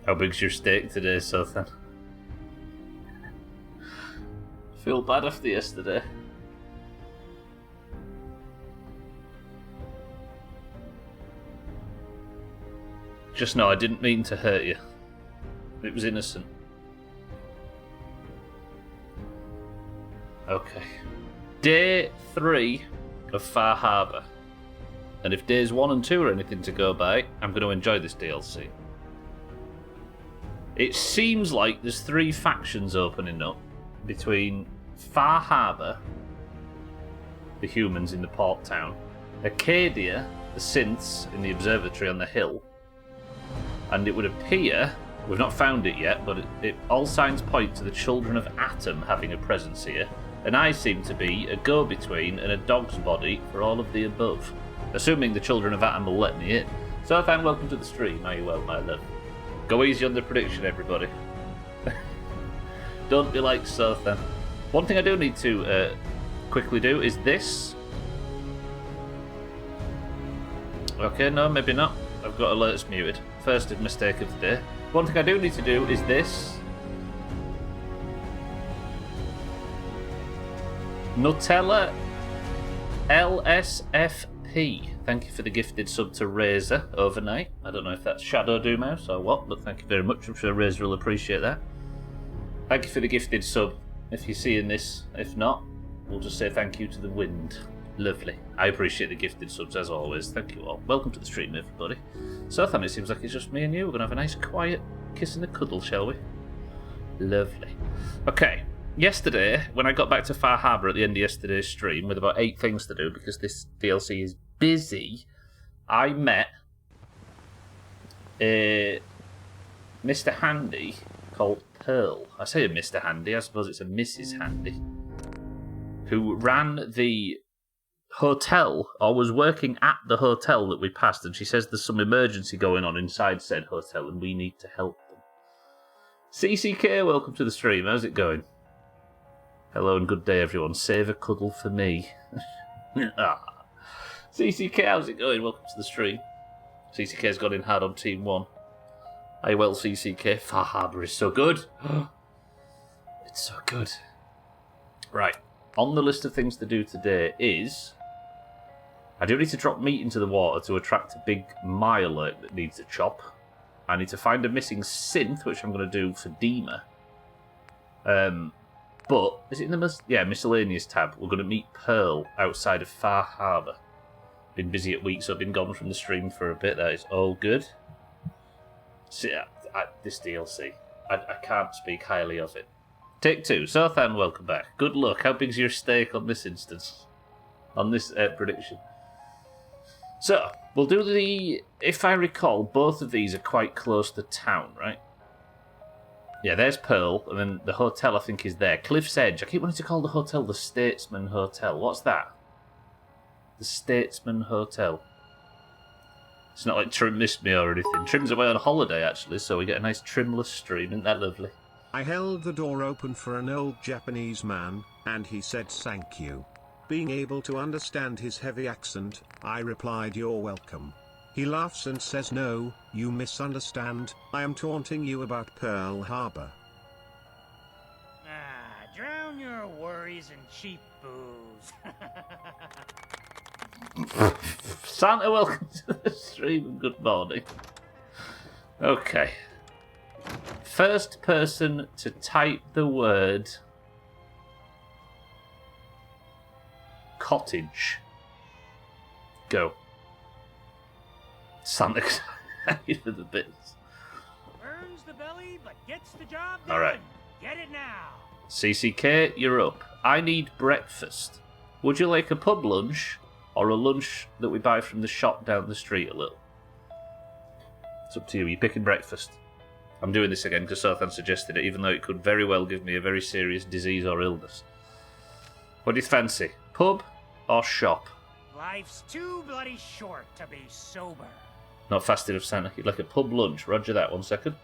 How big's your steak today, Sothan? Feel bad after yesterday. Just know I didn't mean to hurt you. It was innocent. Okay. Day 3 of Far Harbour. And if days 1 and 2 are anything to go by, I'm going to enjoy this DLC. It seems like there's 3 factions opening up between Far Harbour, the humans in the port town, Acadia, the synths in the observatory on the hill, and it would appear, we've not found it yet, but all signs point to the children of Atom having a presence here, and I seem to be a go-between and a dog's body for all of the above. Assuming the children of Atom will let me in. Sothan, welcome to the stream. Are you well, my love? Go easy on the prediction, everybody. Don't be like Sothan. One thing I do need to quickly do is this. Okay, no, maybe not. I've got alerts muted. First mistake of the day. One thing I do need to do is this. Nutella LSFP. Thank you for the gifted sub to Razor overnight. I don't know if that's Shadow Doomhaus or what, but thank you very much. I'm sure Razor will appreciate that. Thank you for the gifted sub. If you're seeing this, if not, we'll just say thank you to the wind. Lovely. I appreciate the gifted subs as always. Thank you all. Welcome to the stream, everybody. Sothan, it seems like it's just me and you. We're going to have a nice quiet kiss and a cuddle, shall we? Lovely. Okay. Yesterday, when I got back to Far Harbour at the end of yesterday's stream with about 8 things to do because this DLC is busy, I met a Mr. Handy called Pearl. I say a Mr. Handy, I suppose it's a Mrs. Handy, who ran the hotel, or was working at the hotel that we passed, and she says there's some emergency going on inside said hotel and we need to help them. CCK, welcome to the stream. How's it going? Hello and good day, everyone. Save a cuddle for me. CCK, how's it going? Welcome to the stream. CCK's got in hard on Team 1. Hey, well, CCK. Far Harbour is so good. It's so good. Right. On the list of things to do today is... I do need to drop meat into the water to attract a big Mirelurk that needs a chop. I need to find a missing synth, which I'm going to do for Dima. But, is it in the miscellaneous tab? We're going to meet Pearl outside of Far Harbour. Been busy at week, so I've been gone from the stream for a bit. That is all good. See, this DLC, I can't speak highly of it. Take 2. Sothan, welcome back. Good luck. How big's your stake on this instance? On this prediction? So, we'll do the... If I recall, both of these are quite close to town, right? Yeah, there's Pearl, and then the hotel I think is there. Cliff's Edge. I keep wanting to call the hotel the Statesman Hotel. What's that? The Statesman Hotel. It's not like Trim missed me or anything. Trim's away on holiday, actually, so we get a nice trimless stream. Isn't that lovely? I held the door open for an old Japanese man, and he said thank you. Being able to understand his heavy accent, I replied you're welcome. He laughs and says no, you misunderstand, I am taunting you about Pearl Harbor. Drown your worries in cheap booze. Santa, welcome to the stream and good morning. Okay. First person to type the word cottage. Go. Santa excited for the bits. Burns the belly, but gets the job done. All right. Get it now. CCK, you're up. I need breakfast. Would you like a pub lunch or a lunch that we buy from the shop down the street a little? It's up to you. You're picking breakfast. I'm doing this again because Sothan suggested it, even though it could very well give me a very serious disease or illness. What do you fancy? Pub or shop? Life's too bloody short to be sober. Not fast enough, Santa. You'd like a pub lunch. Roger that. 1 second.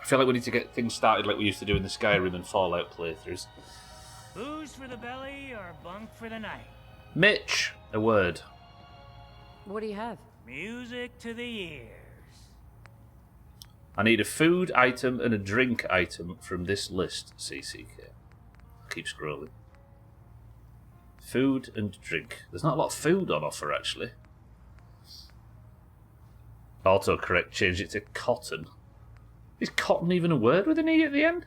I feel like we need to get things started like we used to do in the Skyrim and Fallout playthroughs. Booze for the belly or bunk for the night? Mitch, a word. What do you have? Music to the ears. I need a food item and a drink item from this list, CCK. I'll keep scrolling. Food and drink. There's not a lot of food on offer, actually. Autocorrect changed it to cotton. Is cotton even a word with an E at the end?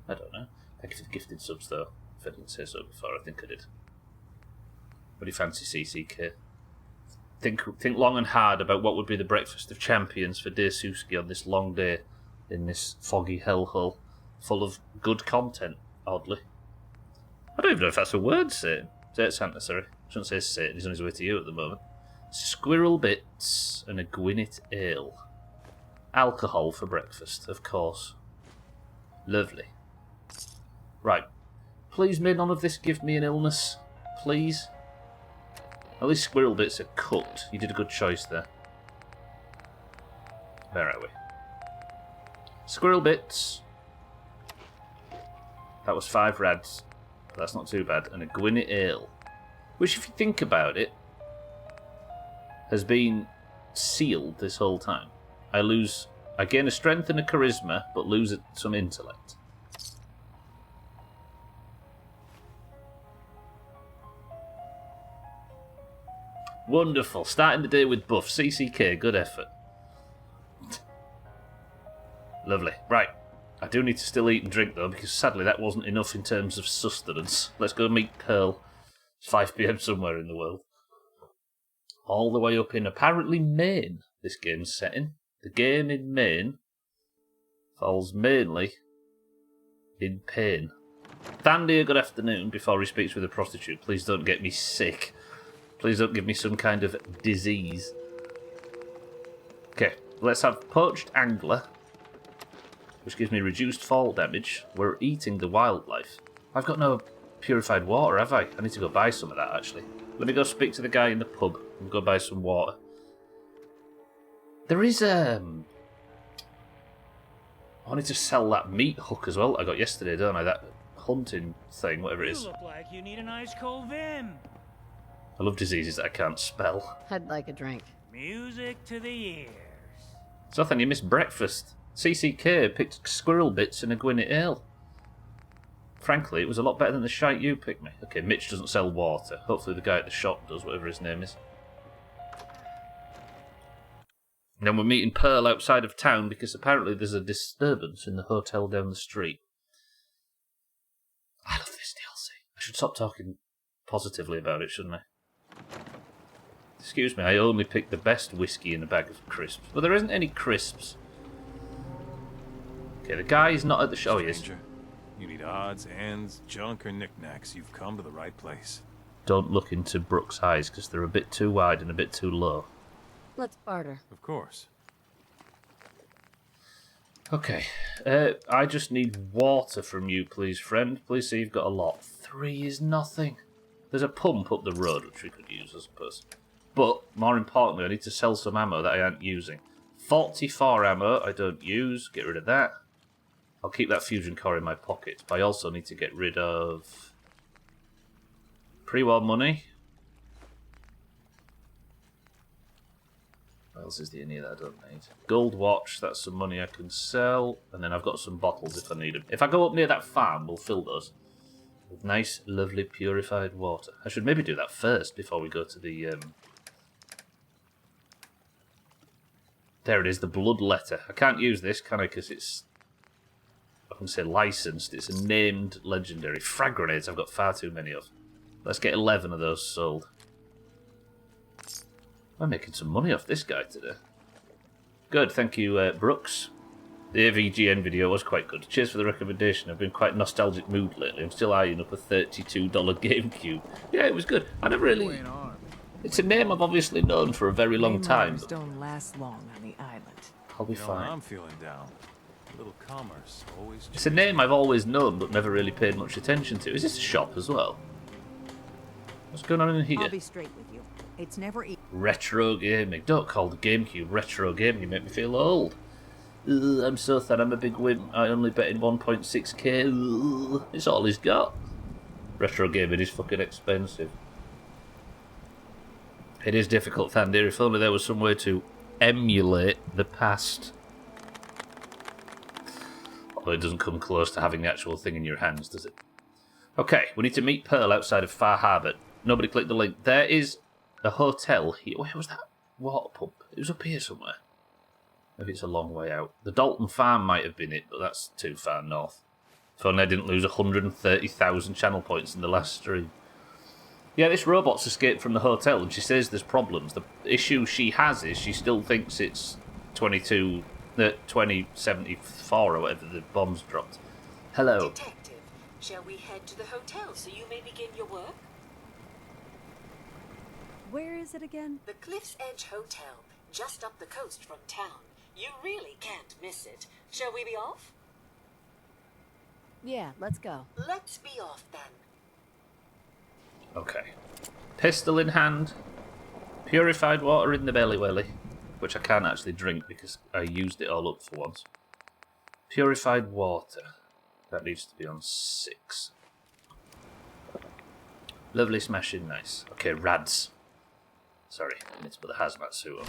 I don't know. Thank you for the gifted subs, though. If I didn't say so before, I think I did. What do you fancy, CCK? Think long and hard about what would be the breakfast of champions for Desuski on this long day in this foggy hellhole full of good content, oddly. I don't even know if that's a word, Satan. Say it, Santa, sorry. I shouldn't say Satan, he's on his way to you at the moment. Squirrel bits and a Gwynnet ale. Alcohol for breakfast, of course. Lovely. Right. Please may none of this give me an illness. Please. At least squirrel bits are cooked. You did a good choice there. Where are we? Squirrel bits. That was 5 rads. That's not too bad. And a Gwynnet ale. Which, if you think about it, has been sealed this whole time. I gain a strength and a charisma, but lose some intellect. Wonderful. Starting the day with buff. CCK, good effort. Lovely. Right. I do need to still eat and drink, though, because sadly that wasn't enough in terms of sustenance. Let's go meet Pearl. It's 5 PM somewhere in the world. All the way up in apparently Maine, this game's setting. The game in Maine falls mainly in pain. Thandir, good afternoon. Before he speaks with a prostitute, please don't get me sick. Please don't give me some kind of disease. Okay, let's have poached angler, which gives me reduced fall damage. We're eating the wildlife. I've got no purified water, have I? I need to go buy some of that, actually. Let me go speak to the guy in the pub and go buy some water. There is I wanted to sell that meat hook as well I got yesterday, don't I? That hunting thing, whatever it is. You look like you need an ice cold vim. I love diseases that I can't spell. I'd like a drink. Music to the ears. Zothan, you missed breakfast. CCK picked squirrel bits and a Gwynnet ale. Frankly, it was a lot better than the shite you picked me. Okay, Mitch doesn't sell water. Hopefully the guy at the shop does, whatever his name is. And then we're meeting Pearl outside of town because apparently there's a disturbance in the hotel down the street. I love this DLC. I should stop talking positively about it, shouldn't I? Excuse me, I only picked the best whiskey in a bag of crisps. But there isn't any crisps. Okay, the guy's not at the show. Yes. You need odds, ends, junk, or knickknacks. You've come to the right place. Don't look into Brooke's eyes because they're a bit too wide and a bit too low. Let's barter. Of course. Okay, I just need water from you, please, friend. Please say you've got a lot. 3 is nothing. There's a pump up the road which we could use, I suppose. But, more importantly, I need to sell some ammo that I aren't using. 44 ammo I don't use. Get rid of that. I'll keep that fusion core in my pocket. But I also need to get rid of pre-war money. What else is there in here that I don't need? Gold watch, that's some money I can sell. And then I've got some bottles if I need them. If I go up near that farm, we'll fill those with nice, lovely, purified water. I should maybe do that first before we go to the... There it is, the blood letter. I can't use this, can I? Because it's... I can say licensed. It's a named legendary. Frag grenades I've got far too many of. Let's get 11 of those sold. I'm making some money off this guy today. Good, thank you, Brooks. The AVGN video was quite good. Cheers for the recommendation. I've been in quite nostalgic mood lately. I'm still eyeing up a $32 GameCube. Yeah, it was good. I never really... It's a name I've obviously known for a very long time. But don't last long on the island. I'll be fine. I'm feeling down. A little commerce always. It's a name I've always known but never really paid much attention to. Is this a shop as well? What's going on in here? I'll be straight with you. It's never easy. Retro gaming. Don't call the GameCube retro gaming. You make me feel old. Ugh, I'm so sad. I'm a big wimp. I only bet in 1.6k. Ugh, it's all he's got. Retro gaming is fucking expensive. It is difficult, Thandir. If only there was some way to emulate the past. Although it doesn't come close to having the actual thing in your hands, does it? Okay, we need to meet Pearl outside of Far Harbour. Nobody clicked the link. There is a hotel here. Where was that water pump? It was up here somewhere. Maybe it's a long way out. The Dalton Farm might have been it, but that's too far north. If only I didn't lose 130,000 channel points in the last stream. Yeah, this robot's escaped from the hotel, and she says there's problems. The issue she has is she still thinks it's 2074 or whatever the bombs dropped. Hello. Detective, shall we head to the hotel so you may begin your work? Where is it again? The Cliff's Edge Hotel, just up the coast from town. You really can't miss it. Shall we be off? Yeah, let's go. Let's be off then. Okay. Pistol in hand. Purified water in the belly welly. Which I can't actually drink because I used it all up for once. Purified water. That needs to be on 6. Lovely, smashing, nice. Okay, rads. Sorry, I need to put the hazmat suit on.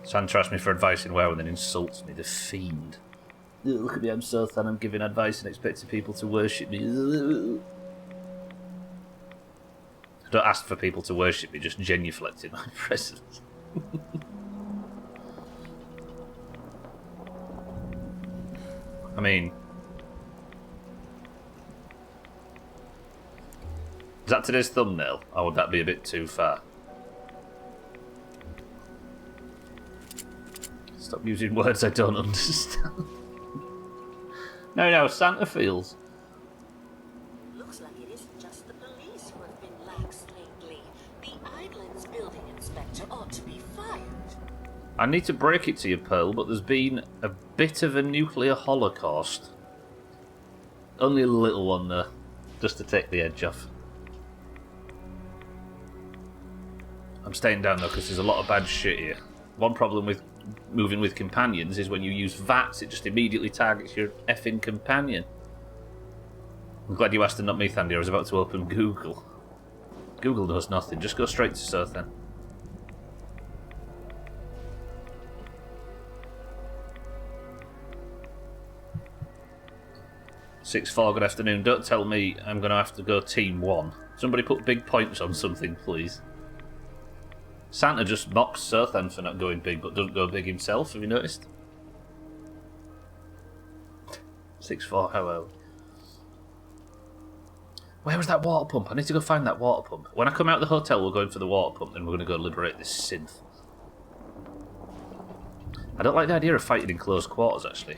Santa asked me for advice in WoW and then insults me, the fiend. Ugh, look at me, I'm so thin, I'm giving advice and expecting people to worship me. Ugh. I don't ask for people to worship me, just genuflect in my presence. I mean... Is that today's thumbnail? Or would that be a bit too far? Stop using words I don't understand. No, Santa feels. Looks like it isn't just the police who have been lax lately. The Islands building inspector ought to be fired. I need to break it to you, Pearl, but there's been a bit of a nuclear holocaust. Only a little one, though. Just to take the edge off. I'm staying down, though, because there's a lot of bad shit here. One problem with moving with companions is when you use VATS, it just immediately targets your effing companion. I'm glad you asked and not me, Thandy. I was about to open Google. Google knows nothing. Just go straight to South then. Six-4, good afternoon. Don't tell me I'm going to have to go Team 1. Somebody put big points on something, please. Santa just mocks Sothan for not going big, but doesn't go big himself, have you noticed? 6-4, hello. Where was that water pump? I need to go find that water pump. When I come out of the hotel, we're going for the water pump, then we're going to go liberate this synth. I don't like the idea of fighting in close quarters, actually.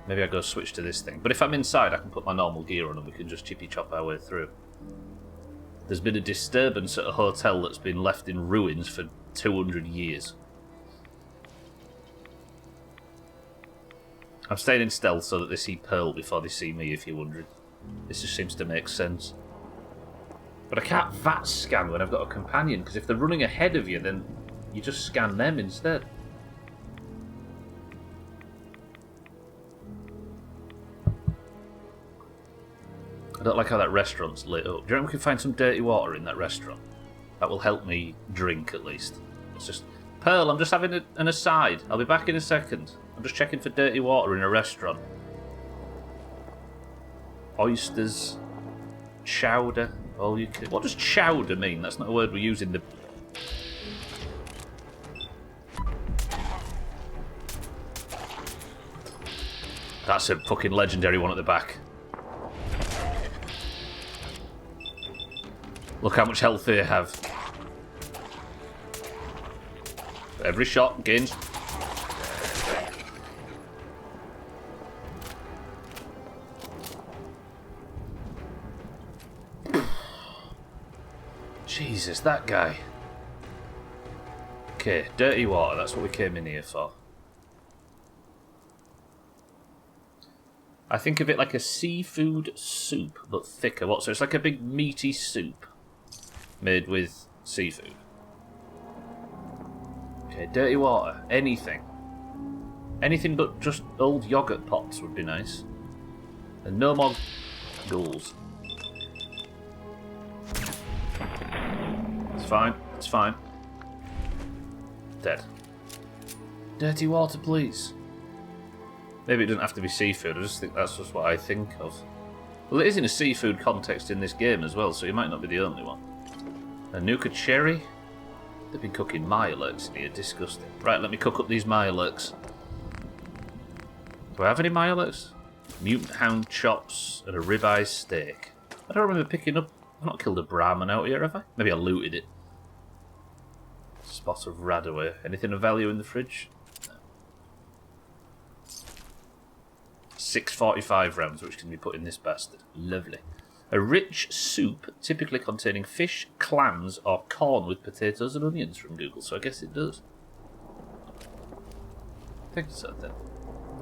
Maybe I go switch to this thing. But if I'm inside, I can put my normal gear on and we can just chippy-chop our way through. There's been a disturbance at a hotel that's been left in ruins for 200 years. I'm staying in stealth so that they see Pearl before they see me, if you're wondering. This just seems to make sense. But I can't VAT scan when I've got a companion, because if they're running ahead of you, then you just scan them instead. I don't like how that restaurant's lit up. Do you reckon we can find some dirty water in that restaurant? That will help me drink, at least. It's just... Pearl, I'm just having an aside. I'll be back in a second. I'm just checking for dirty water in a restaurant. Oysters. Chowder. All you can... What does chowder mean? That's not a word we use in the... That's a fucking legendary one at the back. Look how much health they have. Every shot gains. Jesus, that guy. Okay, dirty water, that's what we came in here for. I think of it like a seafood soup, but thicker. What? So it's like a big meaty soup made with seafood. Okay, dirty water. Anything. Anything but just old yogurt pots would be nice. And no more ghouls. It's fine. It's fine. dead. Dirty water, please. Maybe it doesn't have to be seafood, I just think that's just what I think of. Well, it is in a seafood context in this game as well, so you might not be the only one. A Nuka cherry? They've been cooking Mylurks in here, disgusting. Right, let me cook up these Mylurks. Do I have any Mylurks? Mutant hound chops and a ribeye steak. I don't remember picking up... I've not killed a Brahmin out here, have I? Maybe I looted it. Spot of Radaway. Anything of value in the fridge? No. 645 rounds, which can be put in this bastard. Lovely. A rich soup, typically containing fish, clams, or corn with potatoes and onions from Google, so I guess it does. I think so then.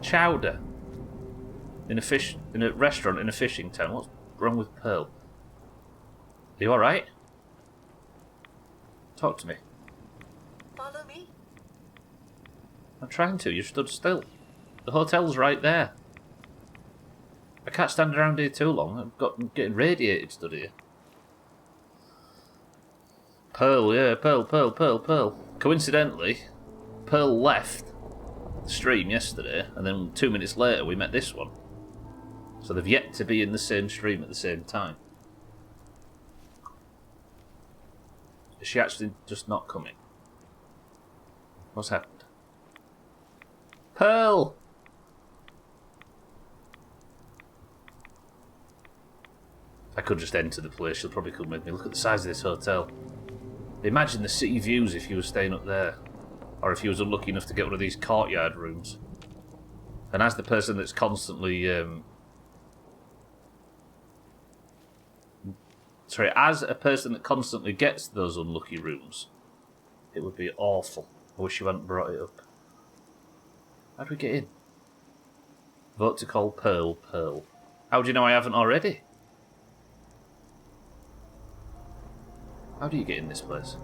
Chowder. In a restaurant in a fishing town. What's wrong with Pearl? Are you alright? Talk to me. Follow me. I'm trying to, you stood still. The hotel's right there. I can't stand around here too long. I'm getting radiated stood here. Pearl, yeah, Pearl. Coincidentally, Pearl left the stream yesterday, and then 2 minutes later we met this one. So they've yet to be in the same stream at the same time. Is she actually just not coming? What's happened? Pearl! I could just enter the place, she'll probably come with me. Look at the size of this hotel. Imagine the city views if you were staying up there. Or if you was unlucky enough to get one of these courtyard rooms. And as the person that's constantly... as a person that constantly gets those unlucky rooms, it would be awful. I wish you hadn't brought it up. How do we get in? Vote to call Pearl Pearl. How do you know I haven't already? How do you get in this place?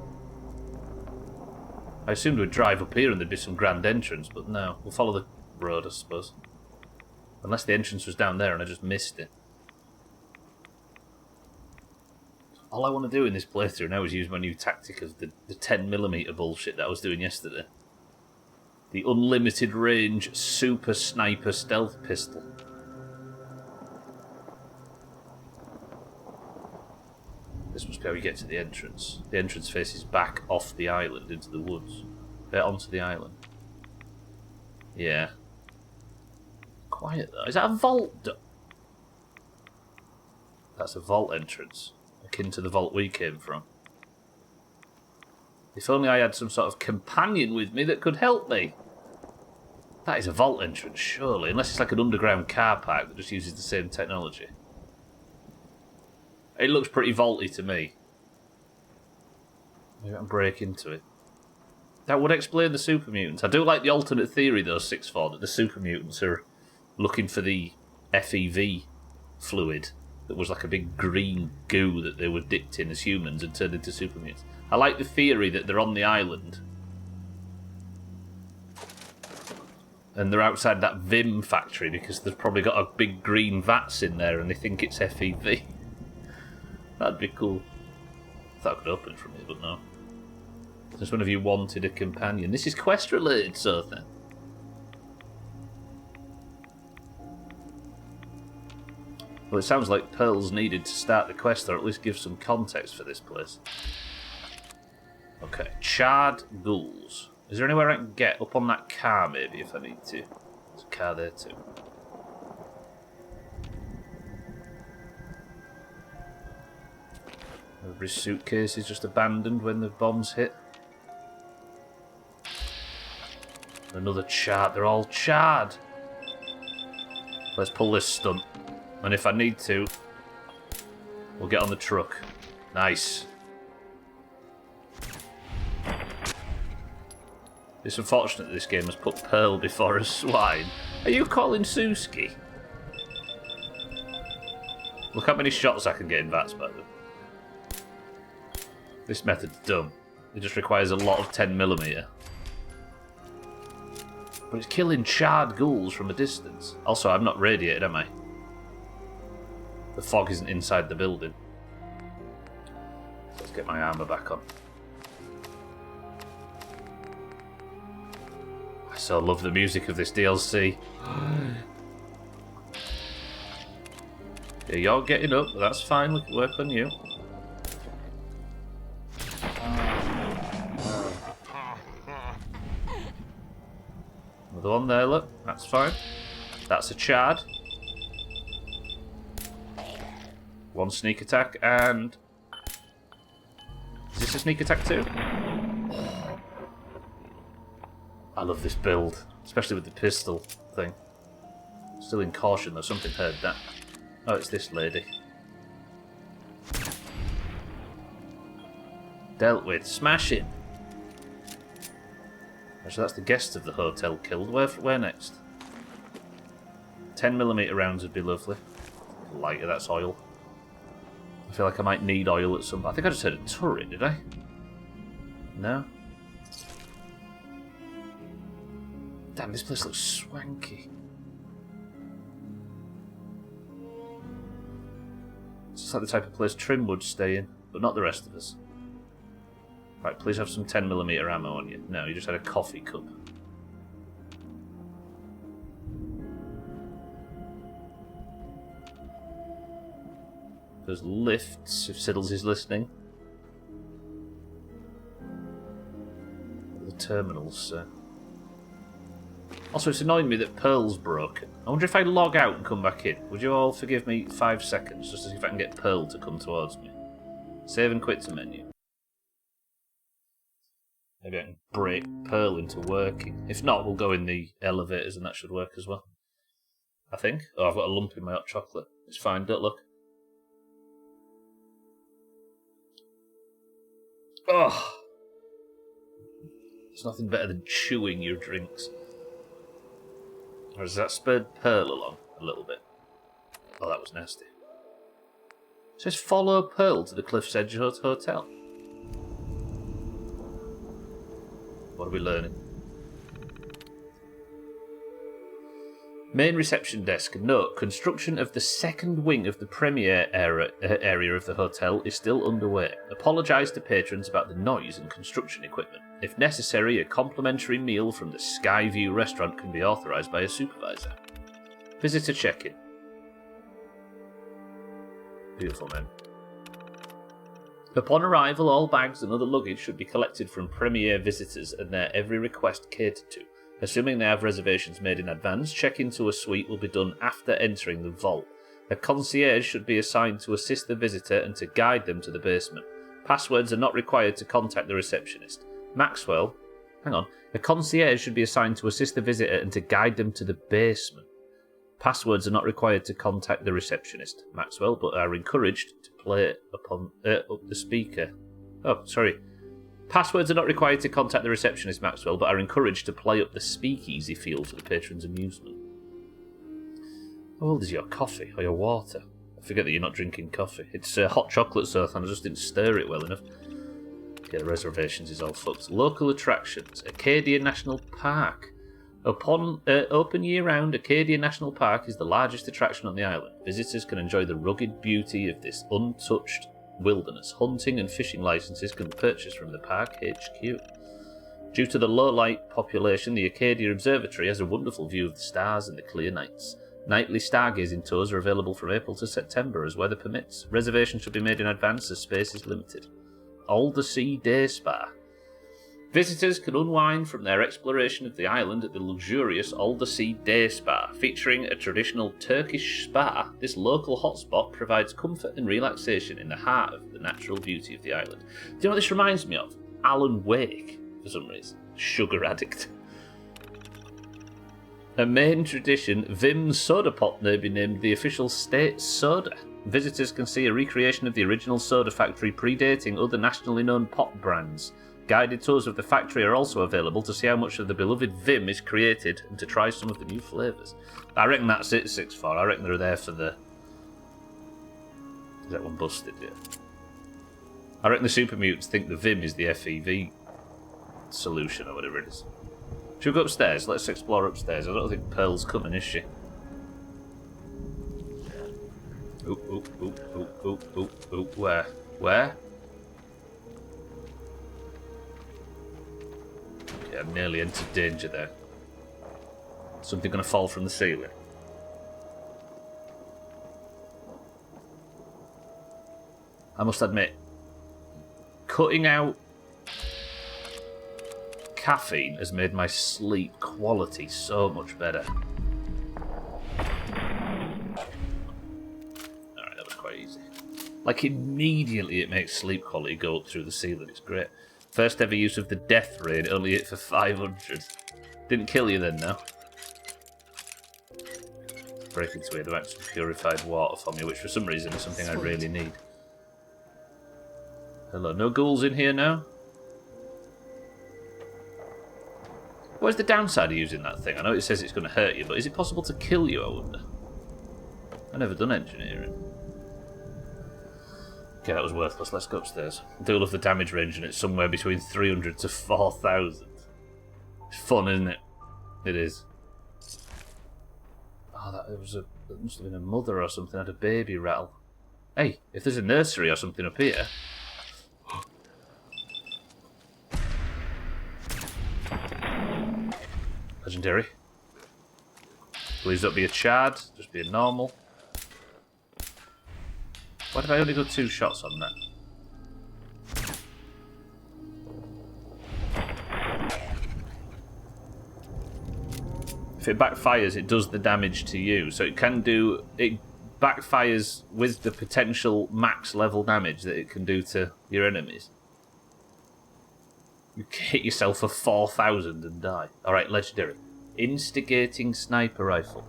I assumed we'd drive up here and there'd be some grand entrance, but no. We'll follow the road, I suppose. Unless the entrance was down there and I just missed it. All I want to do in this playthrough now is use my new tactic of the 10mm bullshit that I was doing yesterday. The unlimited range super sniper stealth pistol. This must be how we get to the entrance. The entrance faces back off the island into the woods. Onto the island. Yeah. Quiet though. Is that a vault? That's a vault entrance. Akin to the vault we came from. If only I had some sort of companion with me that could help me. That is a vault entrance, surely. Unless it's like an underground car park that just uses the same technology. It looks pretty vaulty to me. Maybe I can break into it. That would explain the super mutants. I do like the alternate theory though, 6-4, that the super mutants are looking for the FEV fluid that was like a big green goo that they were dipped in as humans and turned into super mutants. I like the theory that they're on the island and they're outside that Vim factory because they've probably got a big green vats in there and they think it's FEV. That'd be cool. I thought I could open it from here, but no. Just one of you wanted a companion. This is quest related, so then. Well, it sounds like Pearl's needed to start the quest, or at least give some context for this place. Okay, charred ghouls. Is there anywhere I can get up on that car, maybe, if I need to? There's a car there too. Every suitcase is just abandoned when the bombs hit. Another charred. They're all charred. Let's pull this stunt. And if I need to, we'll get on the truck. Nice. It's unfortunate that this game has put Pearl before a swine. Are you calling Suski? Look how many shots I can get in Vats by them. This method's dumb. It just requires a lot of 10mm. But it's killing charred ghouls from a distance. Also, I'm not radiated, am I? The fog isn't inside the building. Let's get my armour back on. So love the music of this DLC. Yeah, you're getting up, but that's fine. We can work on you. Another one there, look. That's fine. That's a Chad. One sneak attack, and... Is this a sneak attack too? I love this build, especially with the pistol thing. Still in caution though, something heard that. Oh, it's this lady. Dealt with. Smash it! So that's the guest of the hotel killed. Where next? 10mm rounds would be lovely. Lighter, that's oil. I feel like I might need oil at some point. I think I just heard a turret, did I? No? Damn, this place looks swanky. It's like the type of place Trim would stay in, but not the rest of us. Right, please have some 10mm ammo on you. No, you just had a coffee cup. There's lifts, if Siddles is listening. The terminals, Also, it's annoying me that Pearl's broken. I wonder if I log out and come back in. Would you all forgive me 5 seconds, just to see if I can get Pearl to come towards me? Save and quit to menu. Maybe I can break Pearl into working. If not, we'll go in the elevators and that should work as well. I think. Oh, I've got a lump in my hot chocolate. It's fine, don't look. Oh! There's nothing better than chewing your drinks. Or has that spurred Pearl along a little bit? Oh, that was nasty. It says follow Pearl to the Cliff's Edge Hotel. What are we learning? Main reception desk. Note, construction of the second wing of the premier area of the hotel is still underway. Apologise to patrons about the noise and construction equipment. If necessary, a complimentary meal from the Skyview restaurant can be authorised by a supervisor. Visitor check-in. Beautiful, man. Upon arrival, all bags and other luggage should be collected from premier visitors and their every request catered to. Assuming they have reservations made in advance, check-in to a suite will be done after entering the vault. A concierge should be assigned to assist the visitor and to guide them to the basement. Passwords are not required to contact the receptionist. Maxwell, hang on. A concierge should be assigned to assist the visitor and to guide them to the basement. Passwords are not required to contact the receptionist, Maxwell, but are encouraged to play upon up the speaker. Oh, sorry. Passwords are not required to contact the receptionist, Maxwell, but are encouraged to play up the speakeasy feel for the patron's amusement. How old is your coffee or your water? I forget that you're not drinking coffee. It's hot chocolate, so I just didn't stir it well enough. Yeah, reservations is all fucked. Local attractions. Acadia National Park. Upon open year-round, Acadia National Park is the largest attraction on the island. Visitors can enjoy the rugged beauty of this untouched wilderness. Hunting and fishing licenses can be purchased from the park HQ. Due to the low-light population, the Acadia Observatory has a wonderful view of the stars and the clear nights. Nightly stargazing tours are available from April to September as weather permits. Reservations should be made in advance as space is limited. Aldersea Day Spa. Visitors can unwind from their exploration of the island at the luxurious Aldersea Day Spa. Featuring a traditional Turkish spa, this local hotspot provides comfort and relaxation in the heart of the natural beauty of the island. Do you know what this reminds me of? Alan Wake, for some reason. Sugar addict. A main tradition, Vim's soda pop may be named the official state soda. Visitors can see a recreation of the original soda factory predating other nationally known pop brands. Guided tours of the factory are also available to see how much of the beloved Vim is created and to try some of the new flavours. I reckon that's it, 6-4. I reckon they're there for the... Is that one busted yet? I reckon the Super Mutants think the Vim is the FEV solution or whatever it is. Should we go upstairs? Let's explore upstairs. I don't think Pearl's coming, is she? Oop. Where? Where? Okay, I've nearly entered danger there. Something going to fall from the ceiling. I must admit, cutting out caffeine has made my sleep quality so much better. Alright, that was quite easy. Like, immediately it makes sleep quality go up through the ceiling. It's great. First ever use of the death ray, only hit for 500. Didn't kill you then, no? Break into it, about some purified water for me, which for some reason is something I really need. Hello, no ghouls in here now? What's the downside of using that thing? I know it says it's going to hurt you, but is it possible to kill you, I wonder? I've never done engineering. Okay, that was worthless. Let's go upstairs. I do love the damage range, and it's somewhere between 300 to 4,000. It's fun, isn't it? It is. Oh, that must have been a mother or something. Had a baby rattle. Hey, if there's a nursery or something up here. Legendary. Please don't be a Chad. Just be a normal. Why did I only do 2 shots on that? If it backfires, it does the damage to you. So it can do... It backfires with the potential max level damage that it can do to your enemies. You hit yourself for 4,000 and die. Alright, legendary. Instigating sniper rifle.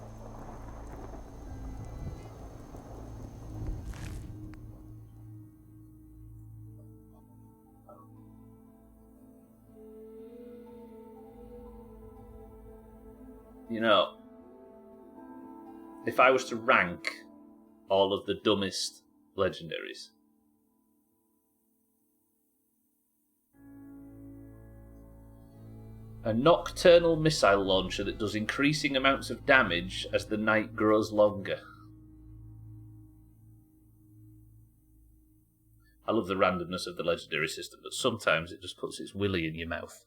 You know, if I was to rank all of the dumbest legendaries, a nocturnal missile launcher that does increasing amounts of damage as the night grows longer. I love the randomness of the legendary system, but sometimes it just puts its willy in your mouth.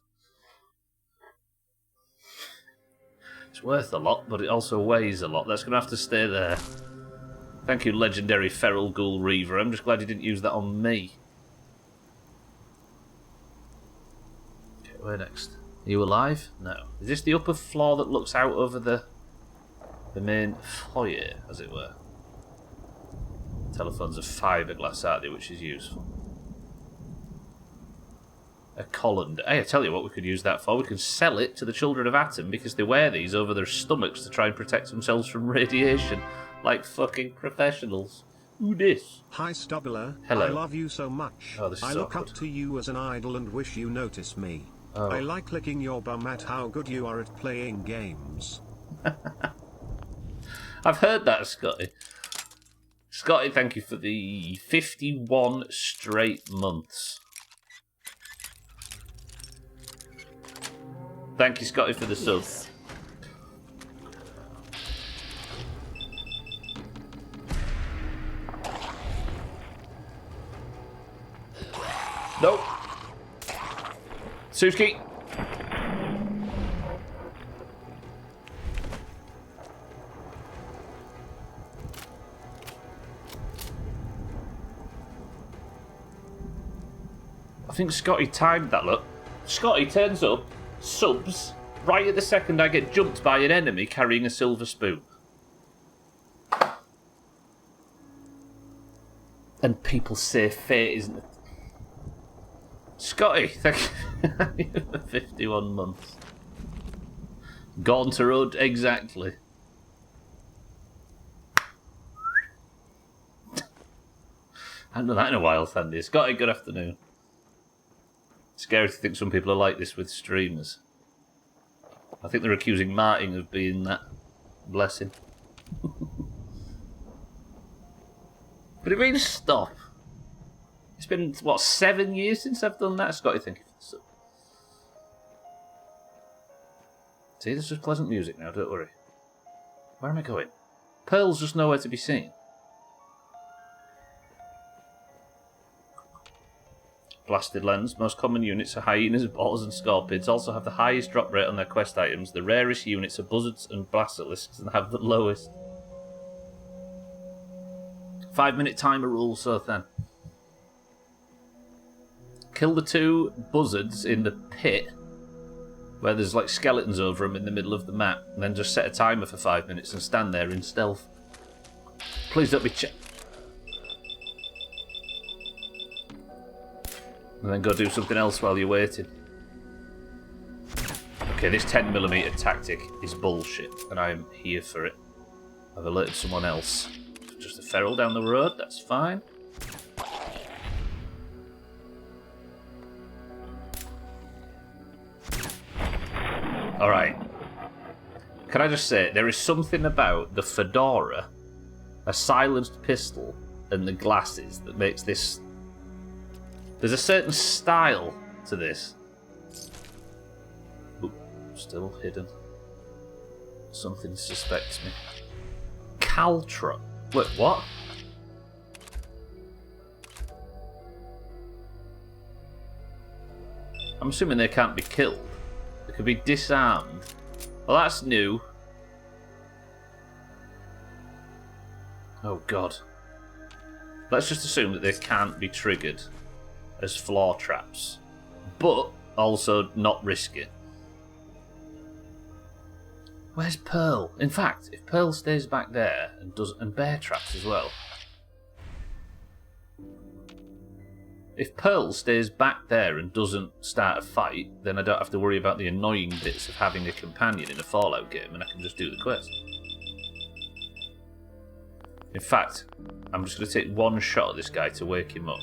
It's worth a lot, but it also weighs a lot. That's going to have to stay there. Thank you, legendary Feral Ghoul Reaver. I'm just glad you didn't use that on me. Okay, where next? Are you alive? No. Is this the upper floor that looks out over the main foyer, as it were? Telephones are fiberglass, aren't they, which is useful. A colander. Hey, I tell you what we could use that for. We could sell it to the children of Atom because they wear these over their stomachs to try and protect themselves from radiation. Like fucking professionals. Who this? Hi Stubbler. Hello. I love you so much. Oh, this is I so look up good. to you as an idol and wish you notice me. Oh. I like licking your bum at how good you are at playing games. I've heard that, Scotty. Scotty, thank you for the 51 straight months. Thank you, Scotty, for the sub. Yes. Nope. Suski. I think Scotty timed that, look. Scotty turns up, subs, right at the second I get jumped by an enemy carrying a silver spoon. And people say fate isn't it? Scotty, thank you for 51 months. Gone to road, exactly. I haven't done that in a while, Sandy. Scotty, good afternoon. Scary to think some people are like this with streamers. I think they're accusing Martin of being that. Bless him. But it means stop. It's been, what, 7 years since I've done that? Scotty, thank you for the sub. See, there's just pleasant music now, don't worry. Where am I going? Pearl's just nowhere to be seen. blasted lens. Most common units are hyenas, boars, and scorpions. Also have the highest drop rate on their quest items. The rarest units are buzzards and basilisks and have the lowest. 5-minute timer rule, so then. Kill the 2 buzzards in the pit, where there's like skeletons over them in the middle of the map, and then just set a timer for 5 minutes and stand there in stealth. Please don't be and then go do something else while you're waiting. Okay, this 10mm tactic is bullshit, and I am here for it. I've alerted someone else. Just a feral down the road, that's fine. Alright. Can I just say, there is something about the fedora, a silenced pistol, and the glasses that makes this... There's a certain style to this. Ooh, still hidden. Something suspects me. Caltra. Wait, what? I'm assuming they can't be killed. They could be disarmed. Well, that's new. Oh, God. Let's just assume that they can't be triggered as floor traps. But also not risk it. Where's Pearl? In fact, if Pearl stays back there and bear traps as well. If Pearl stays back there and doesn't start a fight, then I don't have to worry about the annoying bits of having a companion in a Fallout game, and I can just do the quest. In fact, I'm just going to take one shot at this guy to wake him up.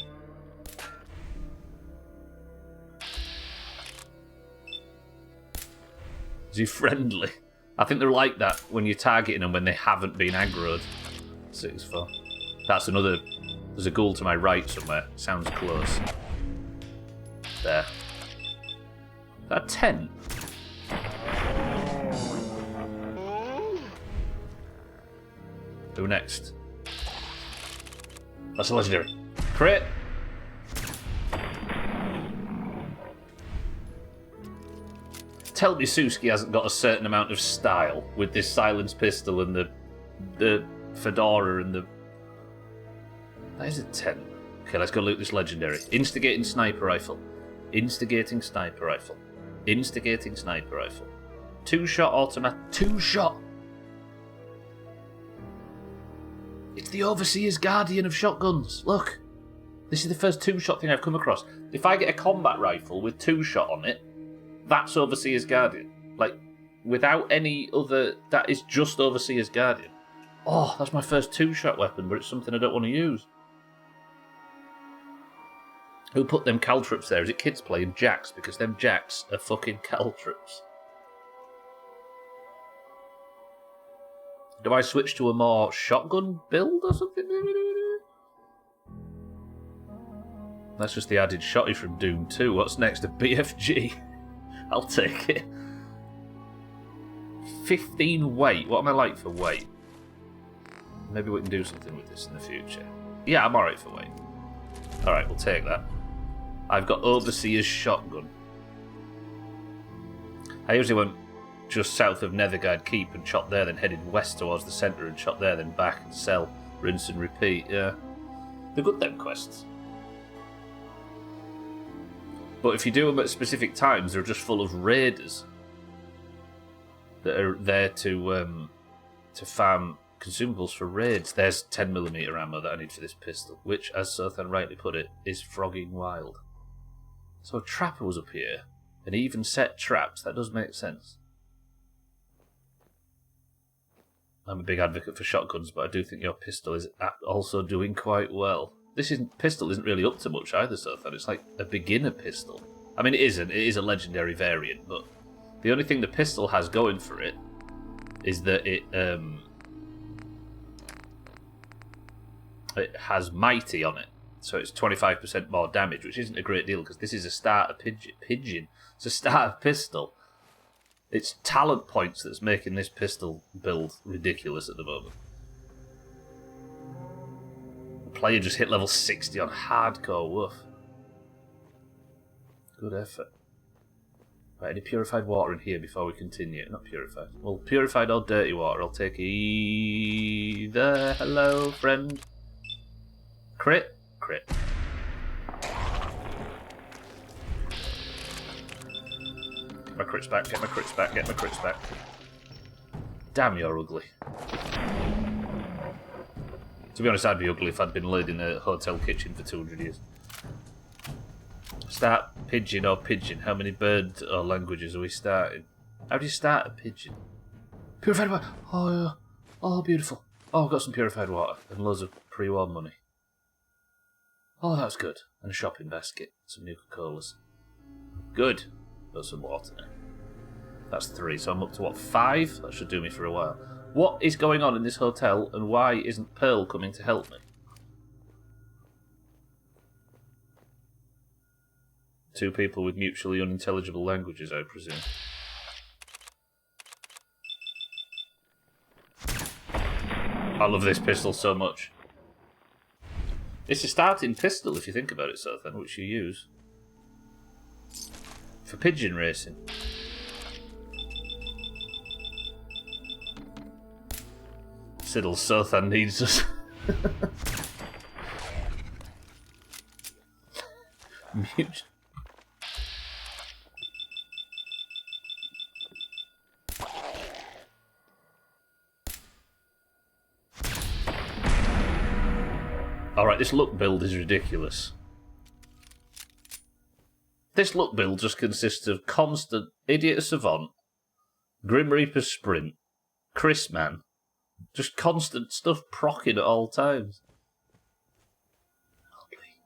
Is he friendly? I think they're like that when you're targeting them when they haven't been aggroed. 6-4. That's another... There's a ghoul to my right somewhere. Sounds close. There. Is that a 10? Who next? That's a legendary. Crit! Tell me Suski hasn't got a certain amount of style with this silenced pistol and the fedora and the... That is a 10. Okay, let's go loot this legendary. Instigating sniper rifle. Instigating sniper rifle. Instigating sniper rifle. 2-shot automatic. 2-shot! It's the Overseer's Guardian of shotguns. Look. This is the first 2-shot thing I've come across. If I get a combat rifle with 2-shot on it, that's Overseer's Guardian. Like, without any other... That is just Overseer's Guardian. Oh, that's my first 2-shot weapon, but it's something I don't want to use. Who put them caltrops there? Is it kids playing jacks? Because them jacks are fucking caltrops. Do I switch to a more shotgun build or something? That's just the added shotty from Doom 2. What's next? A BFG? I'll take it. 15 weight. What am I like for weight? Maybe we can do something with this in the future. Yeah, I'm alright for weight. Alright, we'll take that. I've got Overseer's shotgun. I usually went just south of Netherguard Keep and shot there, then headed west towards the centre and shot there, then back and sell, rinse and repeat. Yeah, they're good, them quests. But if you do them at specific times, they're just full of raiders that are there to farm consumables for raids. There's 10mm ammo that I need for this pistol, which, as Sothan rightly put it, is frogging wild. So a trapper was up here, and he even set traps. That does make sense. I'm a big advocate for shotguns, but I do think your pistol is also doing quite well. This pistol isn't really up to much either, Sothan. It's like a beginner pistol. I mean, it isn't. It is a legendary variant, but the only thing the pistol has going for it is that it has mighty on it, so it's 25% more damage, which isn't a great deal because this is a starter pigeon. It's a starter pistol. It's talent points that's making this pistol build ridiculous at the moment. The player just hit level 60 on hardcore. Woof. Good effort. Right, any purified water in here before we continue? Not purified. Well, purified or dirty water, I'll take either. Hello, friend. Crit? Crit. Get my crits back, get my crits back, get my crits back. Damn, you're ugly. To be honest, I'd be ugly if I'd been laid in a hotel kitchen for 200 years. Start pigeon or pigeon. How many bird or languages are we starting? How do you start a pigeon? Purified water. Oh, yeah. Oh, beautiful. Oh, I've got some purified water and loads of pre-war money. Oh, that's good. And a shopping basket. Some Nuka-Colas. Good. Got some water now. That's 3, so I'm up to what, 5? That should do me for a while. What is going on in this hotel, and why isn't Pearl coming to help me? 2 people with mutually unintelligible languages, I presume. I love this pistol so much. It's a starting pistol, if you think about it, Sothan, which you use for pigeon racing. Siddle Sothan needs us. Mute. Alright, this look build is ridiculous. This look build just consists of constant Idiot Savant, Grim Reaper Sprint, Chris Man, just constant stuff procking at all times. Lovely.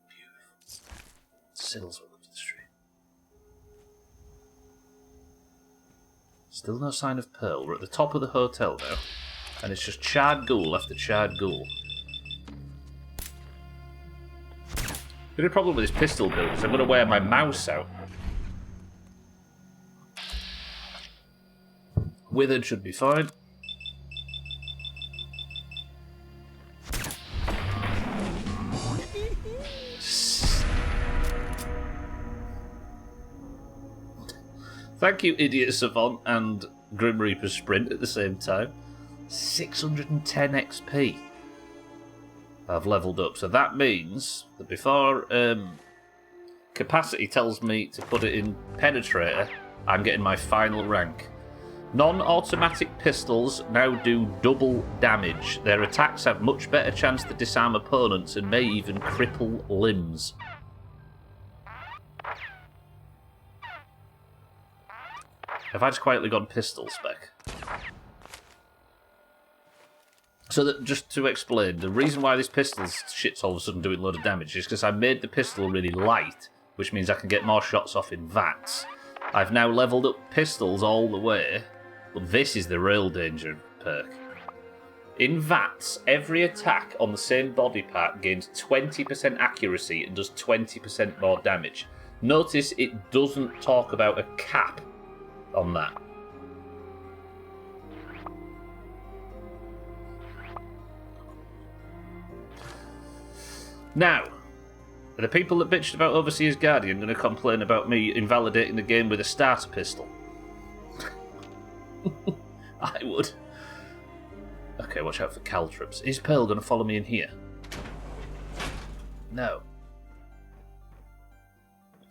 Beautiful. Siddles, welcome to the stream. Still no sign of Pearl. We're at the top of the hotel now, and it's just charred ghoul after charred ghoul. The only problem with this pistol build is I'm going to wear my mouse out. Withered should be fine. Thank you, Idiot Savant and Grim Reaper Sprint at the same time. 610 XP. I've leveled up, so that means that before capacity tells me to put it in penetrator, I'm getting my final rank. Non-automatic pistols now do double damage. Their attacks have much better chance to disarm opponents and may even cripple limbs. Have I just quietly gone pistol spec? So that, just to explain, the reason why this pistol shit's all of a sudden doing a load of damage is because I made the pistol really light, which means I can get more shots off in VATS. I've now leveled up pistols all the way, but this is the real danger perk. In VATS, every attack on the same body part gains 20% accuracy and does 20% more damage. Notice it doesn't talk about a cap on that. Now, are the people that bitched about Overseer's Guardian going to complain about me invalidating the game with a starter pistol? I would. Okay, watch out for caltrops. Is Pearl going to follow me in here? No.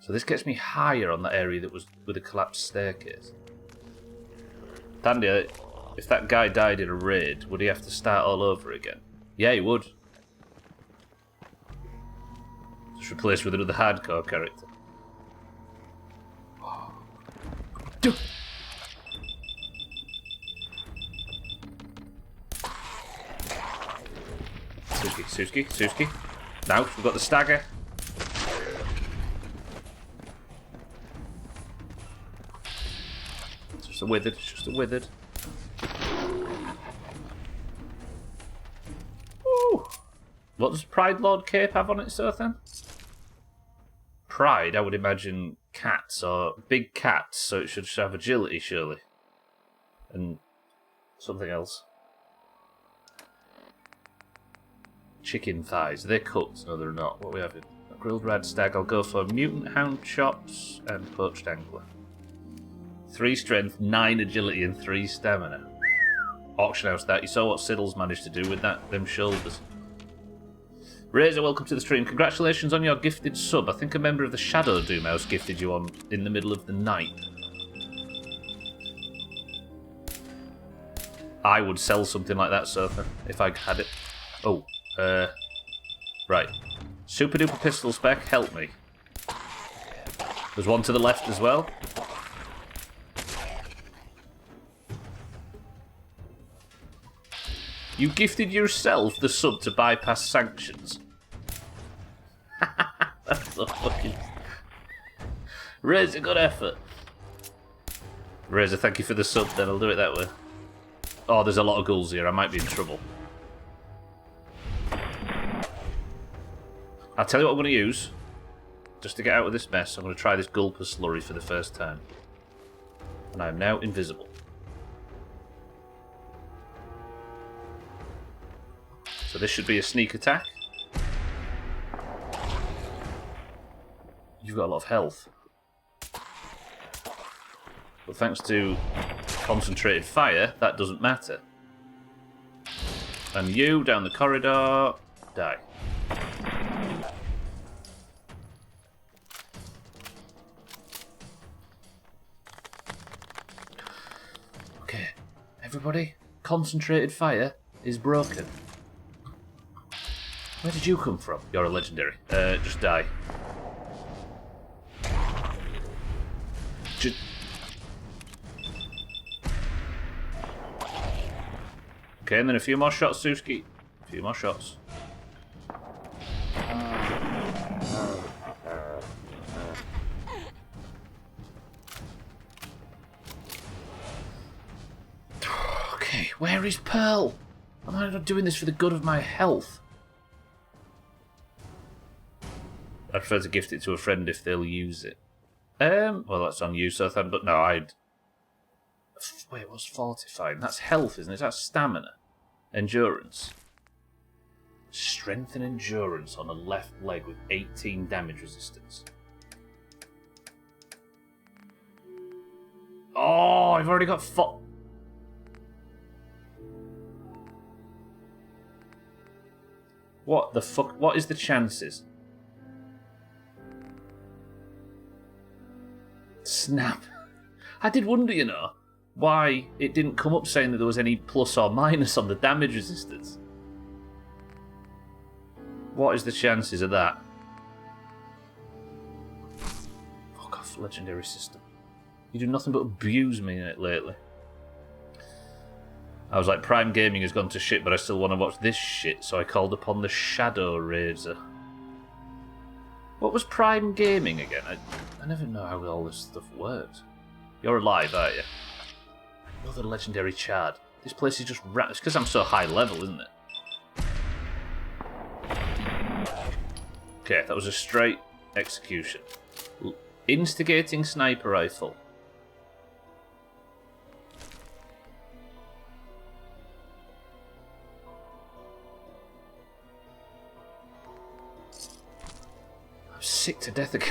So this gets me higher on that area that was with a collapsed staircase. Tandy, if that guy died in a raid, would he have to start all over again? Yeah, he would. Just replaced with another hardcore character. Suski. Now, we've got the stagger. It's just a withered. Ooh. What does Pride Lord Cape have on it, Sothan? Pride, I would imagine cats or big cats, so it should have agility, surely. And something else. Chicken thighs. Are they cooked? No, they're not. What are we having? grilled rad stag. I'll go for mutant hound chops and poached angler. 3 strength, 9 agility, and 3 stamina. Auction house that. You saw what Siddle's managed to do with them shoulders. Razor, welcome to the stream. Congratulations on your gifted sub. I think a member of the Shadow Doomhaus gifted you on in the middle of the night. I would sell something like that, Sofa, if I had it. Oh, right. Super duper pistol spec, help me. There's one to the left as well. You gifted yourself the sub to bypass sanctions. That's so fucking... Razor, good effort. Razor, thank you for the sub, then I'll do it that way. Oh, there's a lot of ghouls here, I might be in trouble. I'll tell you what I'm going to use. Just to get out of this mess, I'm going to try this gulper slurry for the first time. And I am now invisible. So this should be a sneak attack. You've got a lot of health. But thanks to concentrated fire, that doesn't matter. And you, down the corridor, die. Okay, everybody, concentrated fire is broken. Where did you come from? You're a legendary. Just die. Okay, and then a few more shots, Suski. A few more shots. Okay, where is Pearl? Am I not doing this for the good of my health? I'd prefer to gift it to a friend if they'll use it. Well, that's on you, Sothan, but no, I'd... Wait, what's fortifying? That's health, isn't it? That's stamina. Endurance. Strength and endurance on a left leg with 18 damage resistance. Oh, I've already got What the fuck? What is the chances? Snap. I did wonder, you know, why it didn't come up saying that there was any plus or minus on the damage resistance. What is the chances of that? Fuck off, legendary system. You do nothing but abuse me in it lately. I was like, Prime Gaming has gone to shit, but I still want to watch this shit, so I called upon the Shadow Razor. What was Prime Gaming again? I never know how all this stuff works. You're alive, aren't you? Another legendary Chad. This place is just rat. It's because I'm so high level, isn't it? Okay, that was a straight execution. Instigating sniper rifle. I'm sick to death of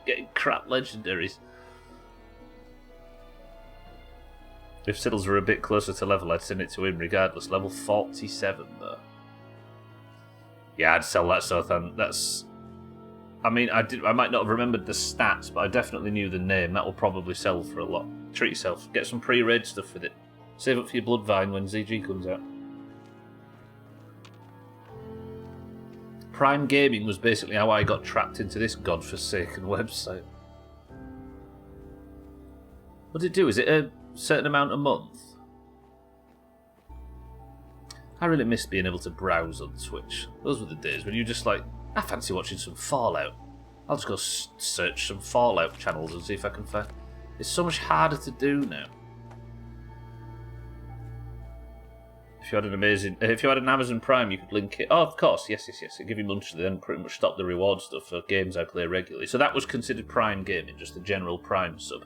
getting crap legendaries. If Siddles were a bit closer to level, I'd send it to him regardless. Level 47, though. Yeah, I'd sell that, Sothan. That's... I mean, I might not have remembered the stats, but I definitely knew the name. That will probably sell for a lot. Treat yourself. Get some pre-raid stuff with it. Save up for your Bloodvine when ZG comes out. Prime Gaming was basically how I got trapped into this godforsaken website. What did it do? Is it a certain amount a month? I really miss being able to browse on Twitch. Those were the days when you just like, I fancy watching some Fallout. I'll just go search some Fallout channels and see if I can find... It's so much harder to do now. If you had an Amazon Prime, you could link it. Oh, of course, yes. It'd give you months to then pretty much stop the reward stuff for games I play regularly. So that was considered Prime Gaming, just the general Prime sub.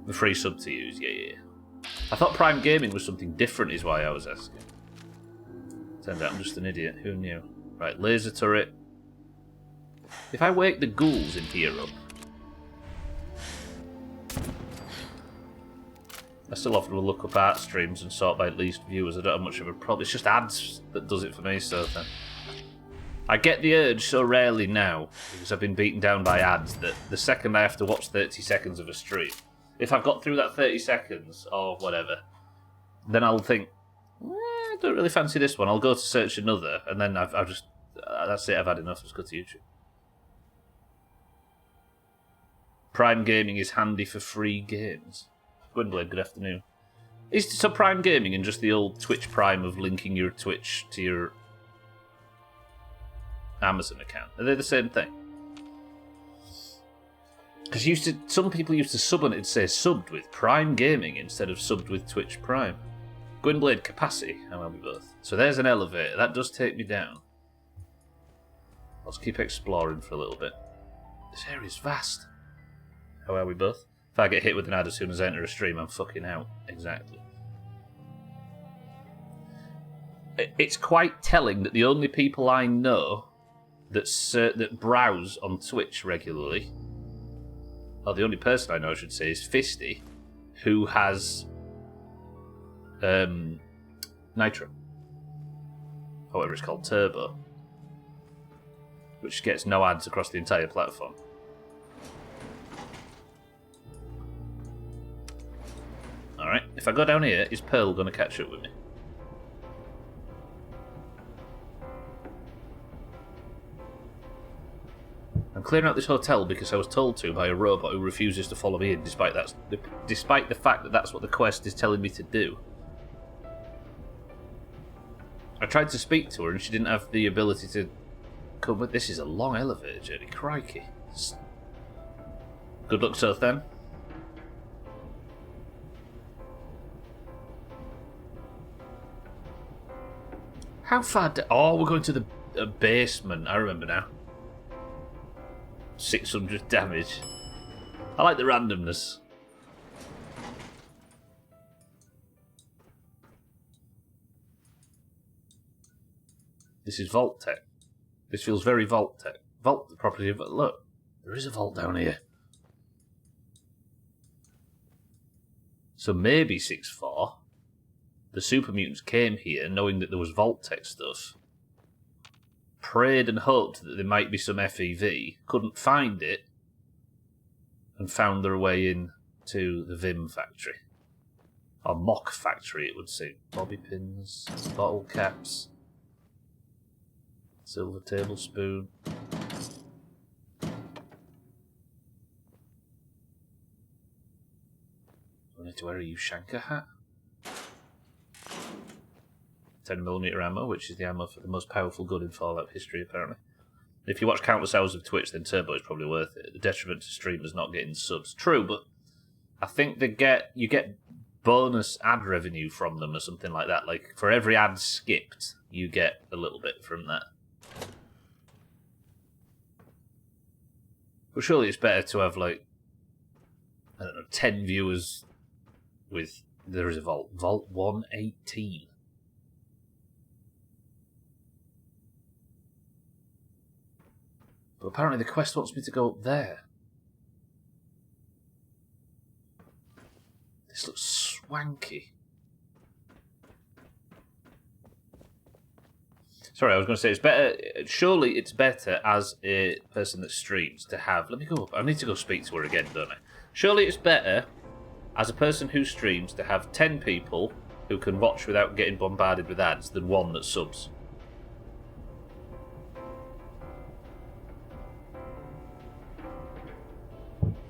The free sub to use, yeah. I thought Prime Gaming was something different is why I was asking. Turns out I'm just an idiot, who knew? Right, laser turret. If I wake the ghouls in here up... I still often will look up art streams and sort by least viewers. I don't have much of a problem. It's just ads that does it for me, so then... I get the urge so rarely now, because I've been beaten down by ads, that the second I have to watch 30 seconds of a stream, if I've got through that 30 seconds, or whatever, then I'll think, I don't really fancy this one, I'll go to search another, and then I've just, that's it, I've had enough, let's go to YouTube. Prime Gaming is handy for free games. Gwynblade, good afternoon. So Prime Gaming and just the old Twitch Prime of linking your Twitch to your Amazon account, are they the same thing? Because some people used to sub on it and say subbed with Prime Gaming instead of subbed with Twitch Prime. Gwynblade capacity, how are we both? So there's an elevator, that does take me down. Let's keep exploring for a little bit. This area's vast. How are we both? If I get hit with an ad as soon as I enter a stream, I'm fucking out. Exactly. It's quite telling that the only people I know that browse on Twitch regularly, or the only person I know, I should say, is Fisty, who has Nitro, or whatever it's called, Turbo, which gets no ads across the entire platform. Alright, if I go down here, is Pearl going to catch up with me? I'm clearing out this hotel because I was told to by a robot who refuses to follow me in, despite the fact that that's what the quest is telling me to do. I tried to speak to her and she didn't have the ability to come with. This is a long elevator journey, crikey. Good luck, so then. How far oh, we're going to the basement. I remember now. 600 damage. I like the randomness. This is Vault Tech. This feels very Vault Tech. Vault the property of... Look, there is a vault down here. So maybe 6-4. The super mutants came here knowing that there was Vault Tech stuff. Prayed and hoped that there might be some FEV, couldn't find it, and found their way in to the Vim factory. Or mock factory, it would seem. Bobby pins, bottle caps, silver tablespoon. I need to wear a Ushanka hat. 10mm ammo, which is the ammo for the most powerful gun in Fallout history, apparently. If you watch countless hours of Twitch, then Turbo is probably worth it. The detriment to streamers not getting subs. True, but I think you get bonus ad revenue from them or something like that. Like, for every ad skipped, you get a little bit from that. But surely it's better to have, like, I don't know, 10 viewers with... There is a vault. Vault 118. But apparently the quest wants me to go up there. This looks swanky. Sorry, I was going to say it's better. Surely it's better as a person that streams to have. Let me go up. I need to go speak to her again, don't I? Surely it's better as a person who streams to have 10 people who can watch without getting bombarded with ads than one that subs.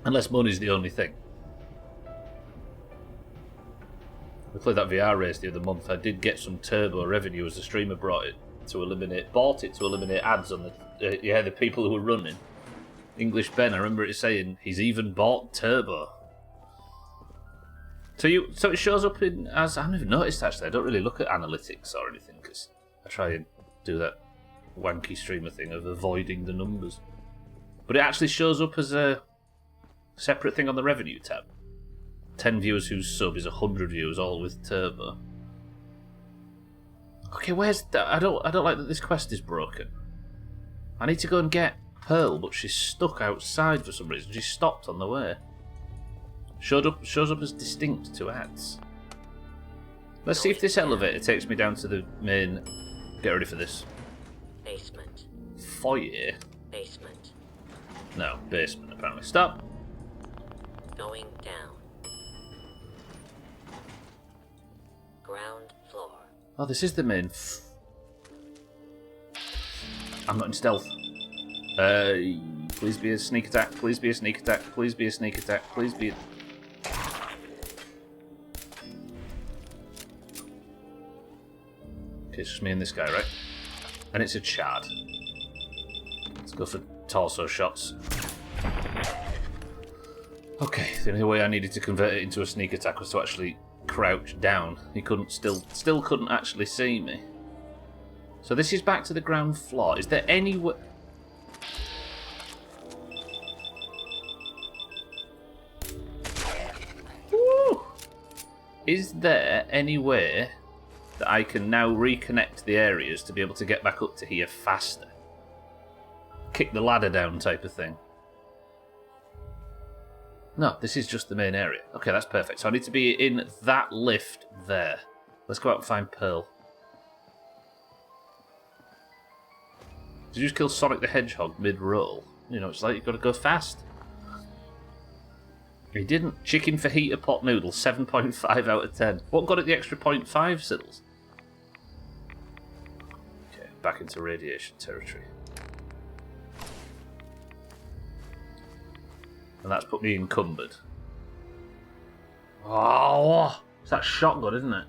Unless money's the only thing. We played that VR race the other month. I did get some turbo revenue as the streamer bought it to eliminate ads on the people who were running. English Ben, I remember it saying he's even bought turbo. So it shows up in as I haven't even noticed actually. I don't really look at analytics or anything because I try and do that wanky streamer thing of avoiding the numbers. But it actually shows up as a separate thing on the revenue tab. 10 viewers whose sub is 100 viewers, all with turbo. Okay, where's that? I don't like that this quest is broken. I need to go and get Pearl, but she's stuck outside for some reason. She stopped on the way. Shows up as distinct to ads. Let's see if this elevator takes me down to the main... Get ready for this. Basement. Foyer? Basement. No, basement apparently. Stop! Going down. Ground floor. Oh, this is the main... I'm not in stealth. Please be a sneak attack. Please be a sneak attack. Please be a sneak attack. Please be a... Okay, it's just me and this guy, right? And it's a Chad. Let's go for torso shots. Okay, the only way I needed to convert it into a sneak attack was to actually crouch down. He couldn't still couldn't actually see me. So this is back to the ground floor. Is there any way... Woo! Is there any way that I can now reconnect the areas to be able to get back up to here faster? Kick the ladder down type of thing. No, this is just the main area. Okay, that's perfect. So I need to be in that lift there. Let's go out and find Pearl. Did you just kill Sonic the Hedgehog mid-roll? You know, it's like you've got to go fast. He didn't. Chicken fajita pot noodle, 7.5 out of 10. What got it the extra 0.5, Siddles? Okay, back into radiation territory. And that's put me encumbered. Oh, it's that shotgun, isn't it?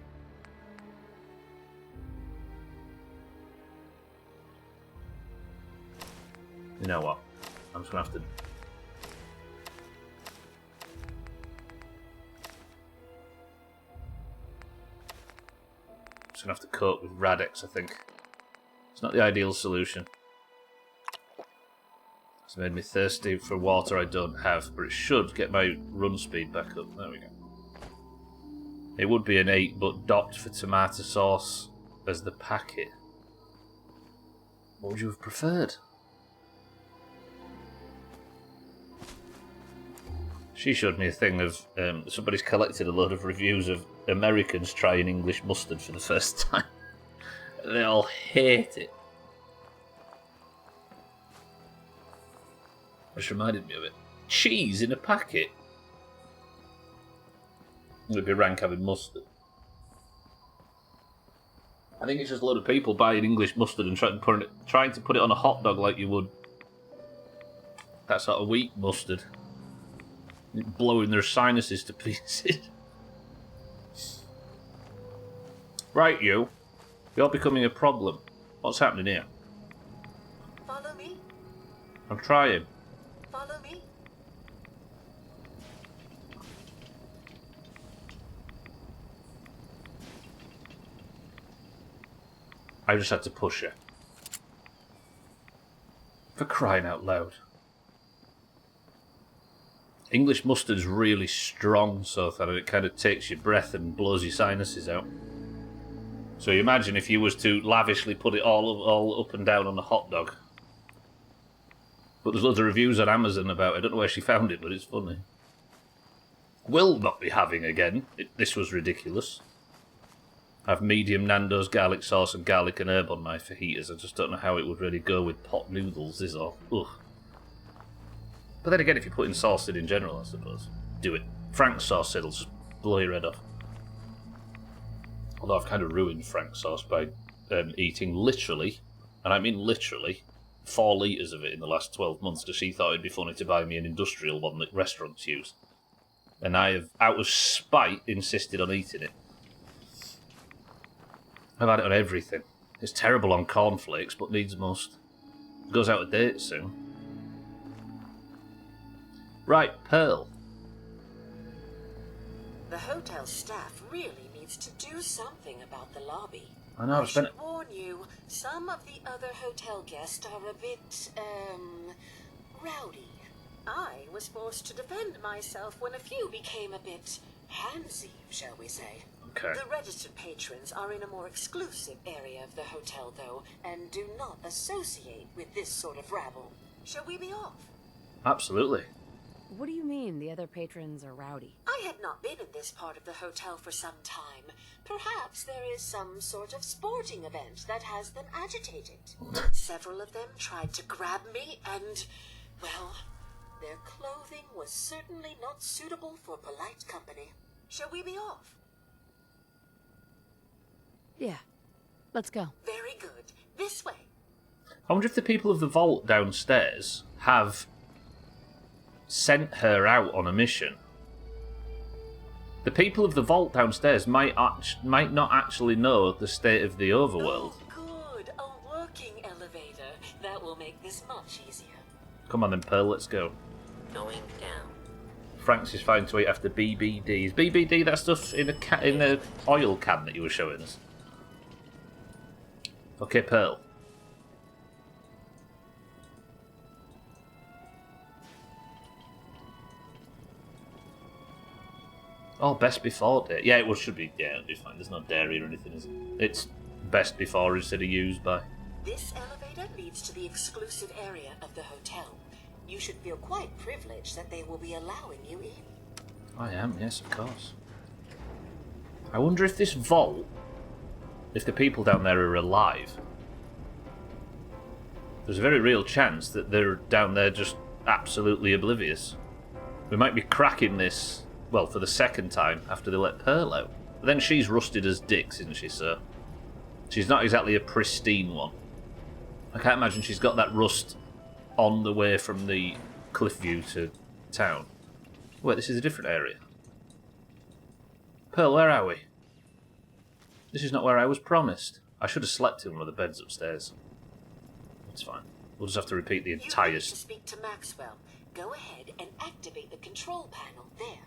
You know what? I'm just going to have to... Just going to have to cope with Radix, I think. It's not the ideal solution. It's made me thirsty for water I don't have, but it should get my run speed back up. There we go. It would be an 8, but docked for tomato sauce as the packet. What would you have preferred? She showed me a thing of somebody's collected a load of reviews of Americans trying English mustard for the first time. They all hate it. Which reminded me of it. Cheese in a packet. It would be rank having mustard. I think it's just a load of people buying English mustard and trying to put it on a hot dog like you would that sort of wheat mustard. Blowing their sinuses to pieces. Right, you. You're becoming a problem. What's happening here? Follow me. I'm trying. Follow me. I just had to push her. For crying out loud. English mustard's really strong, so that it kind of takes your breath and blows your sinuses out. So you imagine if you was to lavishly put it all up and down on a hot dog. But there's loads of reviews on Amazon about it. I don't know where she found it, but it's funny. Will not be having again. This was ridiculous. I have medium Nando's garlic sauce and garlic and herb on my fajitas. I just don't know how it would really go with pot noodles, is all. Ugh. But then again, if you put in sauce in general, I suppose. Do it. Frank's sauce, it'll just blow your head off. Although I've kind of ruined Frank's sauce by eating literally, and I mean literally, 4 litres of it in the last 12 months because she thought it'd be funny to buy me an industrial one that restaurants use. And I have, out of spite, insisted on eating it. I've had it on everything. It's terrible on cornflakes, but needs must. It goes out of date soon. Right, Pearl. The hotel staff really needs to do something about the lobby. I know, I've spent... should warn you, some of the other hotel guests are a bit, rowdy. I was forced to defend myself when a few became a bit handsy, shall we say. Okay. The registered patrons are in a more exclusive area of the hotel, though, and do not associate with this sort of rabble. Shall we be off? Absolutely. What do you mean the other patrons are rowdy? I had not been in this part of the hotel for some time. Perhaps there is some sort of sporting event that has them agitated. Several of them tried to grab me and, well, their clothing was certainly not suitable for polite company. Shall we be off? Yeah. Let's go. Very good. This way. I wonder if the people of the vault downstairs have sent her out on a mission. The people of the vault downstairs might not actually know the state of the overworld. Oh, good. A working elevator. That will make this much easier. Come on then, Pearl, let's go. Going down. Francis is fine to eat after BBD. Is BBD that stuff in a oil can that you were showing us? Okay, Pearl. Oh, best before date. Yeah, it should be. Yeah, it'll be fine. There's no dairy or anything, is it? It's best before instead of used by. This elevator leads to the exclusive area of the hotel. You should feel quite privileged that they will be allowing you in. I am, yes, of course. I wonder if this vault, if the people down there are alive. There's a very real chance that they're down there just absolutely oblivious. We might be cracking this, well, for the second time after they let Pearl out. But then she's rusted as dicks, isn't she, sir? She's not exactly a pristine one. I can't imagine she's got that rust on the way from the Cliffview to town. Wait, this is a different area. Pearl, where are we? This is not where I was promised. I should have slept in one of the beds upstairs. It's fine. We'll just have to repeat the entire... You need to speak to Maxwell. Go ahead and activate the control panel there.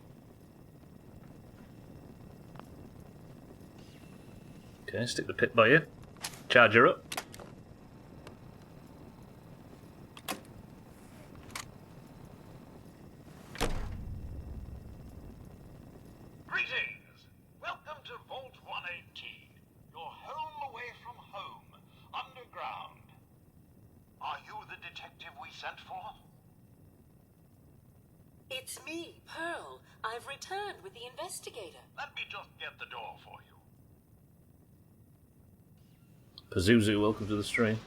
Okay, stick the pit by you. Charge her up. Greetings! Welcome to Vault 118. Your home away from home. Underground. Are you the detective we sent for? It's me, Pearl. I've returned with the investigator. Let me just get the door for you. Pazuzu, welcome to the stream.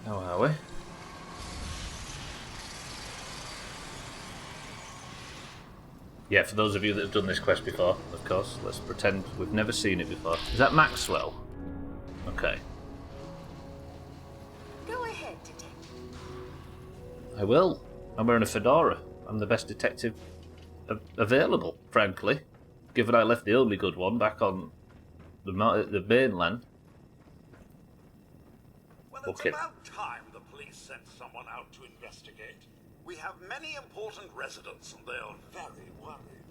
How are we? Yeah, for those of you that have done this quest before, of course, let's pretend we've never seen it before. Is that Maxwell? Okay. Go ahead, detective. I will. I'm wearing a fedora. I'm the best detective available, frankly. Given I left the only good one back on the mainland. Well, it's about time the police sent someone out to investigate. We have many important residents and they're very worried.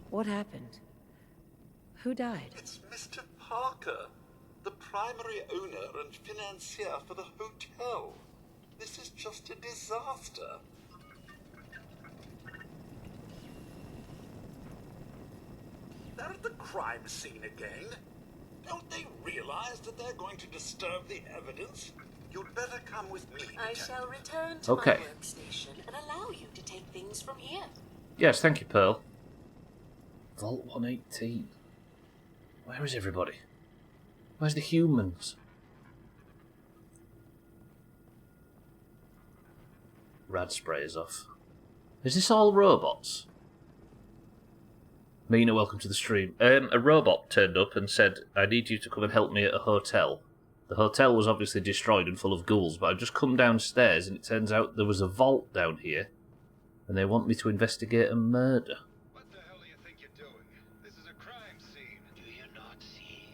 What happened? Who died? It's Mr. Parker, the primary owner and financier for the hotel. This is just a disaster. They're at the crime scene again. Don't they realize that they're going to disturb the evidence? You'd better come with me. I Detective. shall return to my workstation and allow you to take things from here. Yes, thank you, Pearl. Vault 118. Where is everybody? Where's the humans? Rad spray is off. Is this all robots? Mina, welcome to the stream. A robot turned up and said, I need you to come and help me at a hotel. The hotel was obviously destroyed and full of ghouls, but I've just come downstairs and it turns out there was a vault down here and they want me to investigate a murder. What the hell do you think you're doing? This is a crime scene. Do you not see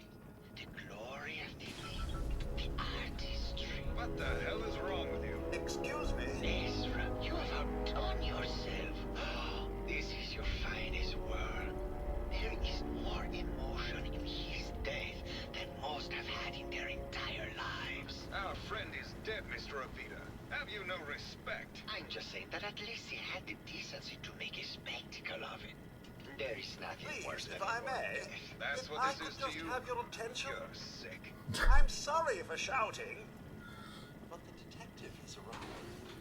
the glory of the artistry? What the hell is wrong with you? Excuse me? Ezra, you have outdone yourself. This is your finest work. There is more emotion in his death than most have had in their entire lives. Our friend is dead, Mr. Avita. Have you no respect? I'm just saying that at least he had the decency to make a spectacle of it. There is nothing Please, worse than if I may, That's if what I this could is to just you? have your attention. You're sick. I'm sorry for shouting, but the detective has arrived.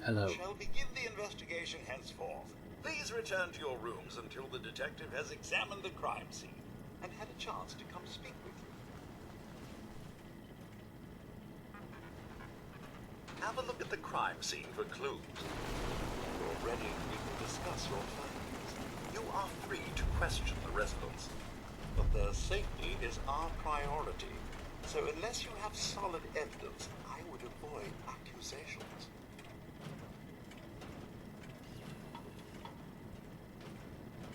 Hello. We shall begin the investigation henceforth. Please return to your rooms until the detective has examined the crime scene and had a chance to come speak with you. Have a look at the crime scene for clues. When you're ready, we can discuss your findings. You are free to question the residents, but their safety is our priority. So unless you have solid evidence, I would avoid accusations.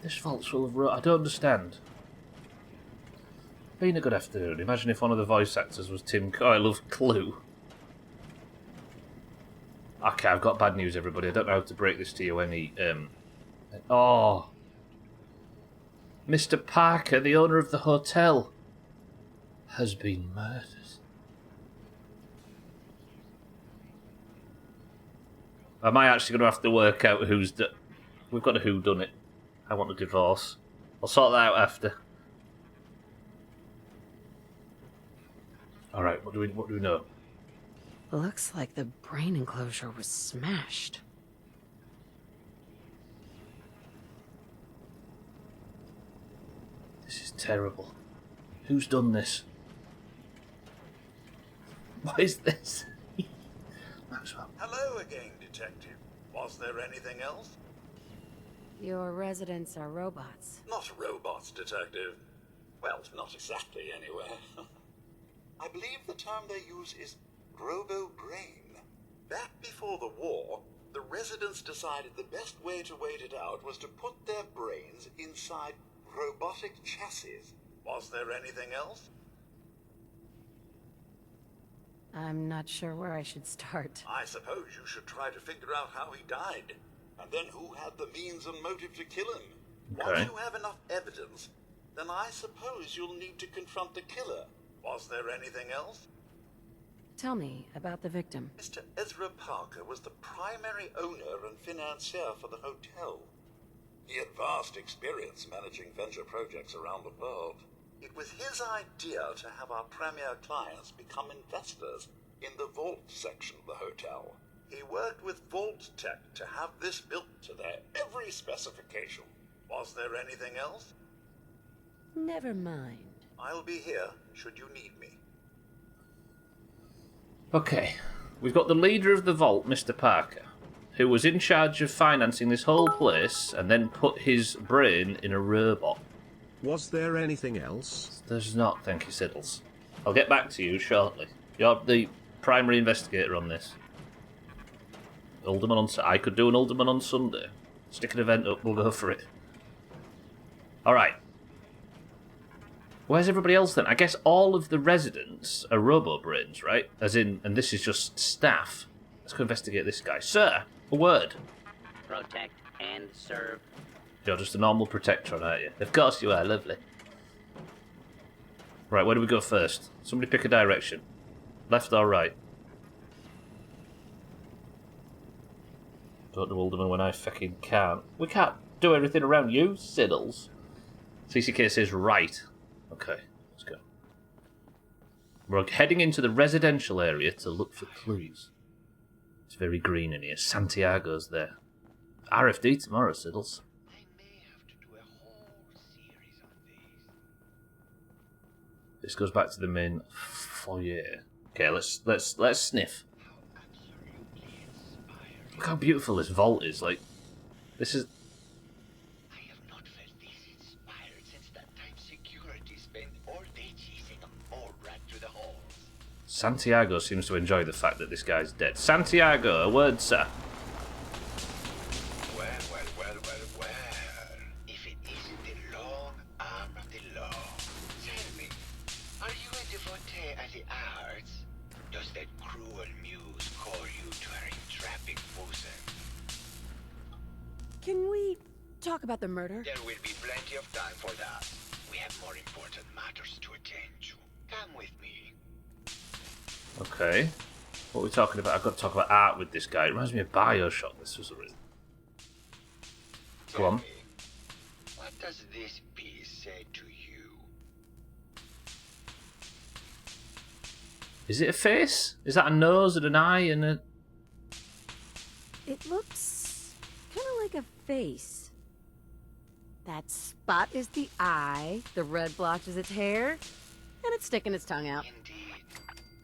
This vault's full of I don't understand. Been a good afternoon. Imagine if one of the voice actors was Tim. Oh, I love Clue. Okay, I've got bad news, everybody. I don't know how to break this to you any. Oh, Mr. Parker, the owner of the hotel, has been murdered. Am I actually going to have to work out who's We've got a whodunit. I want a divorce. I'll sort that out after. All right, what do we know? Looks like the brain enclosure was smashed. This is terrible. Who's done this? What is this? Maxwell. Hello again, Detective. Was there anything else? Your residents are robots. Not robots, Detective. Well, not exactly, anyway. I believe the term they use is robo-brain. Back before the war, the residents decided the best way to wait it out was to put their brains inside robotic chassis. Was there anything else? I'm not sure where I should start. I suppose you should try to figure out how he died, and then who had the means and motive to kill him. Okay. Once you have enough evidence, then I suppose you'll need to confront the killer. Was there anything else? Tell me about the victim. Mr. Ezra Parker was the primary owner and financier for the hotel. He had vast experience managing venture projects around the world. It was his idea to have our premier clients become investors in the vault section of the hotel. He worked with Vault Tech to have this built to their every specification. Was there anything else? Never mind. I'll be here should you need me. Okay, we've got the leader of the vault, Mr. Parker, who was in charge of financing this whole place and then put his brain in a robot. Was there anything else? There's not, thank you, Siddles. I'll get back to you shortly. You're the primary investigator on this. Alderman on... I could do an Alderman on Sunday. Stick an event up, we'll go for it. Alright. Where's everybody else then? I guess all of the residents are robo-brains, right? As in, and this is just staff. Let's go investigate this guy. Sir, a word. Protect and serve. You're just a normal protectron, aren't you? Of course you are, lovely. Right, where do we go first? Somebody pick a direction. Left or right? Don't know, Alderman, when I fucking can't. We can't do everything around you, Siddles. CCK says right. Okay, let's go. We're heading into the residential area to look for clues. It's very green in here. Santiago's there. RFD tomorrow, Siddles. I may have to do a whole series on these. This goes back to the main foyer. Okay, let's sniff. How absolutely inspiring. Look how beautiful this vault is. Like, this is. I have not felt this inspired since that time security spent all day chasing a mole rat through the halls. Santiago seems to enjoy the fact that this guy's dead. Santiago, a word, sir. Well. If it isn't the long arm of the law. Tell me, are you a devotee of the arts? Does that cruel muse call you to her entrapping bosom? Can we talk about the murder? There will be plenty of time for that. We have more important matters to attend to. Come with me. Okay. What are we talking about? I've got to talk about art with this guy. It reminds me of Bioshock. This was a really... Go on. What does this piece say to you? Is it a face? Is that a nose and an eye and a... It looks kind of like a face. That spot is the eye, the red blotch is its hair, and it's sticking its tongue out. Indeed.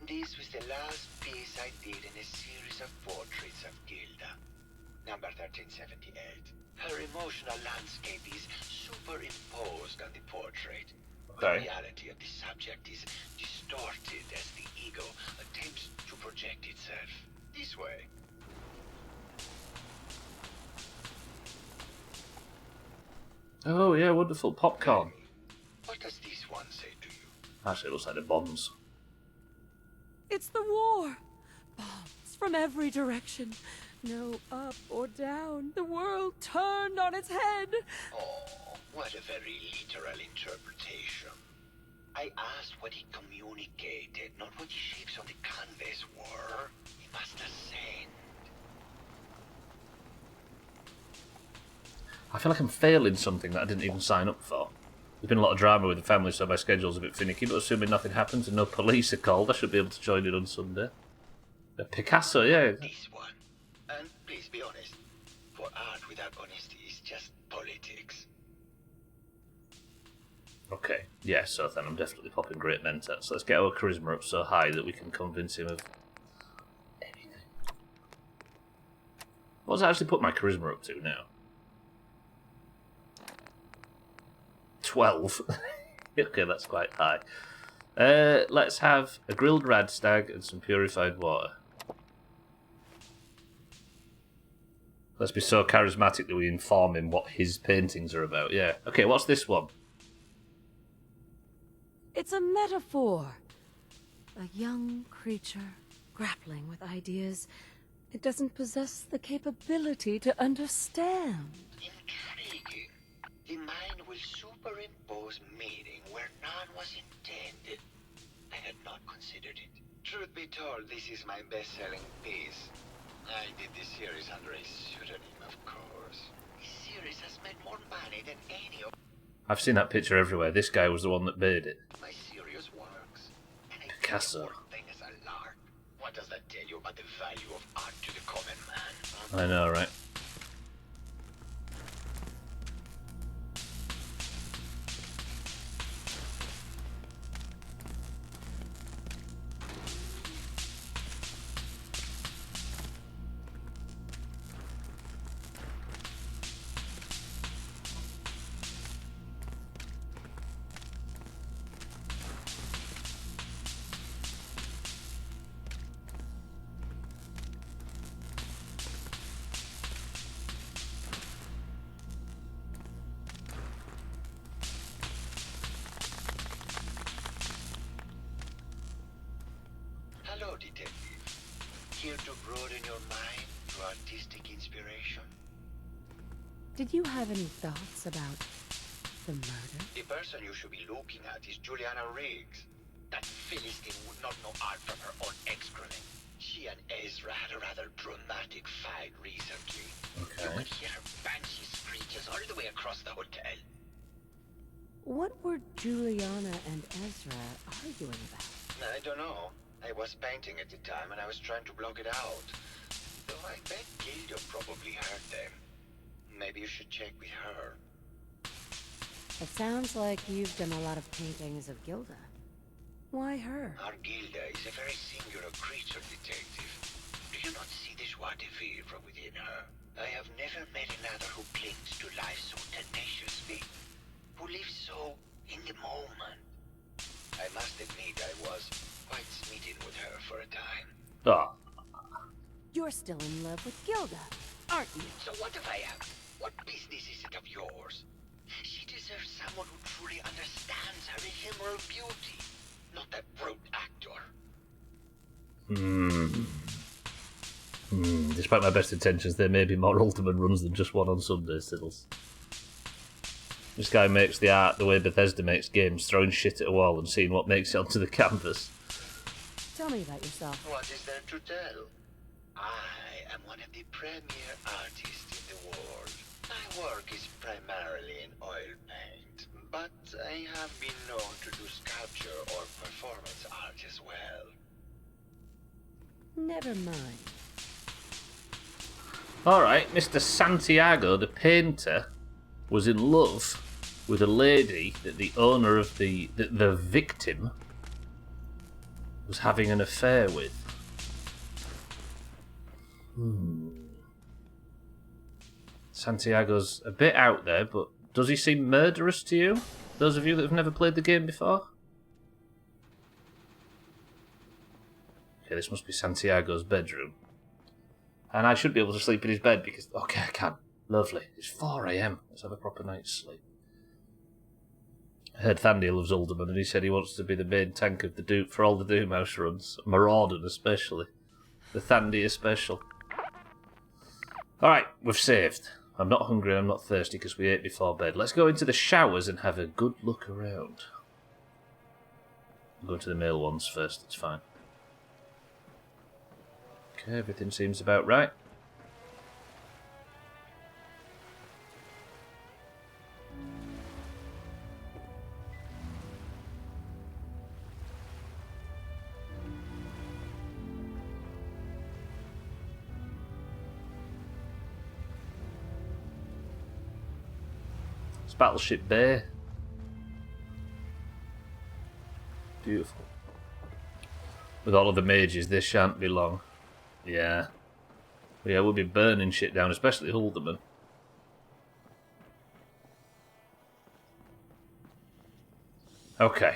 This was the last piece I did in a series of portraits of Gilda. Number 1378. Her emotional landscape is superimposed on the portrait. Okay. The reality of the subject is distorted as the ego attempts to project itself this way. Oh yeah, wonderful popcorn. What does this one say to you? Actually, it looks like the bombs. It's the war! Bombs from every direction. No up or down. The world turned on its head. Oh, what a very literal interpretation. I asked what he communicated, not what the shapes on the canvas were. He must ascend. I feel like I'm failing something that I didn't even sign up for. There's been a lot of drama with the family, so my schedule's a bit finicky, but assuming nothing happens and no police are called, I should be able to join in on Sunday. Picasso, yeah. This one. And please be honest. For art without honesty is just politics. Okay, yeah, so then I'm definitely popping Great Mentat. So let's get our charisma up so high that we can convince him of anything. What does I actually put my charisma up to now? 12. Okay, that's quite high. Let's have a grilled radstag and some purified water. Let's be so charismatic that we inform him what his paintings are about. Yeah. Okay, what's this one? It's a metaphor. A young creature grappling with ideas it doesn't possess the capability to understand. Intriguing. The mind will superimpose meaning where none was intended. I had not considered it. Truth be told, this is my best-selling piece. I did this series under a pseudonym, of course. This series has made more money than any of I've seen that picture everywhere. This guy was the one that made it. my serious works. And I Picasso. thing as a lark. What does that tell you about the value of art to the common man? I know, right? Hello, detective. Here to broaden your mind through artistic inspiration? Did you have any thoughts about the murder? The person you should be looking at is Juliana Riggs. That Philistine would not know art from her own excrement. She and Ezra had a rather dramatic fight recently. Okay. You could hear her banshee screeches all the way across the hotel. What were Juliana and Ezra arguing about? I don't know. I was painting at the time and I was trying to block it out. Though I bet Gilda probably heard them. Maybe you should check with her. It sounds like you've done a lot of paintings of Gilda. Why her? Our Gilda is a very singular creature, detective. Do you not see the joie de vivre from within her? I have never met another who clings to life so tenaciously, who lives so in the moment. I must admit I was quite smitten with her for a time. Ah, You're still in love with Gilda, aren't you? So what if I am? What business is it of yours? She deserves someone who truly understands her ephemeral beauty, not that brute actor. Despite my best intentions, there may be more Ultimate runs than just one on Sundays, Siddles. This guy makes the art the way Bethesda makes games, throwing shit at a wall and seeing what makes it onto the canvas. Tell me about yourself. What is there to tell? I am one of the premier artists in the world. My work is primarily in oil I have been known to do sculpture or performance art as well. Never mind. Alright, Mr. Santiago, the painter, was in love with a lady that the owner of the victim was having an affair with. Santiago's a bit out there, but does he seem murderous to you? Those of you that have never played the game before? Okay, this must be Santiago's bedroom. And I should be able to sleep in his bed because... Okay, I can. Lovely. It's 4 AM. Let's have a proper night's sleep. I heard Thandy loves Alderman and he said he wants to be the main tank of the for all the Doomhaus runs. Maraudon especially. The Thandy special. Alright, we've saved. I'm not hungry and I'm not thirsty because we ate before bed. Let's go into the showers and have a good look around. I'm going to the male ones first, it's fine. Okay, everything seems about right. It's Battleship Bay. Beautiful. With all of the mages, this shan't be long. Yeah. Yeah, we'll be burning shit down, especially Alderman. Okay.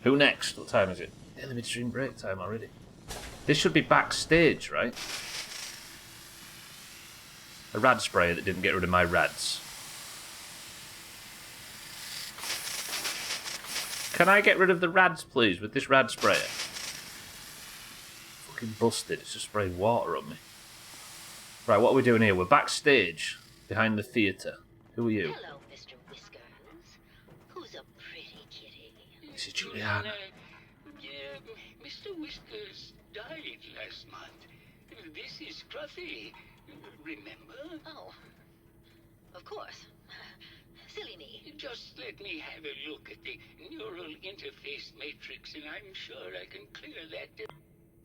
Who next? What time is it? Daily midstream break time already. This should be backstage, right? A rad sprayer that didn't get rid of my rads. Can I get rid of the rads, please, with this rad sprayer? Fucking busted. It's just spraying water on me. Right, what are we doing here? We're backstage, behind the theatre. Who are you? Hello, Mr. Whiskers. Who's a pretty kitty? This is Juliana. Mr. Whiskers died last month. This is Scruffy. Remember? Oh, of course. Silly me. Just let me have a look at the neural interface matrix, and I'm sure I can clear that.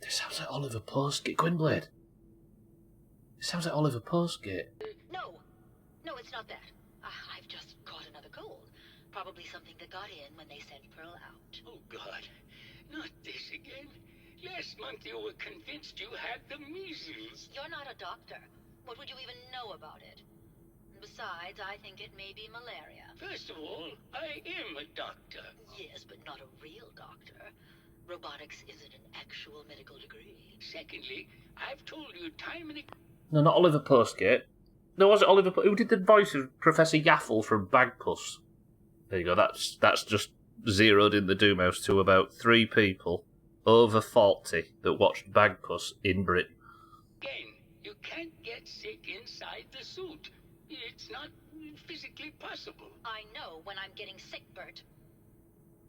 This sounds like Oliver Postgate. Gwynblade. It sounds like Oliver Postgate. No, it's not that. I've just caught another cold. Probably something that got in when they sent Pearl out. Oh, God. Not this again. Last month you were convinced you had the measles. You're not a doctor. What would you even know about it? Besides, I think it may be malaria. First of all, I am a doctor. Yes, but not a real doctor. Robotics isn't an actual medical degree. Secondly, I've told you time and again. No, not Oliver Postgate. No, was it Oliver? Who did the voice of Professor Yaffle from Bagpuss? There you go. That's just zeroed in the Doomhaus to about 3 people over 40 that watched Bagpuss in Britain. Again, you can't get sick inside the suit. It's not physically possible. I know when I'm getting sick, Bert.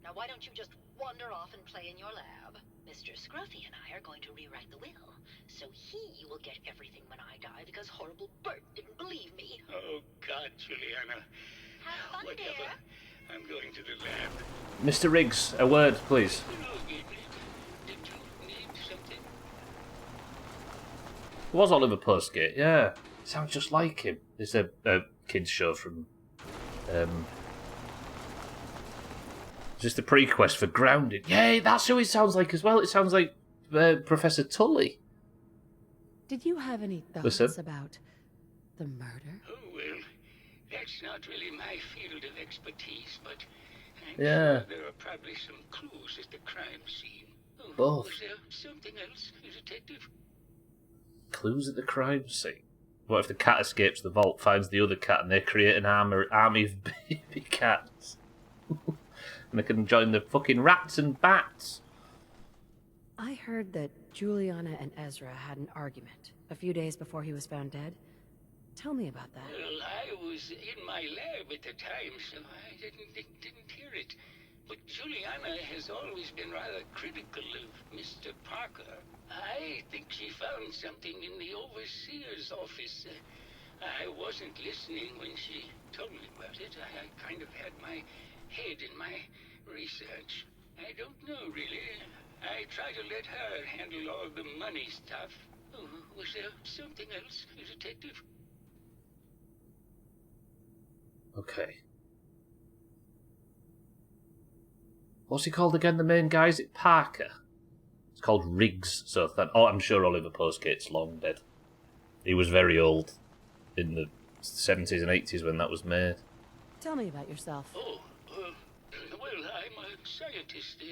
Now why don't you just wander off and play in your lab? Mr. Scruffy and I are going to rewrite the will, so he will get everything when I die because horrible Bert didn't believe me. Oh, God, Juliana. Have fun, Whatever. dear. I'm going to the lab. Mr. Riggs, a word, please. Did you need something? It was Oliver Postgate, yeah. It sounds just like him. It's a kids show from... just a pre-quest for Grounded. Yay, that's who it sounds like as well. It sounds like Professor Tully. Did you have any thoughts about the murder? Oh, well, that's not really my field of expertise, but I'm Yeah. sure there are probably some clues at the crime scene. Oh, Both. Was there something else, Detective? Clues at the crime scene. What if the cat escapes the vault, finds the other cat, and they create an army of baby cats? And they can join the fucking rats and bats. I heard that Juliana and Ezra had an argument a few days before he was found dead. Tell me about that. Well, I was in my lab at the time, so I didn't hear it. But Juliana has always been rather critical of Mr. Parker. I think she found something in the overseer's office. I wasn't listening when she told me about it. I kind of had my head in my research. I don't know, really. I try to let her handle all the money stuff. Oh, was there something else, Detective? Okay. What's he called again, the main guy? Is it Parker? It's called Riggs, so that... Oh, I'm sure Oliver Postgate's long dead. He was very old in the 70s and 80s when that was made. Tell me about yourself. Oh, well, I'm a scientist.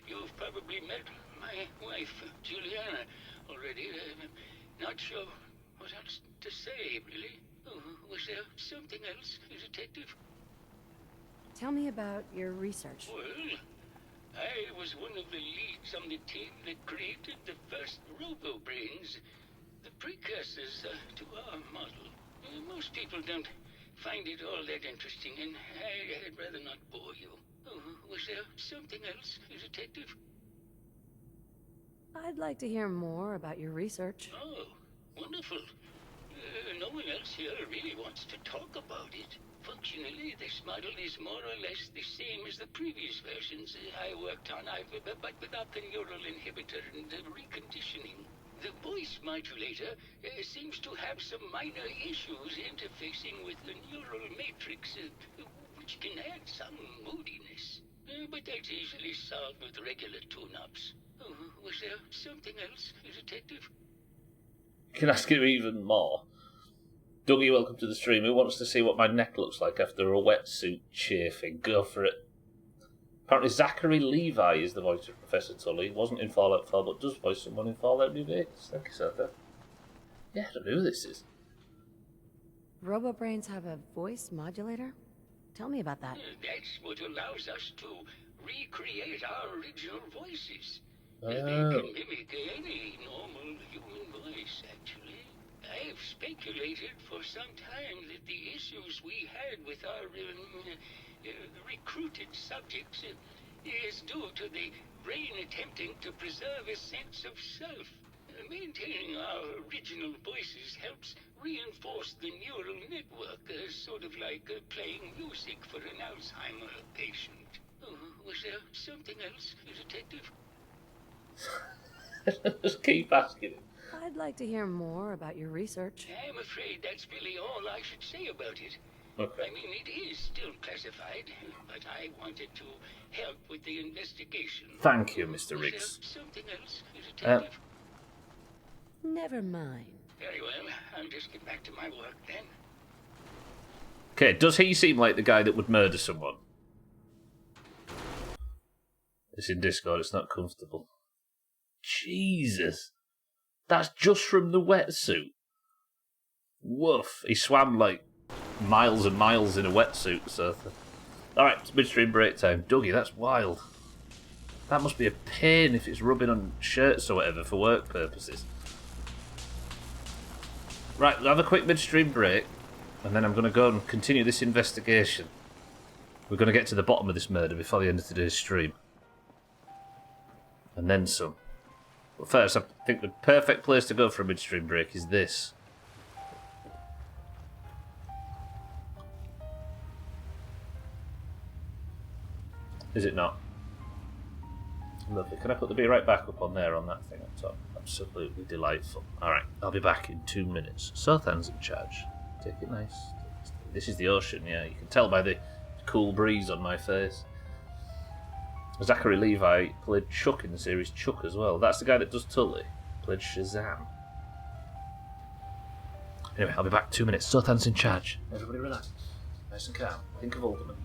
You've probably met my wife, Juliana, already. Not sure what else to say, really. Oh, was there something else, Detective? Tell me about your research. Well, I was one of the leads on the team that created the first robo-brains, the precursors to our model. Most people don't find it all that interesting, and I'd rather not bore you. Oh, was there something else, Detective? I'd like to hear more about your research. Oh, wonderful. No one else here really wants to talk about it. Functionally, this model is more or less the same as the previous versions I worked on, but without the neural inhibitor and the reconditioning. The voice modulator seems to have some minor issues interfacing with the neural matrix, which can add some moodiness. But that's easily solved with regular tune-ups. Oh, was there something else, Detective? Can I ask you even more? Dougie, welcome to the stream. Who wants to see what my neck looks like after a wetsuit chafing? Go for it. Apparently Zachary Levi is the voice of Professor Tully. He wasn't in Fallout 4, but does voice someone in Fallout New Vegas. Thank you, sir. Yeah, I don't know who this is. Robo-brains have a voice modulator? Tell me about that. That's what allows us to recreate our original voices. Oh. They can mimic any normal human voice, actually. I've speculated for some time that the issues we had with our recruited subjects is due to the brain attempting to preserve a sense of self. Maintaining our original voices helps reinforce the neural network, sort of like playing music for an Alzheimer patient. Oh, was there something else, Detective? Just keep asking him. I'd like to hear more about your research. I'm afraid that's really all I should say about it. Okay. I mean, it is still classified, but I wanted to help with the investigation. Thank you, Mr. Riggs. Something else, Detective? Never mind. Very well, I'll just get back to my work then. Okay, does he seem like the guy that would murder someone? It's in Discord, it's not comfortable. Jesus. That's just from the wetsuit. Woof. He swam like miles and miles in a wetsuit, so... Alright, it's midstream break time. Dougie, that's wild. That must be a pain if it's rubbing on shirts or whatever for work purposes. Right, we'll have a quick midstream break, and then I'm going to go and continue this investigation. We're going to get to the bottom of this murder before the end of today's stream. And then some. But first, I think the perfect place to go for a midstream break is this. Is it not? Lovely. Can I put the beer right back up on there on that thing up top? Absolutely delightful. Alright, I'll be back in 2 minutes. Sothan's in charge. Take it nice. This is the ocean, yeah. You can tell by the cool breeze on my face. Zachary Levi played Chuck in the series Chuck as well. That's the guy that does Tully. Played Shazam. Anyway, I'll be back 2 minutes. Sothan's in charge. Everybody relax. Nice and calm. Think of Alderman.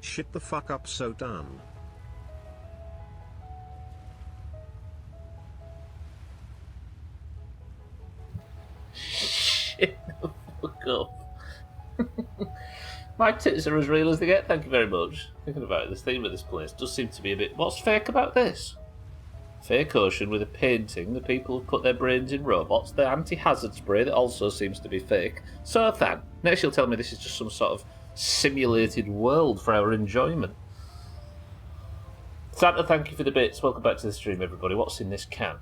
Shit the fuck up, so done. Shit the fuck up. My tits are as real as they get, thank you very much. Thinking about it, the theme of this place does seem to be a bit... What's fake about this? Fake ocean with a painting, the people have put their brains in robots, the anti-hazard spray that also seems to be fake. So Than, next you'll tell me this is just some sort of simulated world for our enjoyment. Santa, thank you for the bits. Welcome back to the stream, everybody. What's in this can?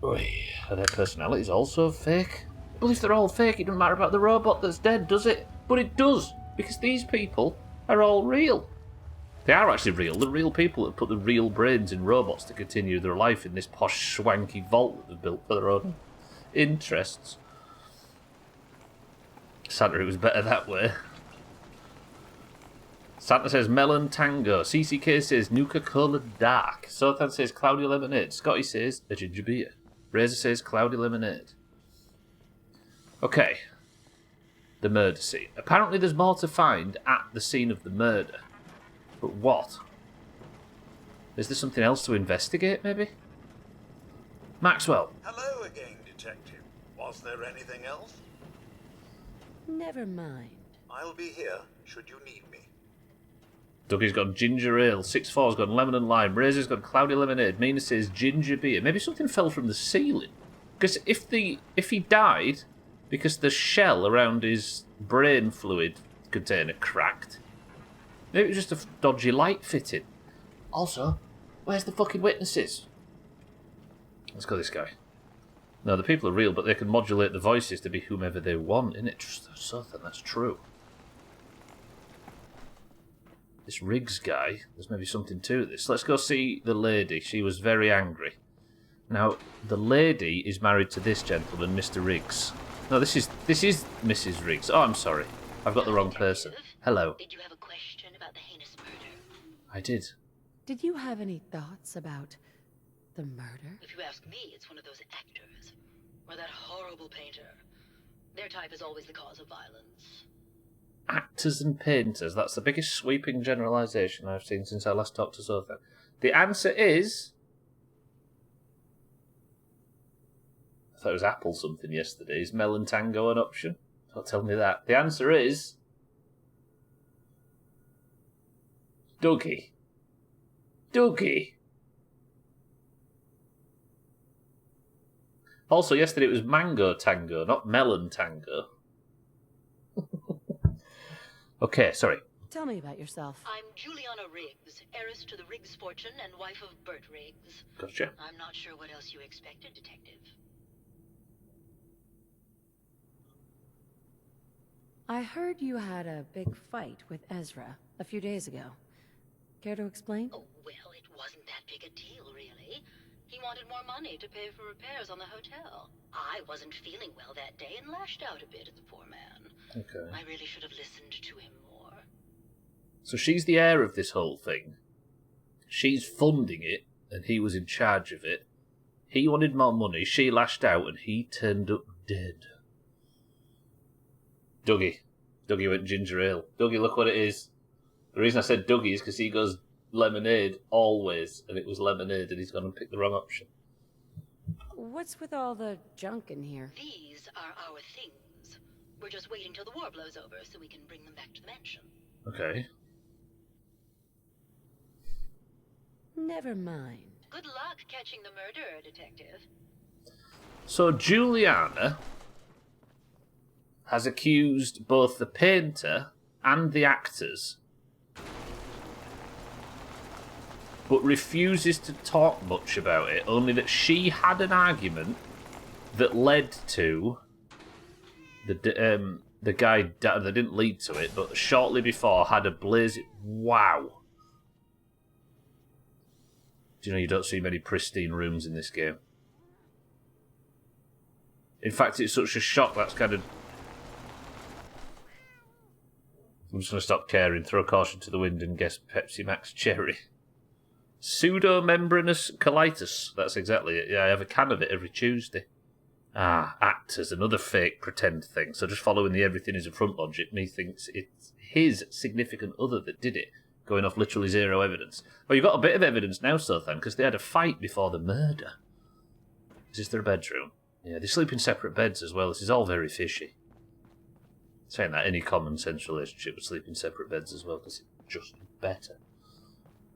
Oy, are their personalities also fake? Well, if they're all fake, it doesn't matter about the robot that's dead, does it? But it does, because these people are all real. They are actually real. They're real people that put the real brains in robots to continue their life in this posh, swanky vault that they've built for their own interests. Santa, it was better that way. Santa says Melon Tango. CCK says Nuka-Cola Dark. Sothan says Cloudy Lemonade. Scotty says a ginger beer. Razor says Cloudy Lemonade. Okay. The murder scene. Apparently there's more to find at the scene of the murder. But what? Is there something else to investigate, maybe? Maxwell. Hello again, Detective. Was there anything else? Never mind. I'll be here, should you need me. Dougie's got ginger ale. 6-4's got lemon and lime. Razor's got cloudy lemonade. Mina says ginger beer. Maybe something fell from the ceiling. Because if he died because the shell around his brain fluid container cracked, maybe it was just a dodgy light fitting. Also, where's the fucking witnesses? Let's go this guy. No, the people are real, but they can modulate the voices to be whomever they want, innit? Just something that's true. This Riggs guy, there's maybe something to this. Let's go see the lady. She was very angry. Now, the lady is married to this gentleman, Mr. Riggs. No, this is Mrs. Riggs. Oh, I'm sorry. I've got the wrong person. Hello. Did you have a question about the heinous murder? I did. Did you have any thoughts about the murder? If you ask me, it's one of those actors. Or that horrible painter. Their type is always the cause of violence. Actors and painters. That's the biggest sweeping generalisation I've seen since I last talked to Sophie. The answer is... I thought it was apple something yesterday. Is melon tango an option? Don't tell me that. The answer is... Dougie. Dougie. Also, yesterday it was mango tango, not melon tango. Okay, sorry. Tell me about yourself. I'm Juliana Riggs, heiress to the Riggs fortune and wife of Bert Riggs. Gotcha. I'm not sure what else you expected, Detective. I heard you had a big fight with Ezra a few days ago. Care to explain? Oh, well, it wasn't that big a deal, really. He wanted more money to pay for repairs on the hotel. I wasn't feeling well that day and lashed out a bit at the poor man. Okay. I really should have listened to him more. So she's the heir of this whole thing. She's funding it, and he was in charge of it. He wanted more money, she lashed out, and he turned up dead. Dougie. Dougie went ginger ale. Dougie, look what it is. The reason I said Dougie is because he goes lemonade always, and it was lemonade, and he's gone and picked the wrong option. What's with all the junk in here? These are our things. We're just waiting till the war blows over so we can bring them back to the mansion. Okay. Never mind. Good luck catching the murderer, Detective. So Juliana has accused both the painter and the actors, but refuses to talk much about it, only that she had an argument that led to the guy that didn't lead to it, but shortly before had a blaze. Wow. Do you know you don't see many pristine rooms in this game? In fact, it's such a shock that's kind of... I'm just going to stop caring, throw caution to the wind and guess Pepsi Max Cherry. Pseudomembranous colitis. That's exactly it. Yeah, I have a can of it every Tuesday. Ah, actors, another fake pretend thing. So just following the everything is a front logic, me thinks it's his significant other that did it, going off literally zero evidence. Well, you've got a bit of evidence now, Sothan, because they had a fight before the murder. Is this their bedroom? Yeah, they sleep in separate beds as well. This is all very fishy. Saying that, any common sense relationship would sleep in separate beds as well, because it's just better.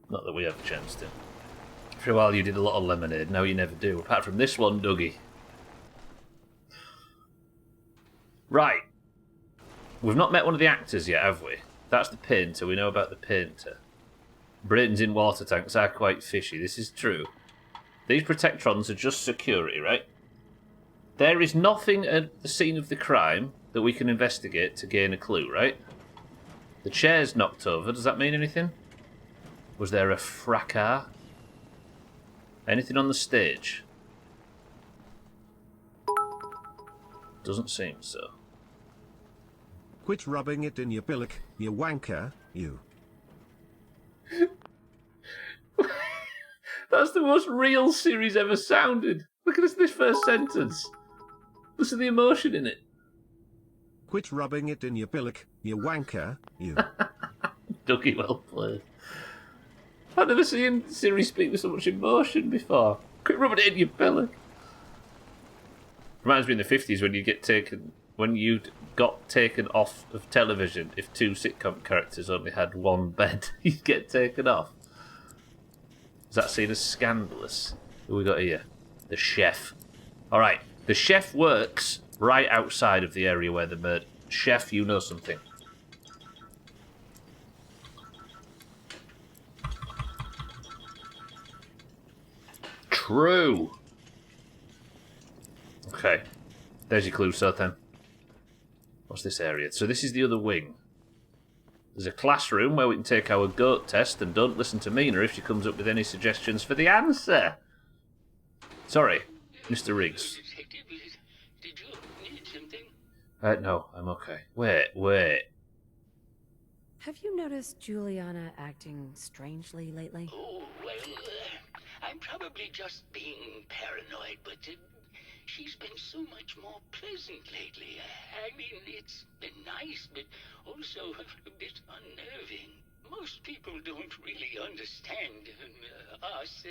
Not that we have a chance to. For a while you did a lot of lemonade, now you never do. Apart from this one, Dougie. Right. We've not met one of the actors yet, have we? That's the painter. We know about the painter. Brayton's in water tanks are quite fishy. This is true. These protectrons are just security, right? There is nothing at the scene of the crime that we can investigate to gain a clue, right? The chair's knocked over. Does that mean anything? Was there a fracas? Anything on the stage? Doesn't seem so. Quit rubbing it in your billock, you wanker, you. That's the most real series ever sounded. Look at this first sentence. Listen to the emotion in it. Quit rubbing it in your billock, you wanker, you. Dougie, well played. I've never seen Siri speak with so much emotion before. Quit rubbing it in your billock. Reminds me in the 50s when you got taken off of television if two sitcom characters only had one bed, you'd get taken off. Is that seen as scandalous? Who we got here? The chef. Alright, the chef works right outside of the area where the murder... Chef, you know something. True. Okay. There's your clue, Sothan. What's this area? So this is the other wing. There's a classroom where we can take our goat test, and don't listen to Mina if she comes up with any suggestions for the answer. Sorry, Mr. Riggs. Did you need something? No, I'm okay. Wait. Have you noticed Juliana acting strangely lately? Oh, well, I'm probably just being paranoid, but she's been so much more pleasant lately. I mean, it's been nice, but also a bit unnerving. Most people don't really understand us,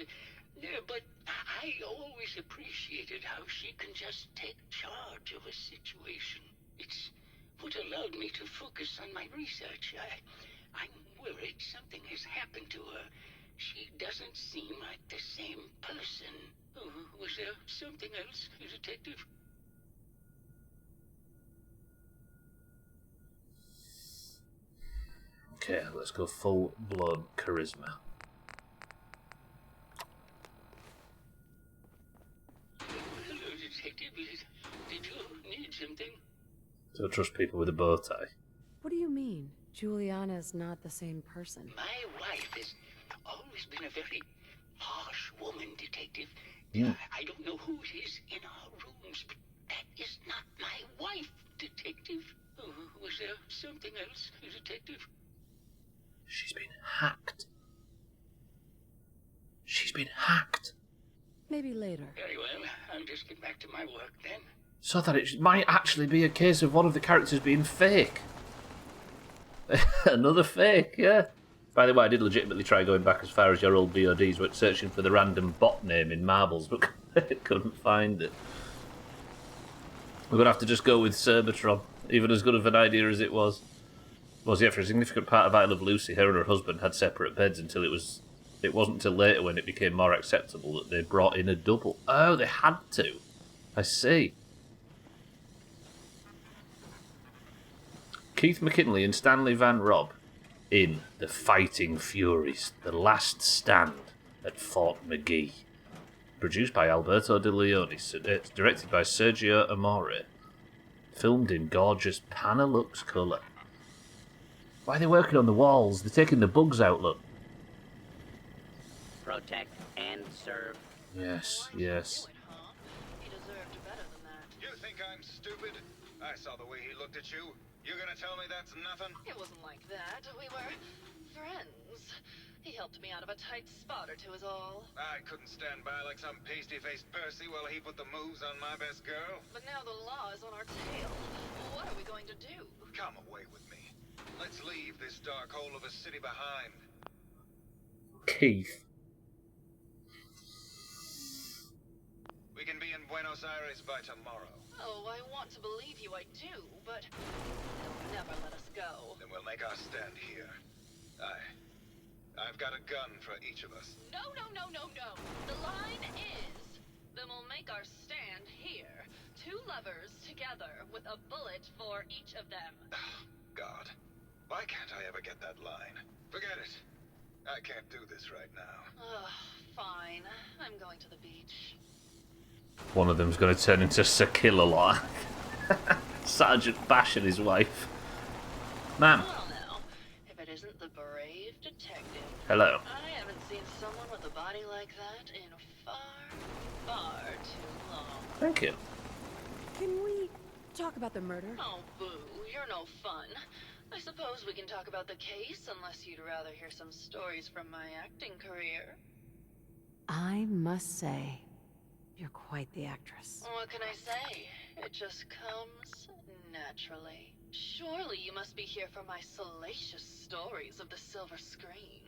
but I always appreciated how she can just take charge of a situation. It's what allowed me to focus on my research. I'm worried something has happened to her. She doesn't seem like the same person. Was there something else, Detective? Okay, let's go full-blown charisma. Hello, Detective. Did you need something? Don't trust people with a bow tie. What do you mean? Juliana's not the same person. My wife has always been a very harsh woman, Detective. Yeah. I don't know who it is in our rooms, but that is not my wife, Detective. Was there something else, Detective? She's been hacked. She's been hacked. Maybe later. Very well. I'll just get back to my work then. So that it might actually be a case of one of the characters being fake. Another fake, yeah. By the way, I did legitimately try going back as far as your old VODs, went searching for the random bot name in Marbles, but couldn't find it. We're going to have to just go with Cerbatron, even as good of an idea as it was. For a significant part of I Love Lucy, her and her husband had separate beds until it wasn't until later when it became more acceptable that they brought in a double. Oh, they had to. I see. Keith McKinley and Stanley Van Robb in The Fighting Furies, The Last Stand at Fort McGee. Produced by Alberto De Leone, directed by Sergio Amore. Filmed in gorgeous Panelux colour. Why are they working on the walls? They're taking the bugs out, look. Protect and serve. Yes. You think I'm stupid? I saw the way he looked at you. You gonna tell me that's nothing? It wasn't like that. We were friends. He helped me out of a tight spot or two is all. I couldn't stand by like some pasty-faced Percy while he put the moves on my best girl. But now the law is on our tail. What are we going to do? Come away with me. Let's leave this dark hole of a city behind. Keith. We can be in Buenos Aires by tomorrow. Oh, I want to believe you, I do, but they'll never let us go. Then we'll make our stand here. I've got a gun for each of us. No. The line is, then we'll make our stand here. 2 lovers together with a bullet for each of them. God, why can't I ever get that line? Forget it. I can't do this right now. Fine. I'm going to the beach. One of them's going to turn into Sir Killalot. Sergeant Bash and his wife. Ma'am. Well now, if it isn't the brave detective. Hello. I haven't seen someone with a body like that in far too long. Thank you. Can we talk about the murder? Oh, boo. You're no fun. I suppose we can talk about the case, unless you'd rather hear some stories from my acting career. I must say, you're quite the actress. What can I say? It just comes naturally. Surely you must be here for my salacious stories of the silver screen.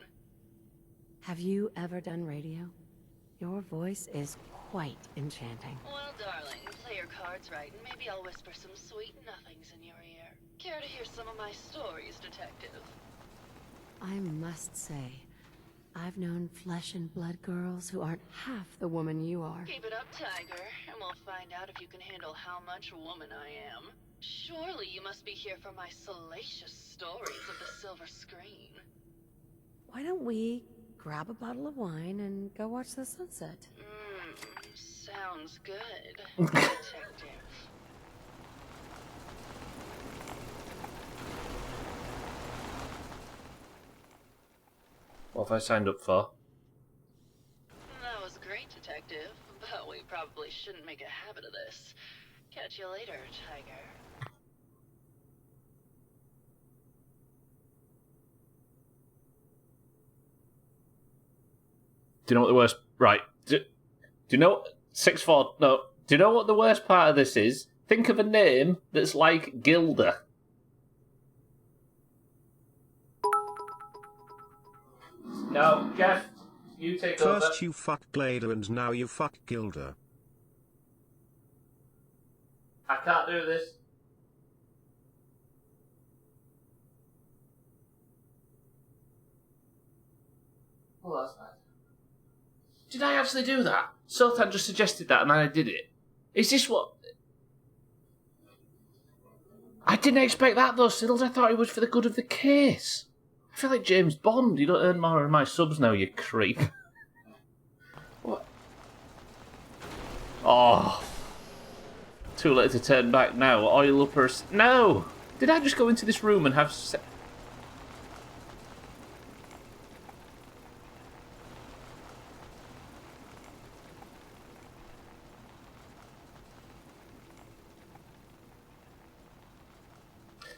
Have you ever done radio? Your voice is quite enchanting. Well, darling, play your cards right, and maybe I'll whisper some sweet nothings in your ear. Care to hear some of my stories, detective? I must say, I've known flesh and blood girls who aren't half the woman you are. Keep it up, Tiger, and we'll find out if you can handle how much woman I am. Surely you must be here for my salacious stories of the silver screen. Why don't we grab a bottle of wine and go watch the sunset? Sounds good, detective. What have I signed up for? That was great, detective, but we probably shouldn't make a habit of this. Catch you later, Tiger. Do you know what the worst... Right. Do you know... 6-4... No. Do you know what the worst part of this is? Think of a name that's like Gilda. No, Jeff, you take over. First you fucked Glader and now you fuck Gilda. I can't do this. Well, that's bad. Did I actually do that? Sultan just suggested that and then I did it. Is this what... I didn't expect that though, Siddles. I thought it was for the good of the case. I feel like James Bond. You don't earn more of my subs now, you creep. What? Oh. Too late to turn back now. Oil uppers. No! Did I just go into this room and have...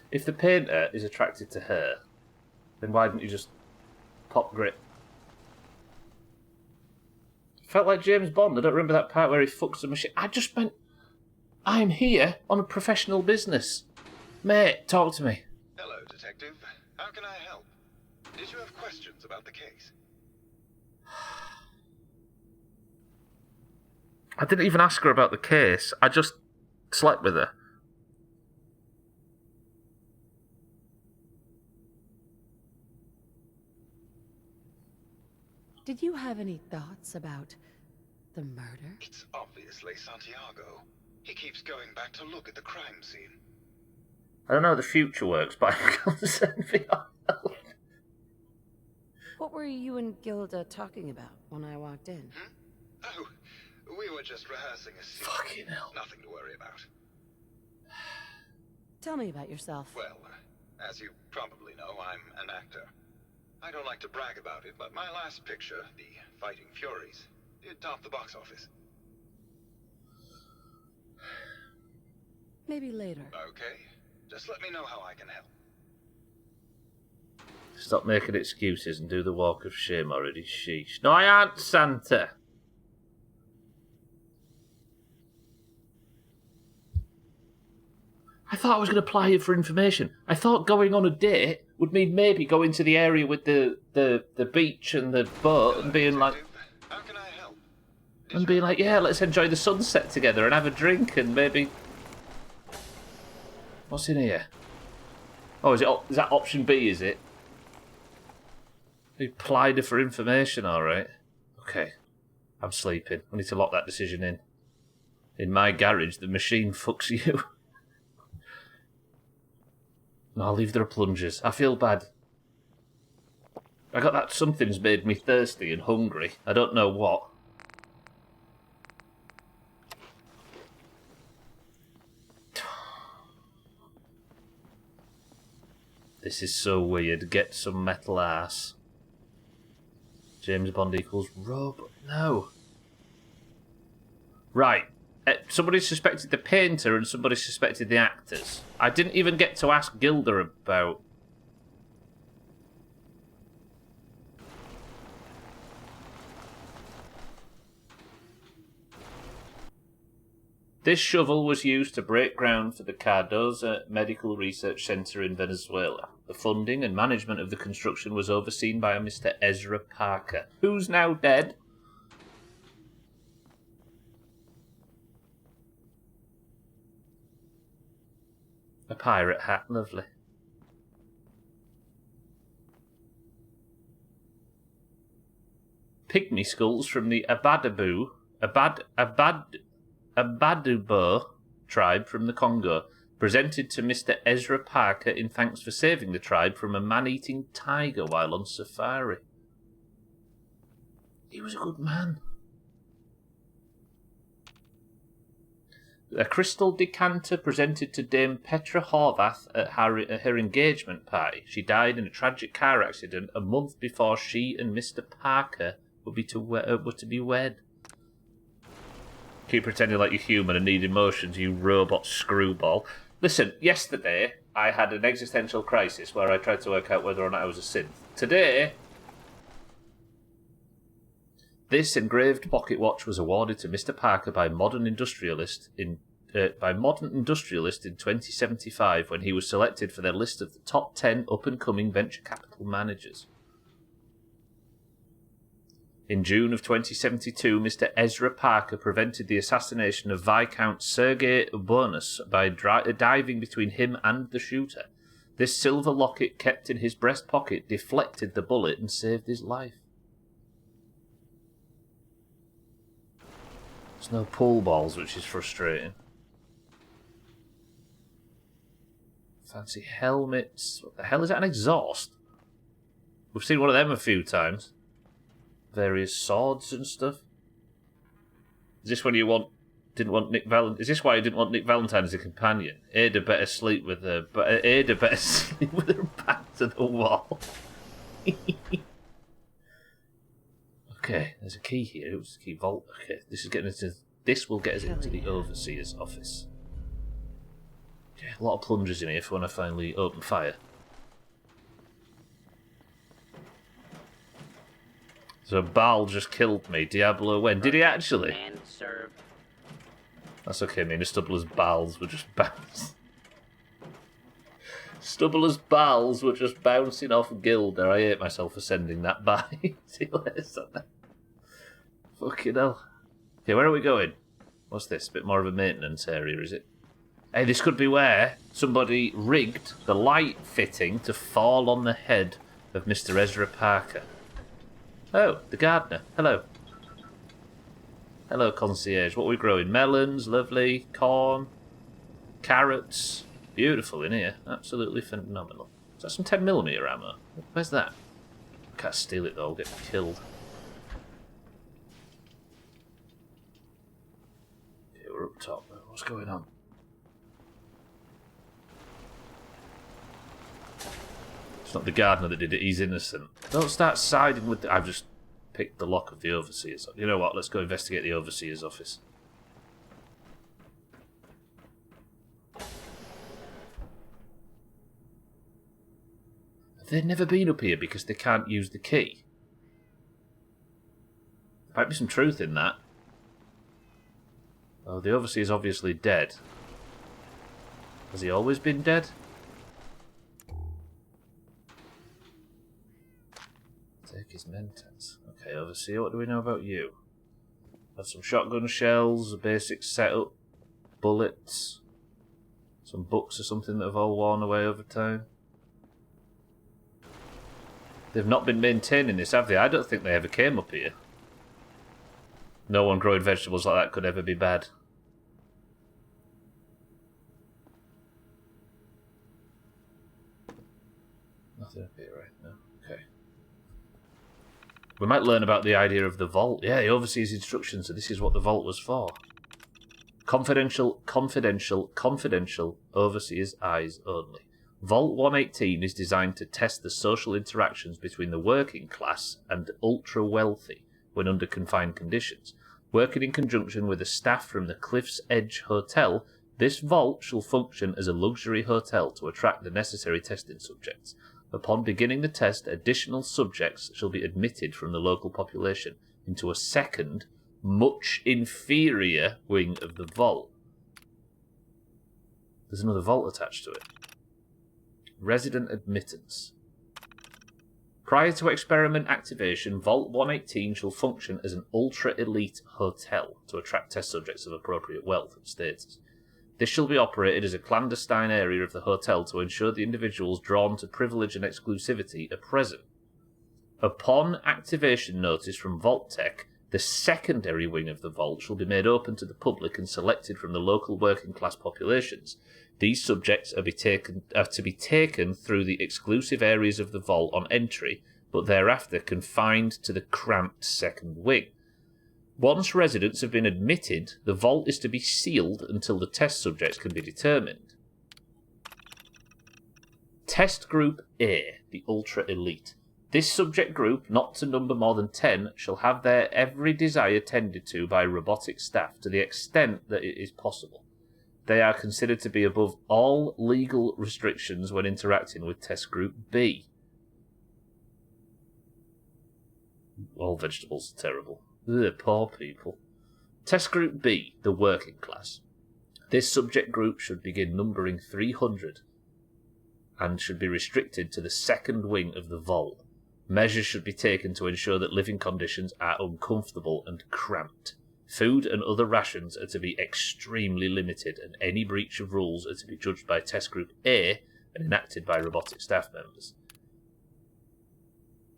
If the painter is attracted to her, then why didn't you just pop grit? Felt like James Bond. I don't remember that part where he fucks the machine. I just meant, I'm here on a professional business. Mate, talk to me. Hello, detective. How can I help? Did you have questions about the case? I didn't even ask her about the case. I just slept with her. Did you have any thoughts about the murder? It's obviously Santiago. He keeps going back to look at the crime scene. I don't know how the future works, but I'm concerned for your health. What were you and Gilda talking about when I walked in? Oh, we were just rehearsing a scene. Fucking hell. Nothing to worry about. Tell me about yourself. Well, as you probably know, I'm an actor. I don't like to brag about it, but my last picture, The Fighting Furies, did top the box office. Maybe later. Okay. Just let me know how I can help. Stop making excuses and do the walk of shame already, sheesh. No, I aren't Santa. I thought I was going to apply here for information. I thought going on a date would mean maybe going to the area with the beach and the boat and being like... How can I help? And being like, yeah, let's enjoy the sunset together and have a drink and maybe... What's in here? Oh, is that option B, is it? We applied her for information, alright. Okay. I'm sleeping. I need to lock that decision in. In my garage, the machine fucks you. No, I'll leave there plungers. I feel bad. I got that something's made me thirsty and hungry. I don't know what. This is so weird. Get some metal ass. James Bond equals rope. No. Right. Somebody suspected the painter and somebody suspected the actors. I didn't even get to ask Gilda about... This shovel was used to break ground for the Cardoza Medical Research Center in Venezuela. The funding and management of the construction was overseen by a Mr. Ezra Parker, who's now dead. A pirate hat, lovely. Pygmy skulls from the Abadabu tribe from the Congo, presented to Mr. Ezra Parker in thanks for saving the tribe from a man-eating tiger while on safari. He was a good man. A crystal decanter presented to Dame Petra Horvath at her engagement party. She died in a tragic car accident a month before she and Mr. Parker were to be wed. Keep pretending like you're human and need emotions, you robot screwball. Listen, yesterday I had an existential crisis where I tried to work out whether or not I was a synth. Today, this engraved pocket watch was awarded to Mr. Parker by Modern Industrialist in 2075 when he was selected for their list of the top 10 up-and-coming venture capital managers. In June of 2072, Mr. Ezra Parker prevented the assassination of Viscount Sergei Bonus by diving between him and the shooter. This silver locket kept in his breast pocket deflected the bullet and saved his life. There's no pool balls, which is frustrating. Fancy helmets. What the hell is that, an exhaust? We've seen one of them a few times. Various swords and stuff. Is this when you didn't want Nick Valentine? Is this why you didn't want Nick Valentine as a companion? Ada better sleep with her, but Ada better sleep with her back to the wall. Okay, there's a key here. It was the key vault. Okay, this will get us into the overseer's office. Okay, a lot of plungers in here for when I finally open fire. So Baal just killed me. Diablo when? Did he actually? That's okay, me and the Stubbler's Baals were just bouncing. Stubbler's Baals were just bouncing off Gilda. I hate myself for sending that by. See you later, son. Fucking hell. Okay, where are we going? What's this? A bit more of a maintenance area, is it? Hey, this could be where somebody rigged the light fitting to fall on the head of Mr. Ezra Parker. Oh, the gardener. Hello. Hello, concierge. What are we growing? Melons, lovely. Corn. Carrots. Beautiful in here. Absolutely phenomenal. Is that some 10mm ammo? Where's that? I can't steal it though, I'll get killed. Okay, we're up top. What's going on? It's not the gardener that did it, he's innocent. Don't start siding with I've just picked the lock of the overseer's. You know what, let's go investigate the overseer's office. They've never been up here because they can't use the key. There might be some truth in that. Oh, the overseer's obviously dead. Has he always been dead? Take his Mentats. Okay, Overseer, what do we know about you? Have some shotgun shells, a basic setup, bullets, some books or something that have all worn away over time. They've not been maintaining this, have they? I don't think they ever came up here. No one growing vegetables like that could ever be bad. Nothing up here, right? No. Okay. We might learn about the idea of the vault. Yeah, the Overseer's instructions, so this is what the vault was for. Confidential, confidential, confidential, Overseer's eyes only. Vault 118 is designed to test the social interactions between the working class and ultra-wealthy when under confined conditions. Working in conjunction with the staff from the Cliff's Edge Hotel, this vault shall function as a luxury hotel to attract the necessary testing subjects. Upon beginning the test, additional subjects shall be admitted from the local population into a second, much inferior wing of the vault. There's another vault attached to it. Resident admittance. Prior to experiment activation, Vault 118 shall function as an ultra-elite hotel to attract test subjects of appropriate wealth and status. This shall be operated as a clandestine area of the hotel to ensure the individuals drawn to privilege and exclusivity are present. Upon activation notice from Vault Tech, the secondary wing of the vault shall be made open to the public and selected from the local working class populations. These subjects are to be taken through the exclusive areas of the vault on entry, but thereafter confined to the cramped second wing. Once residents have been admitted, the vault is to be sealed until the test subjects can be determined. Test Group A, the Ultra Elite. This subject group, not to number more than 10, shall have their every desire tended to by robotic staff to the extent that it is possible. They are considered to be above all legal restrictions when interacting with Test Group B. All vegetables are terrible. Ugh, poor people. Test Group B, the working class. This subject group should begin numbering 300 and should be restricted to the second wing of the vault. Measures should be taken to ensure that living conditions are uncomfortable and cramped. Food and other rations are to be extremely limited, and any breach of rules are to be judged by Test Group A and enacted by robotic staff members.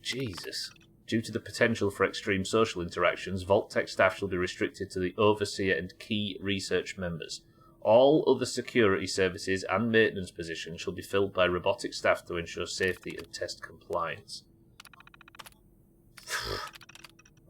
Jesus. Due to the potential for extreme social interactions, Vault-Tec staff shall be restricted to the Overseer and key research members. All other security services and maintenance positions shall be filled by robotic staff to ensure safety and test compliance.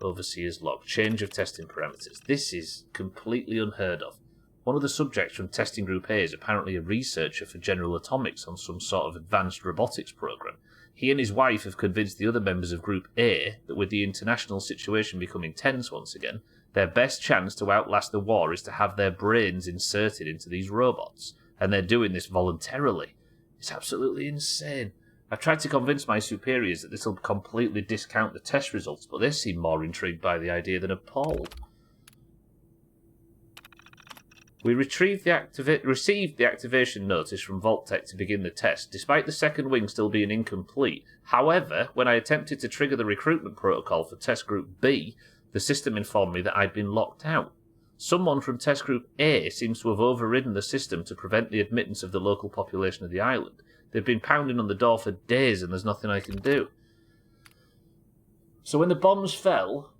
Overseer's log. Change of testing parameters. This is completely unheard of. One of the subjects from Testing Group A is apparently a researcher for General Atomics on some sort of advanced robotics program. He and his wife have convinced the other members of Group A that with the international situation becoming tense once again, their best chance to outlast the war is to have their brains inserted into these robots, and they're doing this voluntarily. It's absolutely insane. I've tried to convince my superiors that this will completely discount the test results, but they seem more intrigued by the idea than appalled. We received the activation notice from Vault-Tec to begin the test, despite the second wing still being incomplete. However, when I attempted to trigger the recruitment protocol for Test Group B, the system informed me that I'd been locked out. Someone from Test Group A seems to have overridden the system to prevent the admittance of the local population of the island. They've been pounding on the door for days and there's nothing I can do. So when the bombs fell,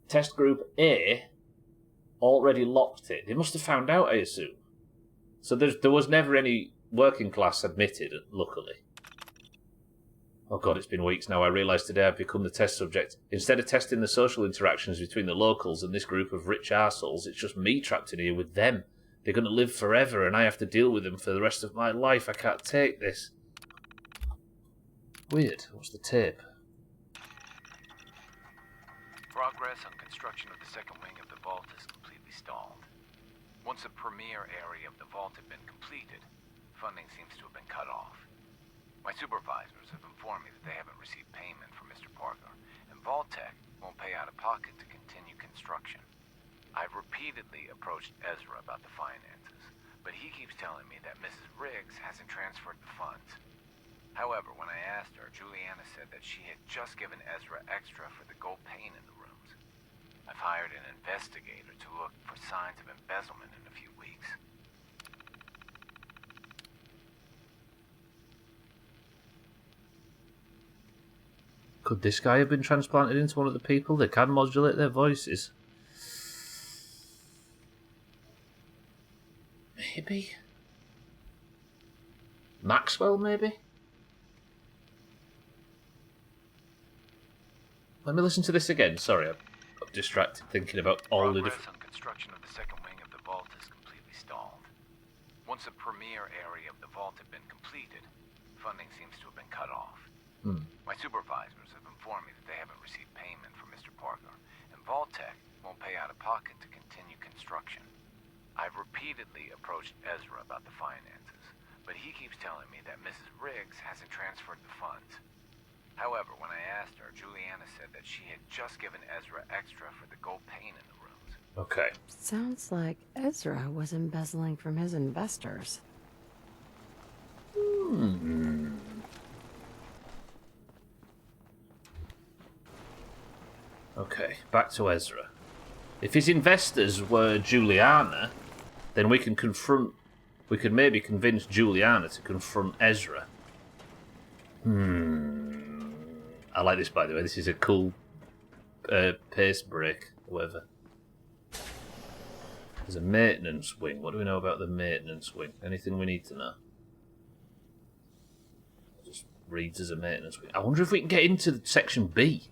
Test Group A already locked it. They must have found out, I assume. So there was never any working class admitted, luckily. Oh god, it's been weeks now. I realise today I've become the test subject. Instead of testing the social interactions between the locals and this group of rich arseholes, it's just me trapped in here with them. They're going to live forever and I have to deal with them for the rest of my life. I can't take this. Weird. What's the tape? Progress on construction of the second wing of the vault is completely stalled. Once the premier area of the vault had been completed, funding seems to have been cut off. My supervisors have informed me that they haven't received payment from Mr. Parker, and Vault-Tec won't pay out of pocket to continue construction. I've repeatedly approached Ezra about the finances, but he keeps telling me that Mrs. Riggs hasn't transferred the funds. However, when I asked her, Juliana said that she had just given Ezra extra for the gold paint in the rooms. I've hired an investigator to look for signs of embezzlement in a few weeks. Could this guy have been transplanted into one of the people? They can modulate their voices. Maybe? Maxwell, maybe? Let me listen to this again. Sorry, I'm distracted thinking about all the different... Progress on construction of the second wing of the vault is completely stalled. Once the premier area of the vault had been completed, funding seems to have been cut off. My supervisors have informed me that they haven't received payment from Mr. Parker, and Vault-Tec won't pay out of pocket to continue construction. I've repeatedly approached Ezra about the finances, but he keeps telling me that Mrs. Riggs hasn't transferred the funds. However, when I asked her, Juliana said that she had just given Ezra extra for the gold paint in the rooms. Okay. Sounds like Ezra was embezzling from his investors. Okay, back to Ezra. If his investors were Juliana, then we can maybe convince Juliana to confront Ezra. I like this, by the way. This is a cool pace break, whatever. There's a maintenance wing. What do we know about the maintenance wing? Anything we need to know? It just reads as a maintenance wing. I wonder if we can get into section B.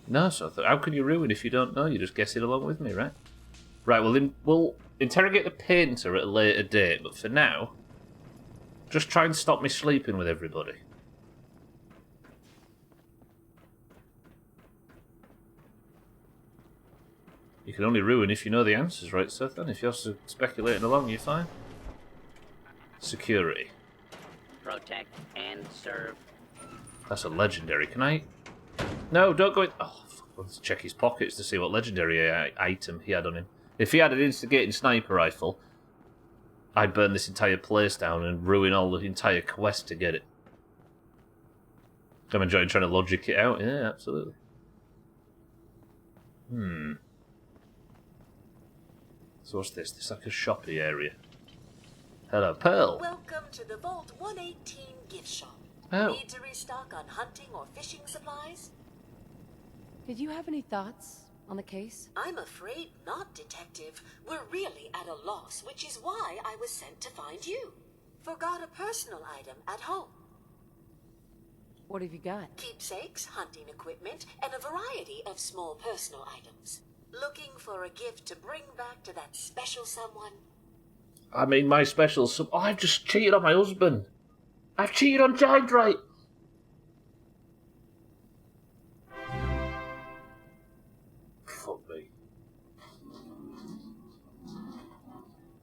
No, so how can you ruin if you don't know? You just guess it along with me, right? Right, well then we'll interrogate the painter at a later date, but for now, just try and stop me sleeping with everybody. You can only ruin if you know the answers, right, Seth? And if you're speculating along, you're fine. Security. Protect and serve. That's a legendary. Can I... No, don't go in... Oh, fuck. Let's check his pockets to see what legendary item he had on him. If he had an instigating sniper rifle, I'd burn this entire place down and ruin all the entire quest to get it. I'm enjoying trying to logic it out. Yeah, absolutely. So what's this? This is like a shoppy area. Hello, Pearl. Welcome to the Vault 118 gift shop. Oh. Need to restock on hunting or fishing supplies? Did you have any thoughts on the case? I'm afraid not, Detective. We're really at a loss, which is why I was sent to find you. Forgot a personal item at home. What have you got? Keepsakes, hunting equipment, and a variety of small personal items. Looking for a gift to bring back to that special someone? I mean, my special... Oh, I've just cheated on my husband. I've cheated on Giant Right. Fuck me.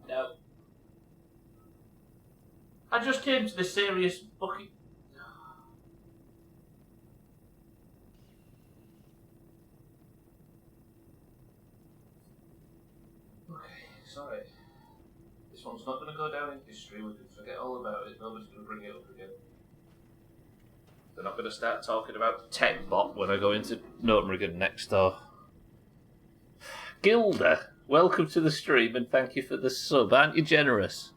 No. I just came to the serious fucking... Okay, sorry. This one's not going to go down in history. We can forget all about it. Nobody's going to bring it up again. They're not going to start talking about TechBot when I go into Norton next door. Gilda, welcome to the stream and thank you for the sub. Aren't you generous?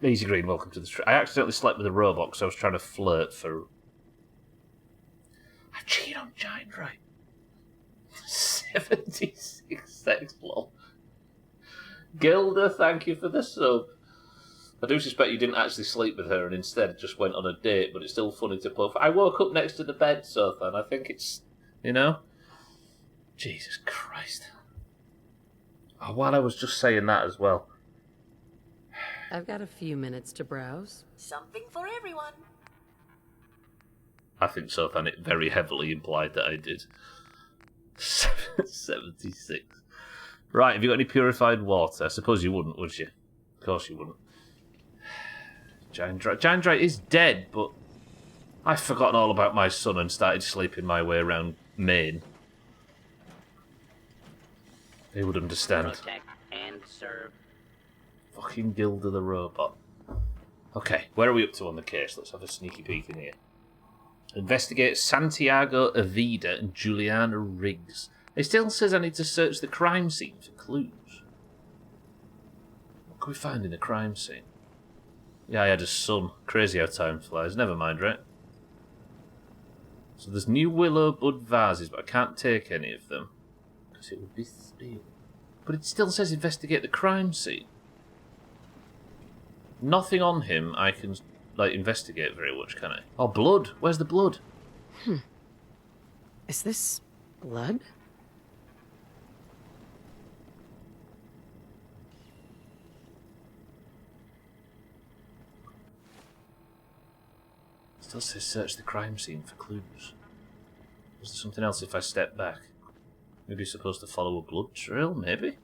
Easy Green, welcome to the stream. I accidentally slept with a robot because I was trying to flirt for... I cheated on Giant Right. 76 sex lol. Gilda, thank you for the sub. I do suspect you didn't actually sleep with her and instead just went on a date, but it's still funny to pull. I woke up next to the bed, Sothan. I think it's, you know? Jesus Christ. Oh, while I was just saying that as well. I've got a few minutes to browse. Something for everyone. I think Sothan, it very heavily implied that I did. 76. Right, have you got any purified water? I suppose you wouldn't, would you? Of course you wouldn't. Giant Dry is dead, but I've forgotten all about my son and started sleeping my way around Maine. He would understand. Protect and serve. Fucking Gilda the robot. Okay, where are we up to on the case? Let's have a sneaky peek in here. Investigate Santiago Avida and Juliana Riggs. It still says I need to search the crime scene for clues. What can we find in a crime scene? Yeah, I had a son. Crazy how time flies. Never mind, right? So there's new willow bud vases, but I can't take any of them. Because it would be steal. But it still says investigate the crime scene. Nothing on him I can, like, investigate very much, can I? Oh, blood. Where's the blood? Is this blood? Still says search the crime scene for clues. Is there something else if I step back? Maybe you're supposed to follow a blood trail, maybe?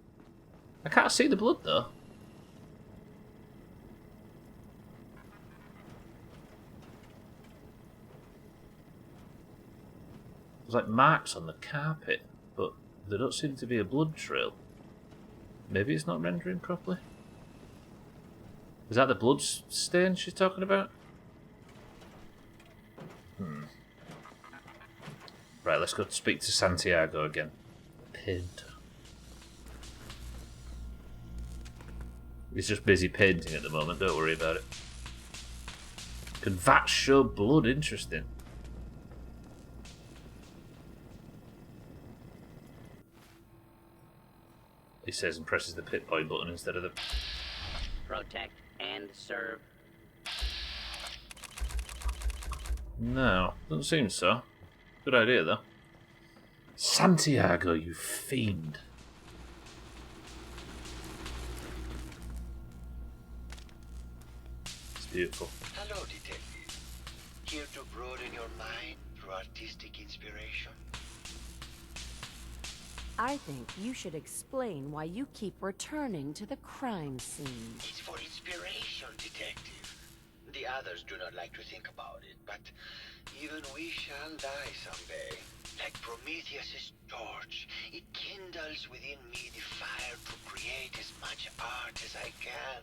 I can't see the blood, though. There's like marks on the carpet, but there don't seem to be a blood trail. Maybe it's not rendering properly? Is that the blood stain she's talking about? Right, let's go speak to Santiago again. Painter. He's just busy painting at the moment, don't worry about it. Can vats show blood? Interesting. He says and presses the Pip-Boy button instead of the... Protect and serve. No, doesn't seem so. Good idea, though. Santiago, you fiend. It's beautiful. Hello, detective. Here to broaden your mind through artistic inspiration? I think you should explain why you keep returning to the crime scene. It's for inspiration, detective. The others do not like to think about it, but even we shall die someday. Like Prometheus's torch, it kindles within me the fire to create as much art as I can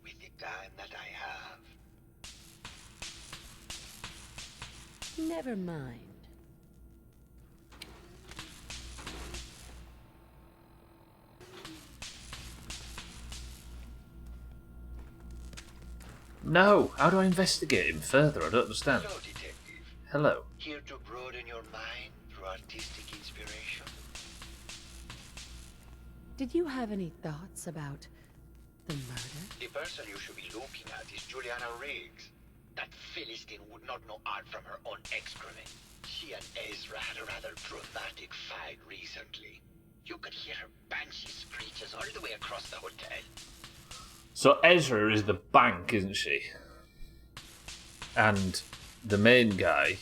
with the time that I have. Never mind. No! How do I investigate him further? I don't understand. Hello, detective. Hello. Here to broaden your mind through artistic inspiration? Did you have any thoughts about the murder? The person you should be looking at is Juliana Riggs. That Philistine would not know art from her own excrement. She and Ezra had a rather dramatic fight recently. You could hear her banshee screeches all the way across the hotel. So Ezra is the bank, isn't she? And the main guy...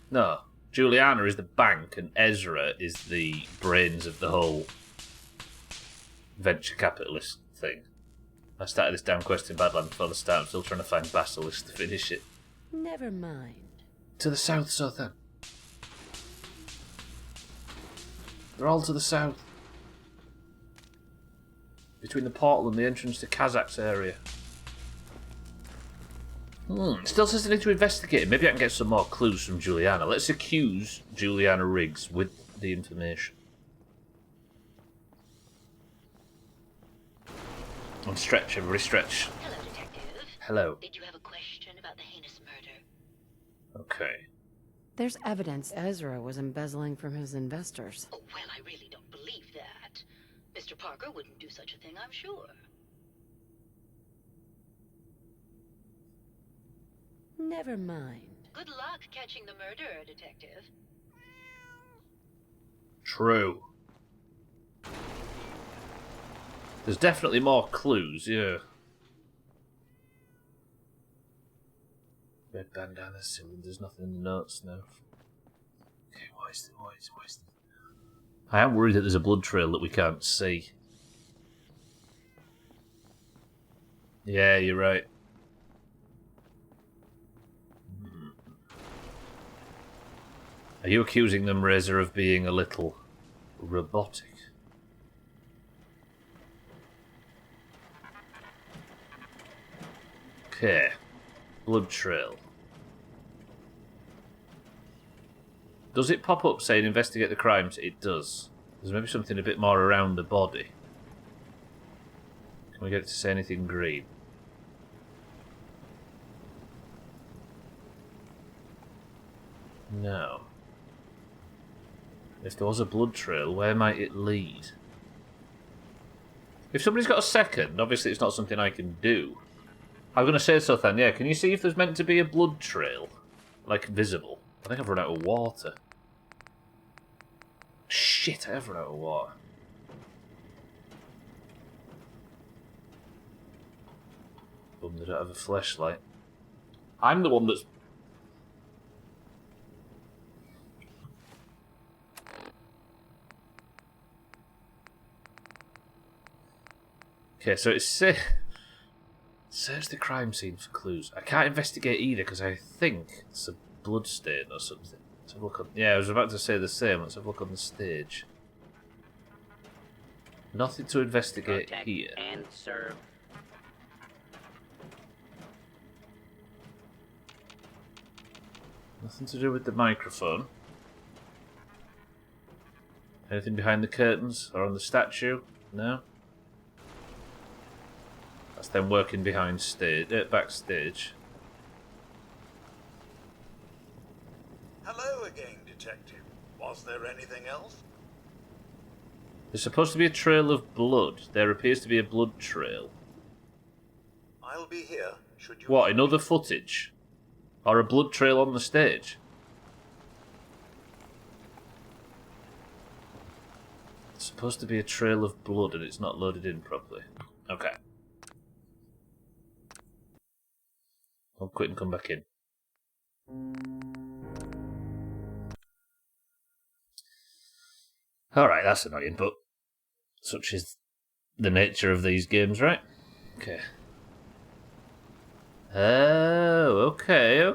No, Juliana is the bank and Ezra is the brains of the whole venture capitalist thing. I started this damn quest in Badland before the start. I'm still trying to find Basilisk to finish it. Never mind. To the south, Southern. They're all to the south. Between the portal and the entrance to Kazakh's area. Still says I need to investigate it. Maybe I can get some more clues from Juliana. Let's accuse Juliana Riggs with the information. On stretch, everybody stretch. Hello, Detective. Hello. Did you have a question about the heinous murder? Okay. There's evidence Ezra was embezzling from his investors. Oh, well, I really don't believe that. Mr. Parker wouldn't do such a thing, I'm sure. Never mind. Good luck catching the murderer, Detective. True. There's definitely more clues, yeah. Red bandana, cylinders, nothing in the notes now. Okay, what is the... I am worried that there's a blood trail that we can't see. Yeah, you're right. Are you accusing them, Razor, of being a little robotic? Okay. Blood trail. Does it pop up saying investigate the crimes? It does. There's maybe something a bit more around the body. Can we get it to say anything green? No. If there was a blood trail, where might it lead? If somebody's got a second, obviously it's not something I can do. I'm going to say so then, yeah. Can you see if there's meant to be a blood trail? Like, visible? I think I've run out of water. Shit, I have run out of water. Bummed I don't have a flashlight. I'm the one that's... Okay, so it says... Search the crime scene for clues. I can't investigate either because I think it's a blood stain or something. Let's have a look on... Yeah, I was about to say the same. Let's have a look on the stage. Nothing to investigate Protect here. and serve. Nothing to do with the microphone. Anything behind the curtains or on the statue? No? That's them working behind stage, backstage. Hello again, Detective. Was there anything else? There's supposed to be a trail of blood. There appears to be a blood trail. I'll be here, should you... What, in other footage? Or a blood trail on the stage? It's supposed to be a trail of blood and it's not loaded in properly. Okay. I'll quit and come back in. Alright, that's annoying, but such is the nature of these games, right? Okay. Oh, okay.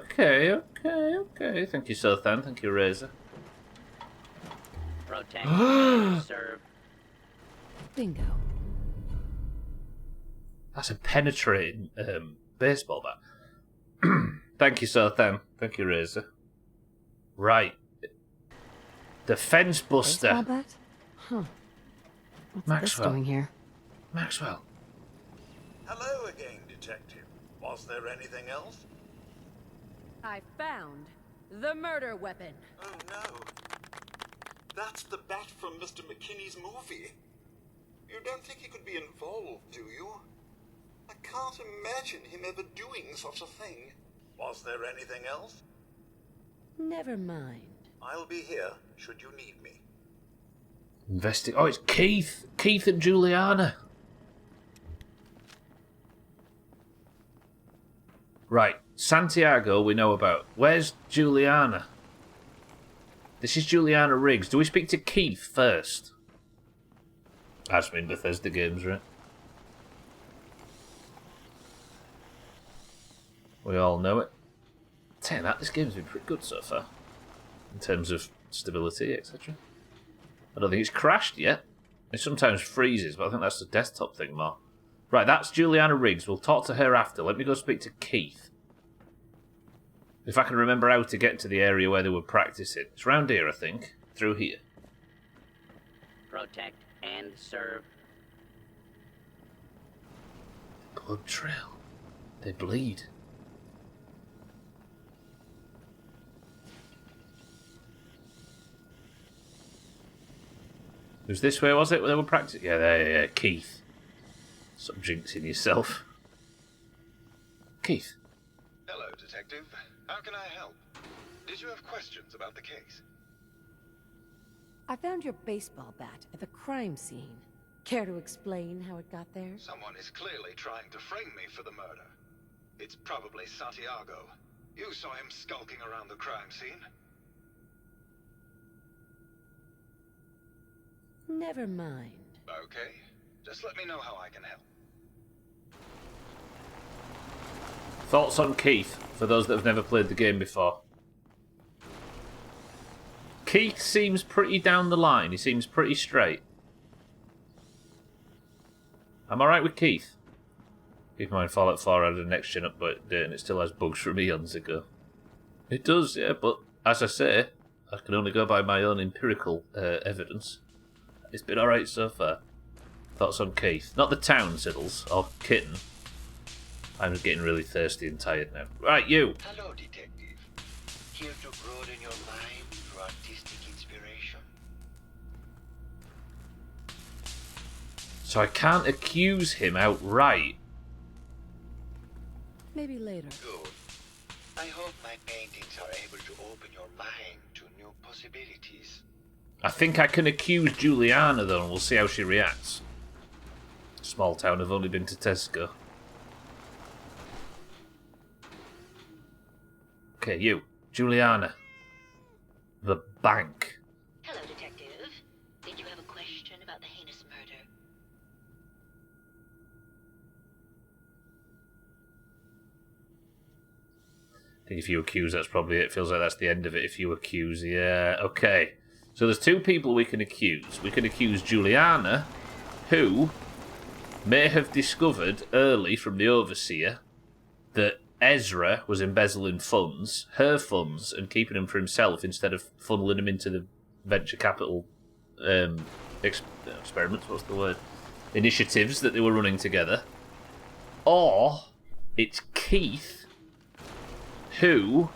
Thank you, Sothan. Thank you, Razor. Protect and serve. Bingo. That's a penetrating baseball bat. Thank you, Sothan. Thank you, Razor. Right. The fence buster. Baseball bat? Huh. What's Maxwell. this doing here? Maxwell. Hello again, Detective. Was there anything else? I found the murder weapon. Oh no. That's the bat from Mr. McKinney's movie. You don't think he could be involved, do you? I can't imagine him ever doing such a thing. Was there anything else? Never mind. I'll be here, should you need me. Oh, it's Keith. Keith and Juliana. Right. Santiago we know about. Where's Juliana? This is Juliana Riggs. Do we speak to Keith first? That's been Bethesda games, right? We all know it. Tell that, this game's been pretty good so far. In terms of stability, etc. I don't think it's crashed yet. It sometimes freezes, but I think that's the desktop thing more. Right, that's Juliana Riggs. We'll talk to her after. Let me go speak to Keith. If I can remember how to get to the area where they were practicing. It's round here, I think. Through here. Protect and serve. Blood trail. They bleed. It was this way, was it? Where they were practicing? Yeah, there, Keith. Stop jinxing yourself. Keith. Hello, Detective. How can I help? Did you have questions about the case? I found your baseball bat at the crime scene. Care to explain how it got there? Someone is clearly trying to frame me for the murder. It's probably Santiago. You saw him skulking around the crime scene. Never mind. Okay. Just let me know how I can help. Thoughts on Keith, for those that have never played the game before? Keith seems pretty down the line. He seems pretty straight. I'm alright with Keith. Keep in mind, Fallout 4 had a next-gen update and it still has bugs from eons ago. It does, yeah, but as I say, I can only go by my own empirical evidence. It's been alright so far. Thoughts on Keith? Not the town, Siddles, or Kitten. I'm just getting really thirsty and tired now. Right, you! Hello, detective. Here to broaden your mind through artistic inspiration? So I can't accuse him outright. Maybe later. Good. I hope my paintings are able to open your mind to new possibilities. I think I can accuse Juliana, though, and we'll see how she reacts. Small town, I've only been to Tesco. Okay, you. Juliana. The bank. Hello, detective. Did you have a question about the heinous murder? I think if you accuse, that's probably it. Feels like that's the end of it. If you accuse, yeah. Okay. So there's two people we can accuse. We can accuse Juliana, who may have discovered early from the Overseer that Ezra was embezzling funds, her funds, and keeping them for himself instead of funneling them into the venture capital experiments, what's the word? Initiatives that they were running together. Or it's Keith, who,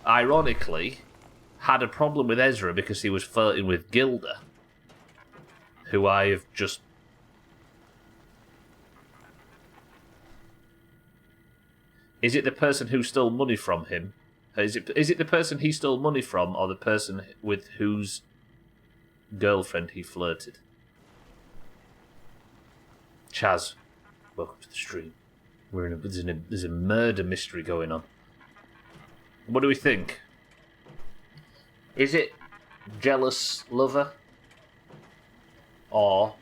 ironically, had a problem with Ezra because he was flirting with Gilda, who I have just... Is it the person who stole money from him? Is it the person he stole money from, or the person with whose girlfriend he flirted? Chaz, welcome to the stream. There's a murder mystery going on. What do we think? Is it jealous lover? Or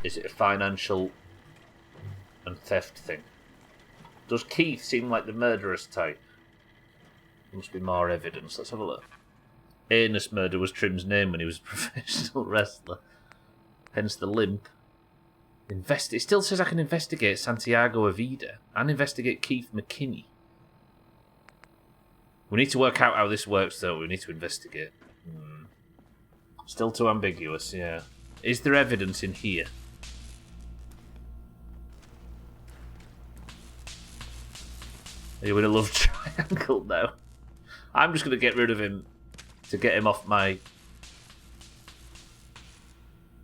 is it a financial and theft thing? Does Keith seem like the murderous type? There must be more evidence. Let's have a look. Anus Murder was Trim's name when he was a professional wrestler. Hence the limp. It still says I can investigate Santiago Avida and investigate Keith McKinney. We need to work out how this works, though. We need to investigate. Still too ambiguous, yeah. Is there evidence in here? Are you in a love triangle now? I'm just going to get rid of him to get him off my...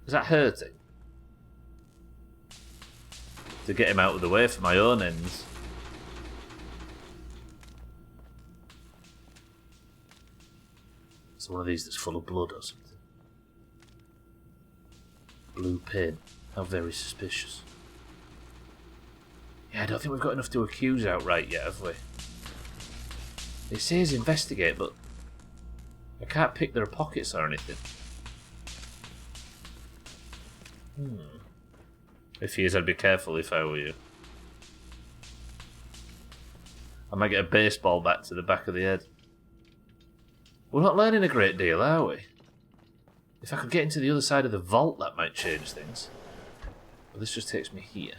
Is that hurting? To get him out of the way for my own ends. It's one of these that's full of blood or something. Blue pin. How very suspicious. Yeah, I don't think we've got enough to accuse outright yet, have we? It says investigate, but I can't pick their pockets or anything. If he is, I'd be careful if I were you. I might get a baseball bat to the back of the head. We're not learning a great deal, are we? If I could get into the other side of the vault, that might change things. But this just takes me here.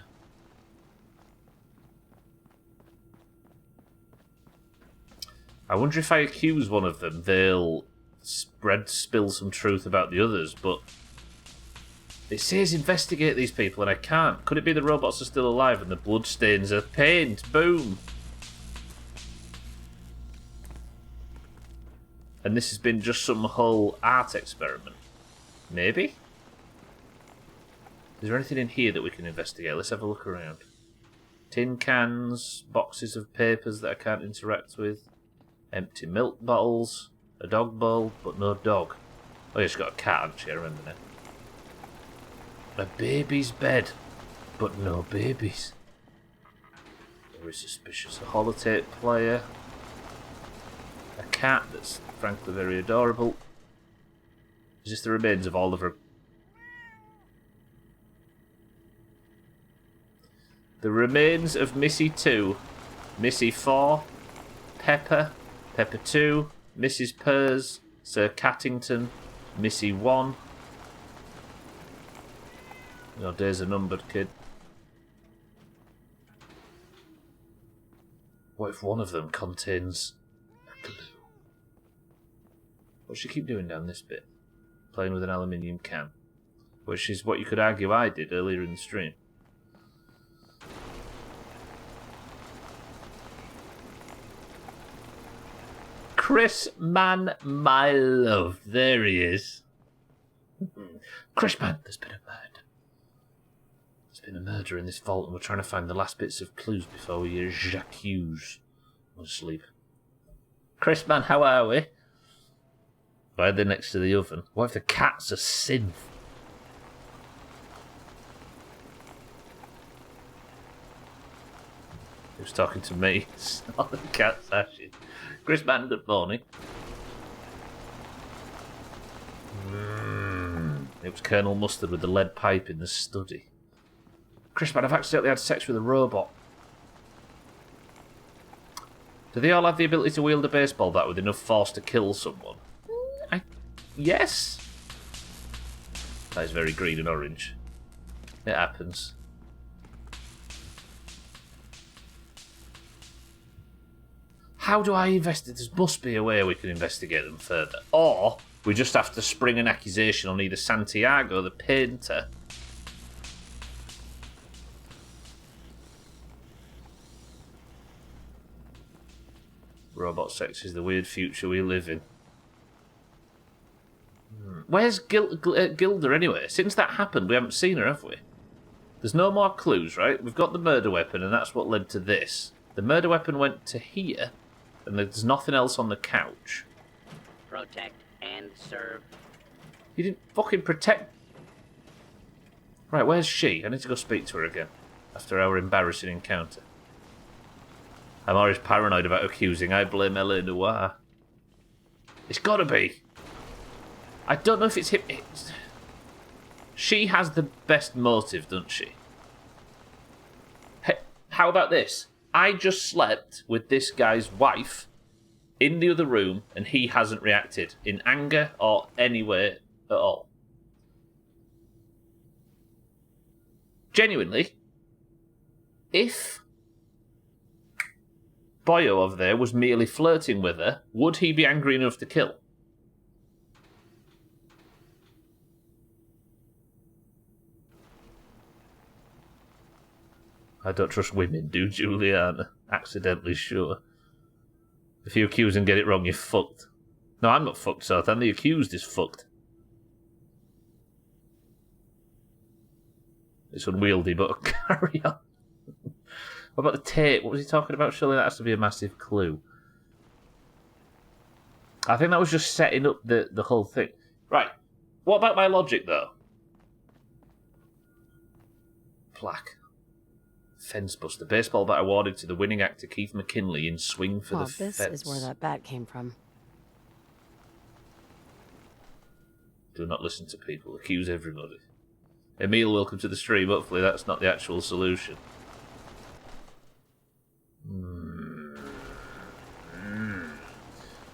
I wonder if I accuse one of them, they'll spill some truth about the others, but it says investigate these people and I can't. Could it be the robots are still alive and the bloodstains are paint? Boom! And this has been just some whole art experiment. Maybe? Is there anything in here that we can investigate? Let's have a look around. Tin cans, boxes of papers that I can't interact with. Empty milk bottles, a dog bowl, but no dog. Oh, yeah, she's got a cat, hasn't she? I remember now. A baby's bed, but no babies. Very suspicious. A holotape player. A cat that's frankly very adorable. Is this the remains of all of her... The remains of Missy 2, Missy 4, Pepper, Pepper 2, Mrs. Purrs, Sir Cattington, Missy 1. Your days are numbered, kid. What if one of them contains a clue? What does she keep doing down this bit? Playing with an aluminium can. Which is what you could argue I did earlier in the stream. Chris Man, my love. There he is. Chris Man, there's been a murder. There's been a murder in this vault and we're trying to find the last bits of clues before we j'accuse. I'm asleep. Chris Man, how are we? Why are they next to the oven? What if the cat's a synth? Who's talking to me? It's not the cat's ashes. Chris Man, good morning. It was Colonel Mustard with the lead pipe in the study. Chris Man, I've accidentally had sex with a robot. Do they all have the ability to wield a baseball bat with enough force to kill someone? Yes. That is very green and orange. It happens. How do I investigate? There must be a way we can investigate them further. Or we just have to spring an accusation on either Santiago, the painter. Robot sex is the weird future we live in. Where's Gilda anyway? Since that happened, we haven't seen her, have we? There's no more clues, right? We've got the murder weapon, and that's what led to this. The murder weapon went to here, and there's nothing else on the couch. Protect and serve. You didn't fucking protect... Right, where's she? I need to go speak to her again, after our embarrassing encounter. I'm always paranoid about accusing. I blame L.A. Noire. It's gotta be. I don't know if it's him. She has the best motive, doesn't she? Hey, how about this? I just slept with this guy's wife in the other room and he hasn't reacted in anger or anywhere at all. Genuinely, if Boyo over there was merely flirting with her, would he be angry enough to kill? I don't trust women, do Juliana? Accidentally sure. If you accuse and get it wrong, you're fucked. No, I'm not fucked, Sothan. The accused is fucked. It's unwieldy, but carry on. What about the tape? What was he talking about? Surely that has to be a massive clue. I think that was just setting up the whole thing. Right. What about my logic, though? Plaque. Fence buster. Baseball bat awarded to the winning actor Keith McKinley in Swing for the Fence. This is where that bat came from. Do not listen to people. Accuse everybody. Emil, welcome to the stream. Hopefully that's not the actual solution.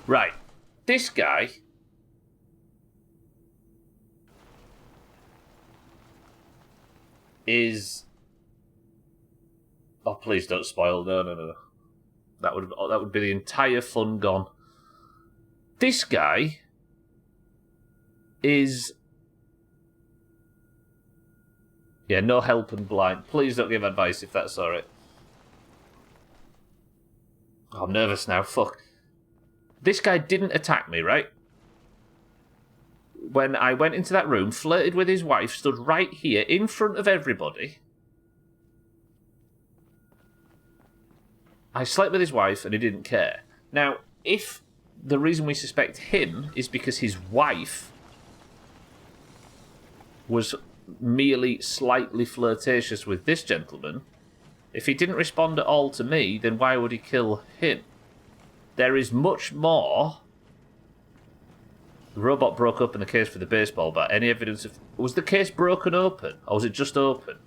Right. This guy... is... Oh, please don't spoil. No. That would be the entire fun gone. This guy is... Yeah, no help and blind. Please don't give advice if that's alright. Oh, I'm nervous now. Fuck. This guy didn't attack me, right? When I went into that room, flirted with his wife, stood right here in front of everybody. I slept with his wife and he didn't care. Now, if the reason we suspect him is because his wife was merely slightly flirtatious with this gentleman, if he didn't respond at all to me, then why would he kill him? There is much more. The robot broke up in the case for the baseball bat. Any evidence of... Was the case broken open? Or was it just open?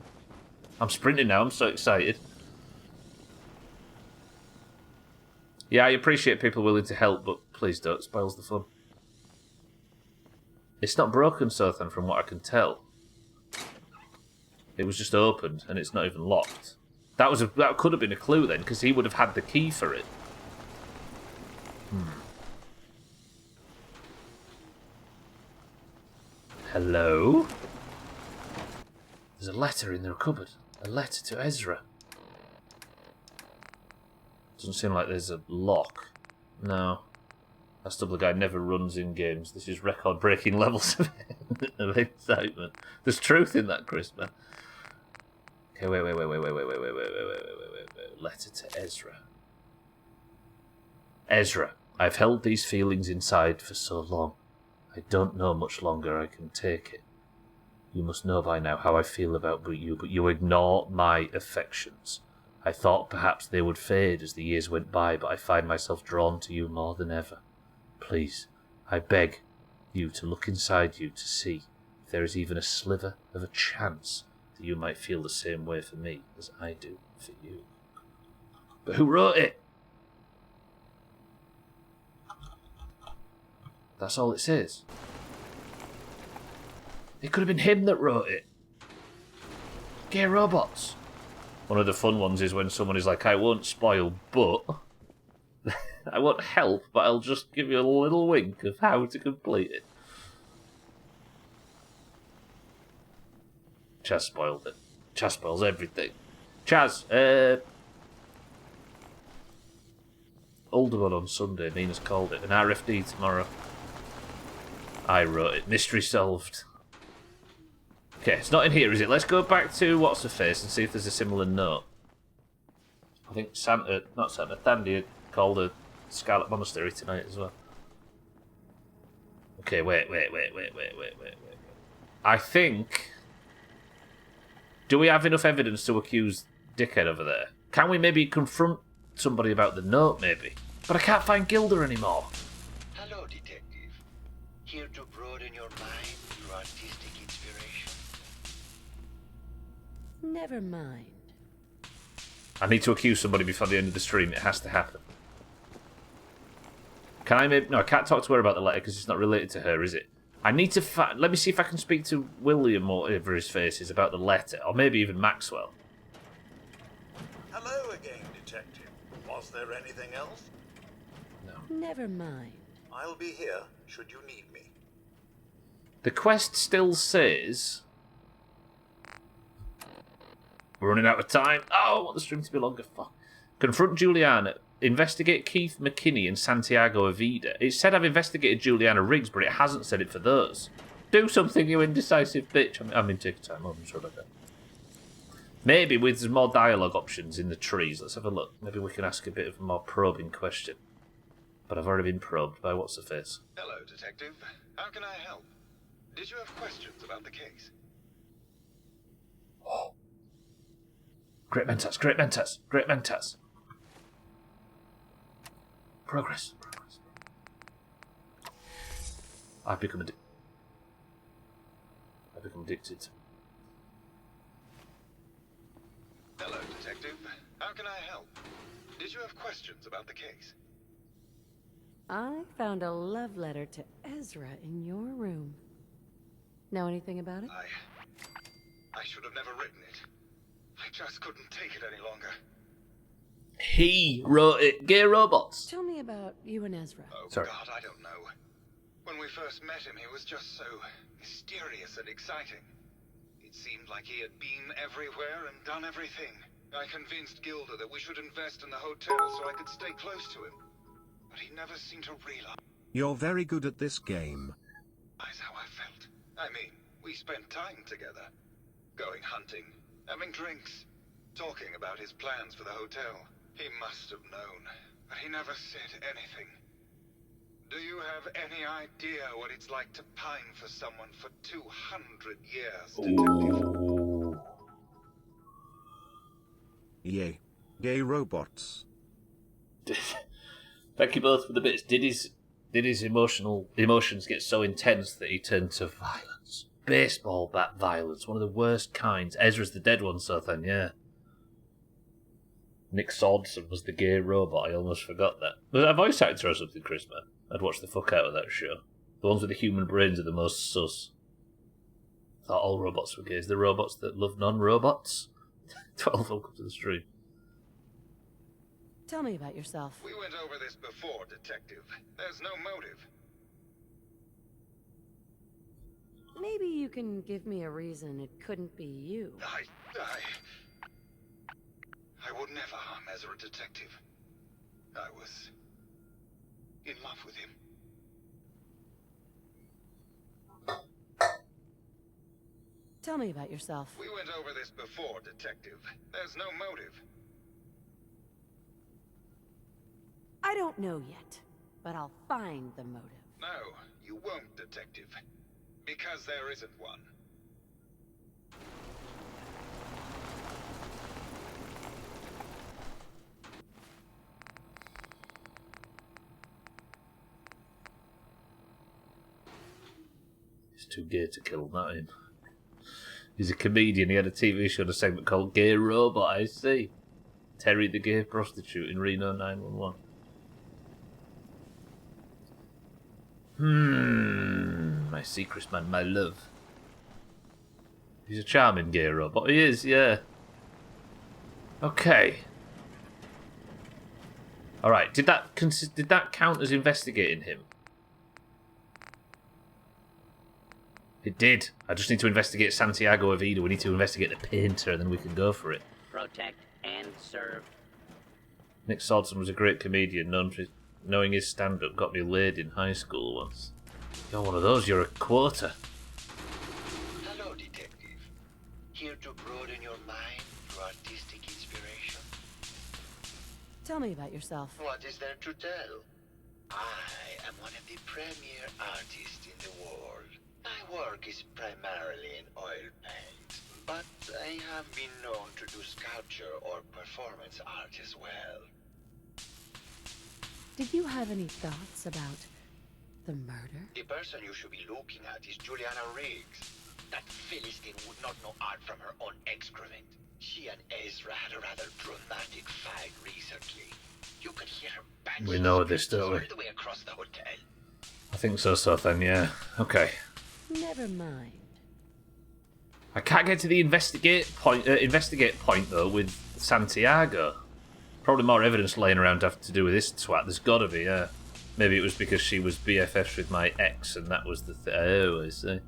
I'm sprinting now, I'm so excited. Yeah, I appreciate people willing to help, but please don't. It spoils the fun. It's not broken, Sothan, from what I can tell. It was just opened, and it's not even locked. That could have been a clue then, because he would have had the key for it. Hello? There's a letter in their cupboard. A letter to Ezra. Doesn't seem like there's a lock. No. That stubble guy never runs in games. This is record-breaking levels of excitement. There's truth in that, Chris, man. Okay, wait. Letter to Ezra. Ezra, I've held these feelings inside for so long. I don't know much longer I can take it. You must know by now how I feel about you, but you ignore my affections. I thought perhaps they would fade as the years went by, but I find myself drawn to you more than ever. Please, I beg you to look inside you to see if there is even a sliver of a chance that you might feel the same way for me as I do for you. But who wrote it? That's all it says. It could have been him that wrote it. Gay robots. One of the fun ones is when someone is like, I won't spoil, but... I won't help, but I'll just give you a little wink of how to complete it. Chaz spoiled it. Chaz spoils everything. Chaz, older one on Sunday, Nina's called it. An RFD tomorrow. I wrote it. Mystery solved. Okay, it's not in here, is it? Let's go back to What's-Her-Face and see if there's a similar note. I think Thandi had called a Scarlet Monastery tonight as well. Okay, wait. I think... Do we have enough evidence to accuse Dickhead over there? Can we maybe confront somebody about the note, maybe? But I can't find Gilda anymore. Hello, detective. Here to broaden your mind through artistic inspiration. Never mind. I need to accuse somebody before the end of the stream. It has to happen. Can I maybe... No, I can't talk to her about the letter because it's not related to her, is it? I need to... Let me see if I can speak to William or whatever his face is about the letter. Or maybe even Maxwell. Hello again, detective. Was there anything else? No. Never mind. I'll be here should you need me. The quest still says... We're running out of time. Oh, I want the stream to be longer. Fuck. Confront Juliana. Investigate Keith McKinney and Santiago Avida. It said I've investigated Juliana Riggs, but it hasn't said it for those. Do something, you indecisive bitch. I'm in take time. I'm sure about that. Maybe with some more dialogue options in the trees. Let's have a look. Maybe we can ask a bit of a more probing question. But I've already been probed by What's-Her-Face. Hello, detective. How can I help? Did you have questions about the case? Oh. Great Mentats, Great Mentats, Great Mentats. Progress. I've become addicted. Hello, detective. How can I help? Did you have questions about the case? I found a love letter to Ezra in your room. Know anything about it? I should have never written it. I just couldn't take it any longer. He wrote it. Gay robots. Tell me about you and Ezra. Oh, sorry. God, I don't know. When we first met him, he was just so mysterious and exciting. It seemed like he had been everywhere and done everything. I convinced Gilda that we should invest in the hotel so I could stay close to him. But he never seemed to realize You're very good at this game. how I felt. I mean, we spent time together. Going hunting, having drinks, talking about his plans for the hotel. He must have known, but he never said anything. Do you have any idea what it's like to pine for someone for 200 years, detective? Ooh. Yay. Gay robots. Thank you both for the bits. Did his emotions get so intense that he turned to violence? Baseball bat violence, one of the worst kinds. Ezra's the dead one, so then, yeah. Nick Sodson was the gay robot. I almost forgot that. Was that a voice actor or something, Chris, man? I'd watch the fuck out of that show. The ones with the human brains are the most sus. I thought all robots were gays. The robots that love non-robots. 12, welcome to the stream. Tell me about yourself. We went over this before, Detective. There's no motive. Maybe you can give me a reason it couldn't be you. I would never harm Ezra, Detective. I was in love with him. Tell me about yourself. We went over this before, Detective. There's no motive. I don't know yet, but I'll find the motive. No, you won't, Detective. Because there isn't one. He's too gay to kill, not him. He's a comedian. He had a TV show and a segment called Gay Robot, I see. Terry the gay prostitute in Reno 911. My secret man, my love. He's a charming gay robot. He is, yeah. Okay. Alright, did that count as investigating him? It did. I just need to investigate Santiago Avida. We need to investigate the painter, and then we can go for it. Protect and serve. Nick Sodson was a great comedian, known for knowing his stand-up got me laid in high school once. You're one of those, you're a quota. Hello, Detective. Here to broaden your mind through artistic inspiration. Tell me about yourself. What is there to tell? I am one of the premier artists in the world. My work is primarily in oil paint, but I have been known to do sculpture or performance art as well. Did you have any thoughts about the murder? The person you should be looking at is Juliana Riggs. That Philistine would not know art from her own excrement. She and Ezra had a rather dramatic fight recently. You could hear her banging. We know this, don't we? All the way across the hotel. I think so, Sothan, yeah. Okay. Never mind. I can't get to the investigate point though with Santiago. Probably more evidence laying around to do with this twat. There's got to be, yeah. Maybe it was because she was BFFs with my ex, and that was the oh, I see.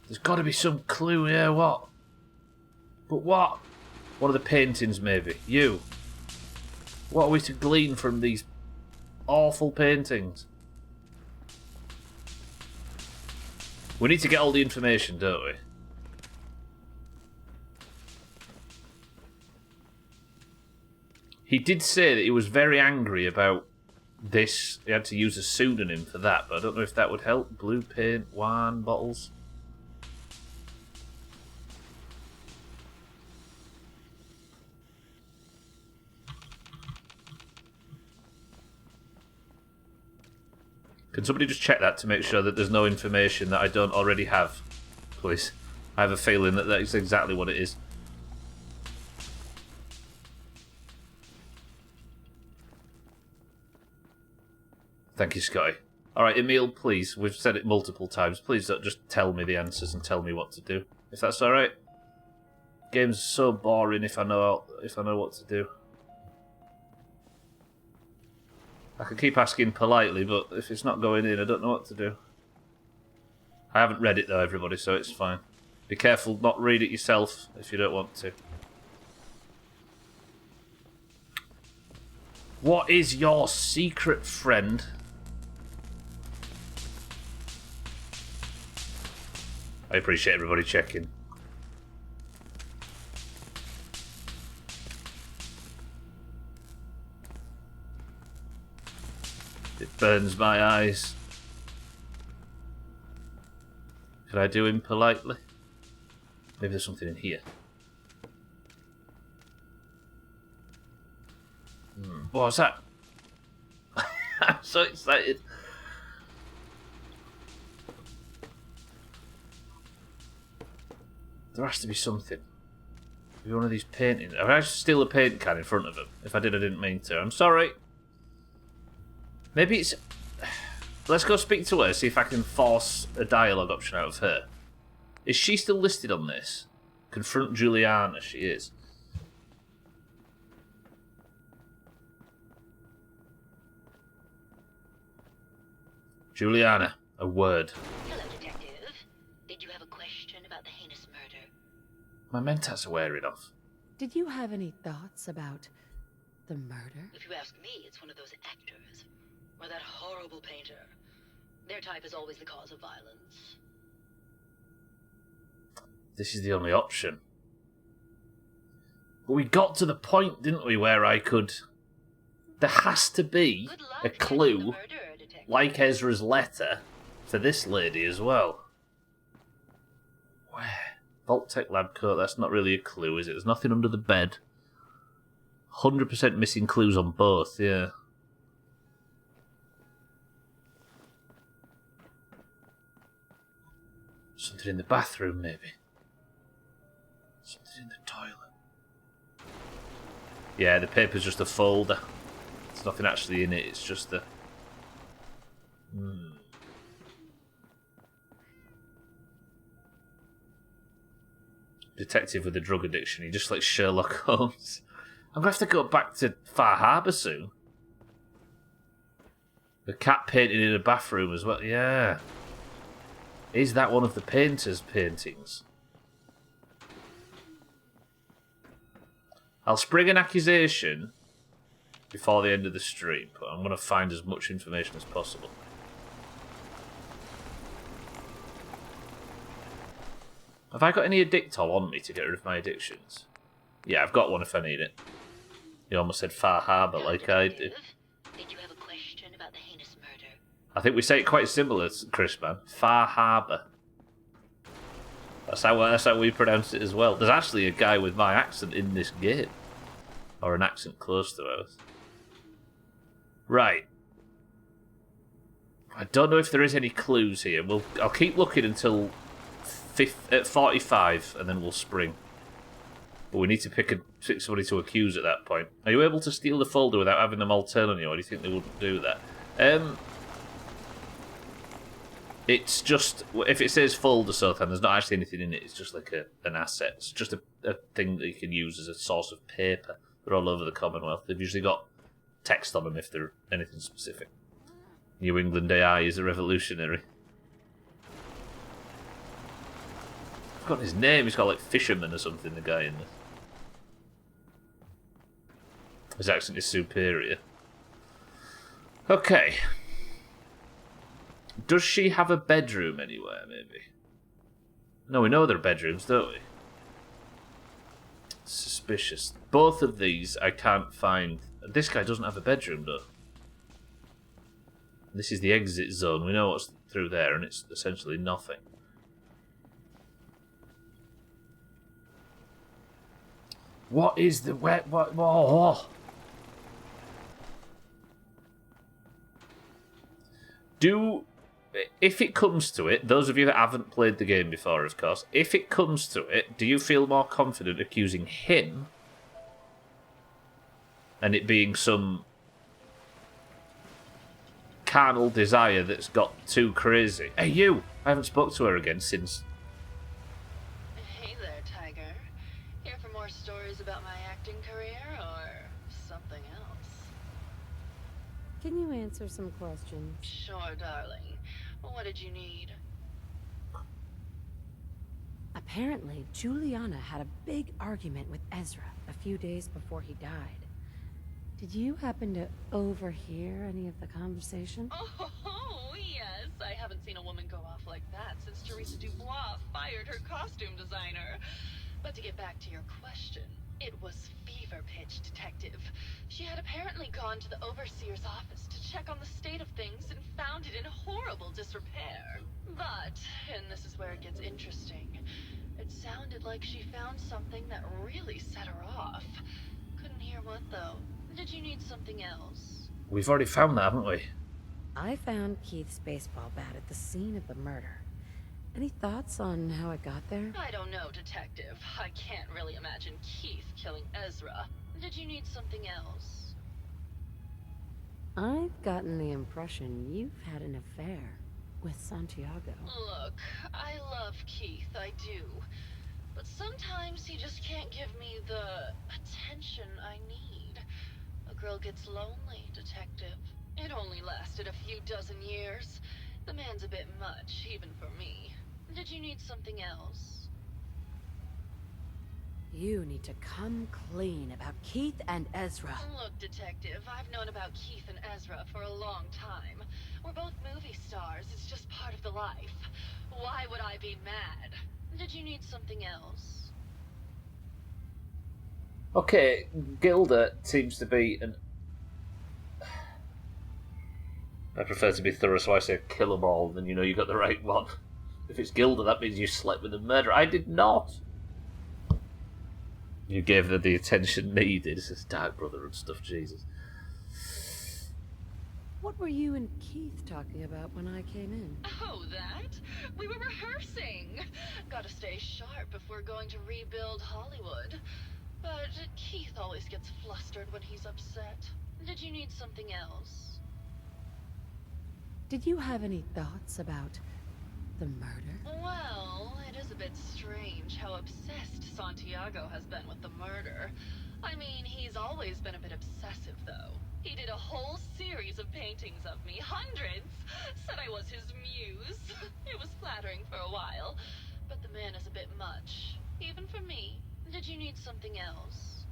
There's got to be some clue here. What? But what? One of the paintings, maybe. You. What are we to glean from these awful paintings? We need to get all the information, don't we? He did say that he was very angry about this. He had to use a pseudonym for that, but I don't know if that would help. Blue paint, wine bottles. Can somebody just check that to make sure that there's no information that I don't already have, please? I have a feeling that that is exactly what it is. Thank you, Scotty. Alright, Emil, please. We've said it multiple times. Please don't just tell me the answers and tell me what to do. If that's alright. Game's so boring if I know what to do. I can keep asking politely, but if it's not going in, I don't know what to do. I haven't read it though, everybody, so it's fine. Be careful not read it yourself if you don't want to. What is your secret, friend? I appreciate everybody checking. It burns my eyes. Can I do him politely? Maybe there's something in here. What was that? I'm so excited. There has to be something. Maybe one of these paintings. I should steal a paint can in front of him. If I did, I didn't mean to. I'm sorry. Maybe it's... Let's go speak to her, see if I can force a dialogue option out of her. Is she still listed on this? Confront Juliana, she is. Juliana, a word. Hello, Detective. Did you have a question about the heinous murder? My mentats are wearing off. Did you have any thoughts about the murder? If you ask me, it's one of those actors. Or that horrible painter. Their type is always the cause of violence. This is the only option. But we got to the point, didn't we, where I could... There has to be a clue, like Ezra's letter, for this lady as well. Where? Vault Tech lab coat, that's not really a clue, is it? There's nothing under the bed. 100% missing clues on both, yeah. Something in the bathroom, maybe. Something in the toilet. Yeah, the paper's just a folder. There's nothing actually in it, it's just a... Detective with a drug addiction, he just like Sherlock Holmes. I'm going to have to go back to Far Harbour soon. The cat painted in a bathroom as well, yeah. Is that one of the painter's paintings? I'll spring an accusation before the end of the stream, but I'm going to find as much information as possible. Have I got any addictol on me to get rid of my addictions? Yeah, I've got one if I need it. You almost said Far Harbour like I did. Did you have a question about the heinous murder? I think we say it quite similar, Chris, man. Far Harbour. That's how we pronounce it as well. There's actually a guy with my accent in this game. Or an accent close to ours. Right. I don't know if there is any clues here. I'll keep looking until 45 and then we'll spring. But we need to pick somebody to accuse at that point. Are you able to steal the folder without having them all turn on you, or do you think they wouldn't do that? It's just, if it says folder Sothan, there's not actually anything in it. It's just like an asset. It's just a thing that you can use as a source of paper. They're all over the Commonwealth. They've usually got text on them if they're anything specific. New England AI is a revolutionary. I've got his name. He's got like Fisherman or something, the guy in this. His accent is superior. Okay. Does she have a bedroom anywhere, maybe? No, we know there are bedrooms, don't we? Suspicious. Both of these I can't find. This guy doesn't have a bedroom, though. This is the exit zone. We know what's through there, and it's essentially nothing. What is the wet? What? Oh. If it comes to it, those of you that haven't played the game before, of course, if it comes to it, do you feel more confident accusing him and it being some carnal desire that's got too crazy? Hey, you! I haven't spoke to her again since... Hey there, Tiger. Here for more stories about my acting career, or something else? Can you answer some questions? Sure, darling. What did you need? Apparently, Juliana had a big argument with Ezra a few days before he died. Did you happen to overhear any of the conversation? Oh, yes. I haven't seen a woman go off like that since Teresa Dubois fired her costume designer. But to get back to your question, it was fever pitch, Detective. She had apparently gone to the Overseer's office to check on the state of things and found it in horrible disrepair. But, and this is where it gets interesting, it sounded like she found something that really set her off. Couldn't hear what, though. Did you need something else? We've already found that, haven't we? I found Keith's baseball bat at the scene of the murder. Any thoughts on how it got there? I don't know, Detective. I can't really imagine Keith killing Ezra. Did you need something else? I've gotten the impression you've had an affair with Santiago. Look, I love Keith, I do. But sometimes he just can't give me the attention I need. A girl gets lonely, Detective. It only lasted a few dozen years. The man's a bit much, even for me. Did you need something else? You need to come clean about Keith and Ezra. Look, Detective, I've known about Keith and Ezra for a long time. We're both movie stars. It's just part of the life. Why would I be mad? Did you need something else? Okay, Gilda seems to be an... I prefer to be thorough, so I say kill 'em all, then you know you got the right one. If it's Gilda, that means you slept with a murderer. I did not! You gave her the attention needed. This is Dark Brother and stuff, Jesus. What were you and Keith talking about when I came in? Oh, that? We were rehearsing. Gotta stay sharp if we're going to rebuild Hollywood. But Keith always gets flustered when he's upset. Did you need something else? Did you have any thoughts about the murder? Well, it is a bit strange how obsessed Santiago has been with the murder. I mean, he's always been a bit obsessive, though. He did a whole series of paintings of me, hundreds. Said I was his muse. It was flattering for a while, but the man is a bit much, even for me. Did you need something else?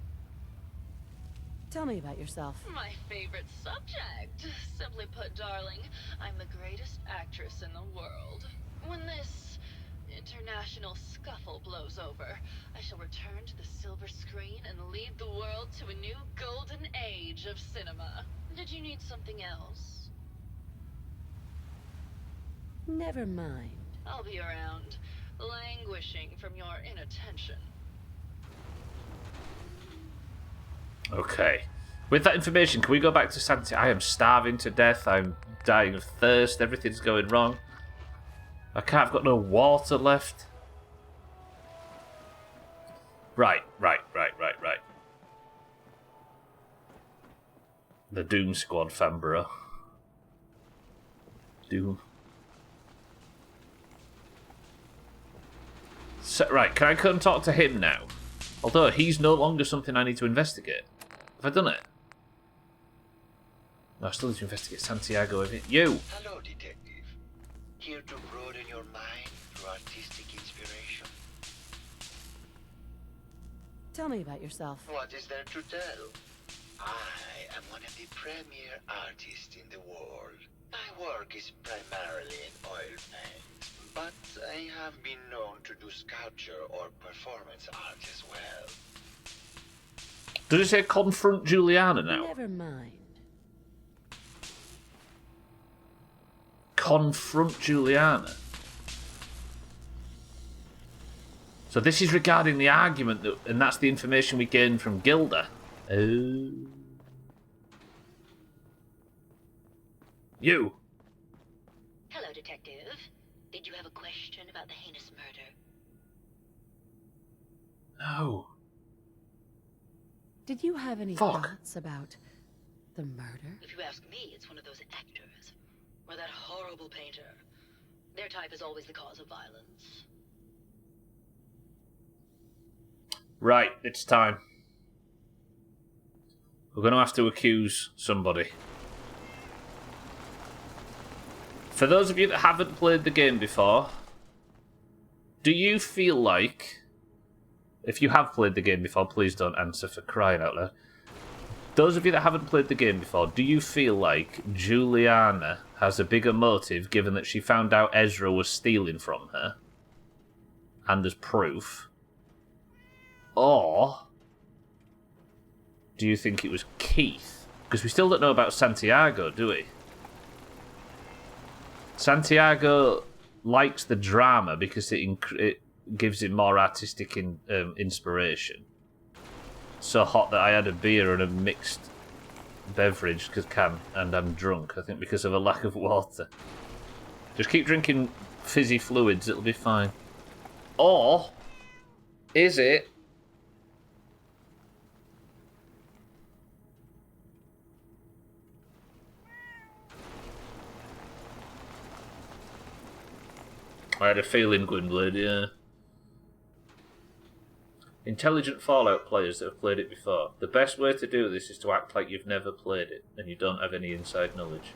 Tell me about yourself. My favorite subject. Simply put, darling, I'm the greatest actress in the world. When this international scuffle blows over, I shall return to the silver screen and lead the world to a new golden age of cinema. Did you need something else? Never mind. I'll be around, languishing from your inattention. Okay. With that information, can we go back to Santi? I am starving to death. I'm dying of thirst. Everything's going wrong. I've got no water left. Right. The Doom Squad fan, bro. Doom. So, right, can I come and talk to him now? Although he's no longer something I need to investigate. Have I done it? No, I still need to investigate Santiago. You! Hello, Detective. Here to broaden your mind through artistic inspiration. Tell me about yourself. What is there to tell? I am one of the premier artists in the world. My work is primarily in oil paints, but I have been known to do sculpture or performance art as well. Does it say confront Juliana now? Never mind. Confront Juliana. So this is regarding the argument, and that's the information we gained from Gilda. Oh. You. Hello, Detective. Did you have a question about the heinous murder? No. Did you have any thoughts about the murder? If you ask me, it's one of those actors. Or that horrible painter. Their type is always the cause of violence. Right, it's time. We're going to have to accuse somebody. For those of you that haven't played the game before, do you feel like... If you have played the game before, please don't answer, for crying out loud. Those of you that haven't played the game before, do you feel like Juliana has a bigger motive, given that she found out Ezra was stealing from her, and there's proof? Or do you think it was Keith? Because we still don't know about Santiago, do we? Santiago likes the drama because it gives him more artistic inspiration. So hot that I had a beer and a mixed beverage and I'm drunk, I think, because of a lack of water. Just keep drinking fizzy fluids, it'll be fine. Or is it? I had a feeling, Gwynblade, yeah. Intelligent Fallout players that have played it before. The best way to do this is to act like you've never played it and you don't have any inside knowledge.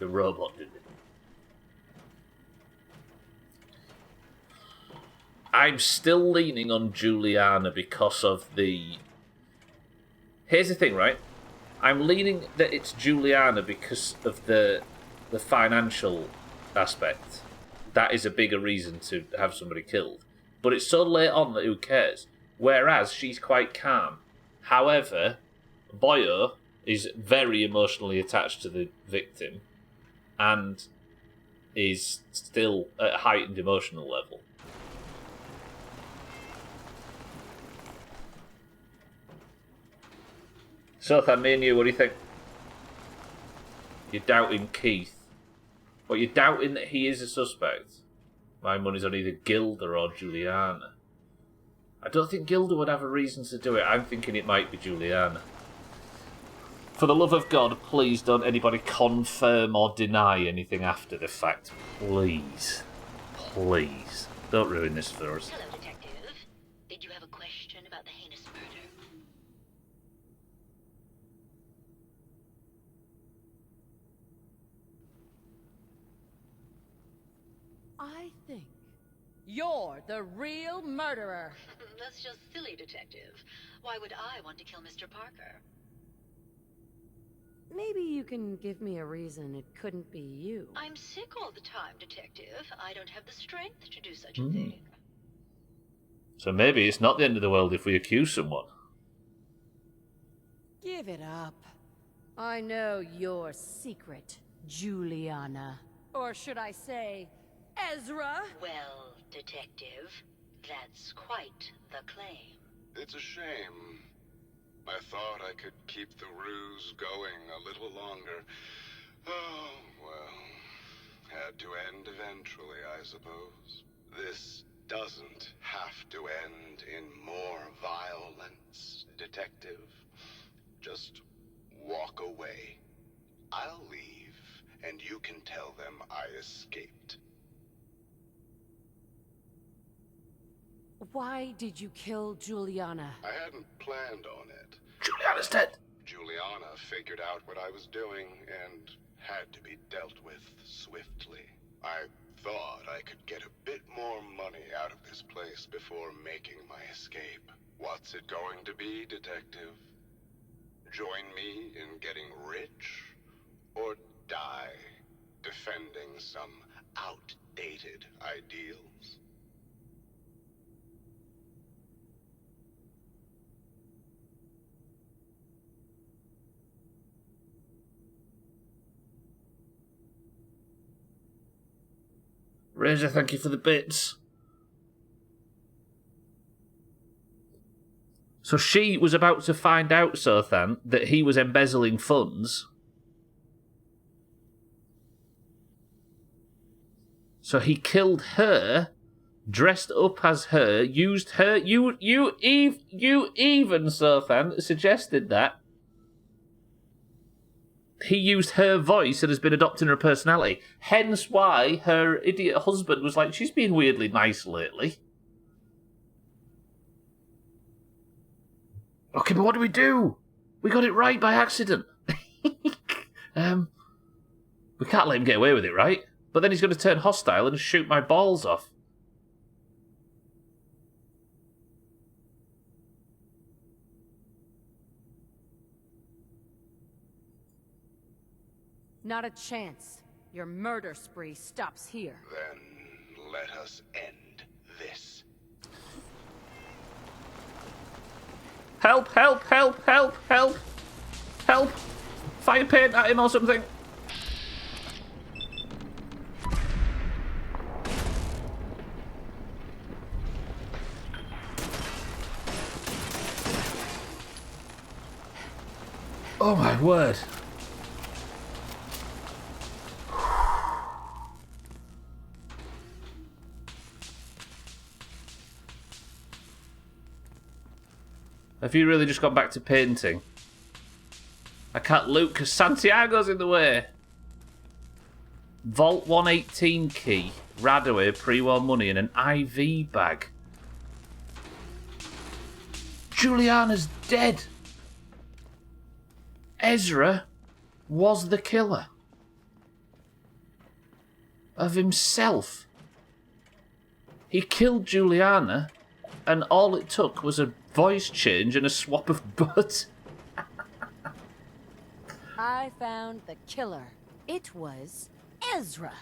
The robot did it. I'm still leaning on Juliana because of the... Here's the thing, right? I'm leaning that it's Juliana because of the financial aspect. That is a bigger reason to have somebody killed. But it's so late on that who cares? Whereas she's quite calm. However, Boyo is very emotionally attached to the victim and is still at a heightened emotional level. So, me and you, what do you think? You're doubting Keith. But you're doubting that he is a suspect. My money's on either Gilda or Juliana. I don't think Gilda would have a reason to do it. I'm thinking it might be Juliana. For the love of God, please don't anybody confirm or deny anything after the fact. Please. Please. Don't ruin this for us. Hello, Detective. Did you have a question about the heinous murder? I think you're the real murderer. That's just silly, Detective. Why would I want to kill Mr. Parker? Maybe you can give me a reason it couldn't be you. I'm sick all the time, Detective. I don't have the strength to do such a thing. So maybe it's not the end of the world if we accuse someone. Give it up. I know your secret, Juliana. Or should I say, Ezra? Well, Detective, that's quite the claim. It's a shame. I thought I could keep the ruse going a little longer. Oh, well. Had to end eventually, I suppose. This doesn't have to end in more violence, Detective. Just walk away. I'll leave, and you can tell them I escaped. Why did you kill Juliana? I hadn't planned on it. Juliana's dead. Juliana figured out what I was doing and had to be dealt with swiftly. I thought I could get a bit more money out of this place before making my escape. What's it going to be, Detective? Join me in getting rich? Or die defending some outdated ideals? Razor, thank you for the bits. So she was about to find out, Sothan, that he was embezzling funds. So he killed her, dressed up as her, used her... You even, Sothan, suggested that he used her voice and has been adopting her personality. Hence why her idiot husband was like, she's been weirdly nice lately. Okay, but what do we do? We got it right by accident. We can't let him get away with it, right? But then he's going to turn hostile and shoot my balls off. Not a chance. Your murder spree stops here. Then let us end this. Help, help, help, help, help, help. Fire paint at him or something. Oh my word. Have you really just gone back to painting? I can't loot because Santiago's in the way. Vault 118 key, Radaway, pre-war money, and an IV bag. Juliana's dead. Ezra was the killer of himself. He killed Juliana, and all it took was a voice change and a swap of butt. I found the killer. It was Ezra.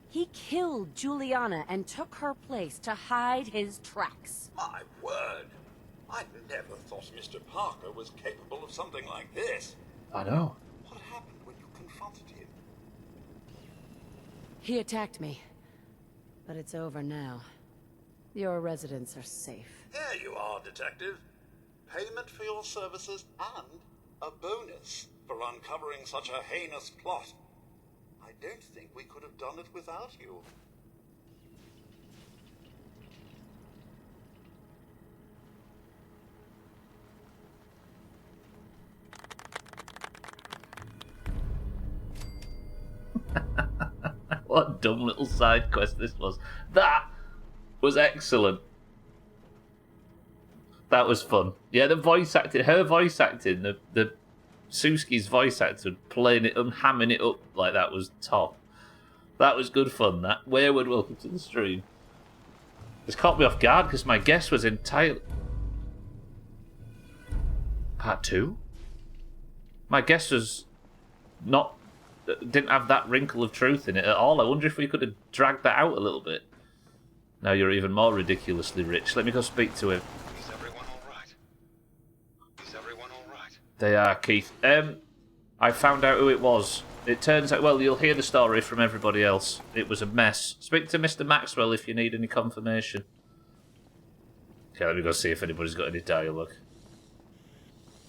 He killed Juliana and took her place to hide his tracks. My word. I never thought Mr. Parker was capable of something like this. I know. What happened when you confronted him? He attacked me. But it's over now. Your residents are safe. There you are, Detective. Payment for your services and a bonus for uncovering such a heinous plot. I don't think we could have done it without you. What a dumb little side quest this was. That was excellent. That was fun. Yeah, the voice acting, her voice acting, the Suski's voice actor playing it and hamming it up like that was top. That was good fun. That Wayward, welcome to the stream. It's caught me off guard because my guess was entirely part 2. My guess was not. Didn't have that wrinkle of truth in it at all. I wonder if we could have dragged that out a little bit. Now you're even more ridiculously rich. Let me go speak to him. Is everyone all right? Is everyone all right? They are, Keith. I found out who it was. It turns out, well, you'll hear the story from everybody else. It was a mess. Speak to Mr. Maxwell if you need any confirmation. Okay, let me go see if anybody's got any dialogue.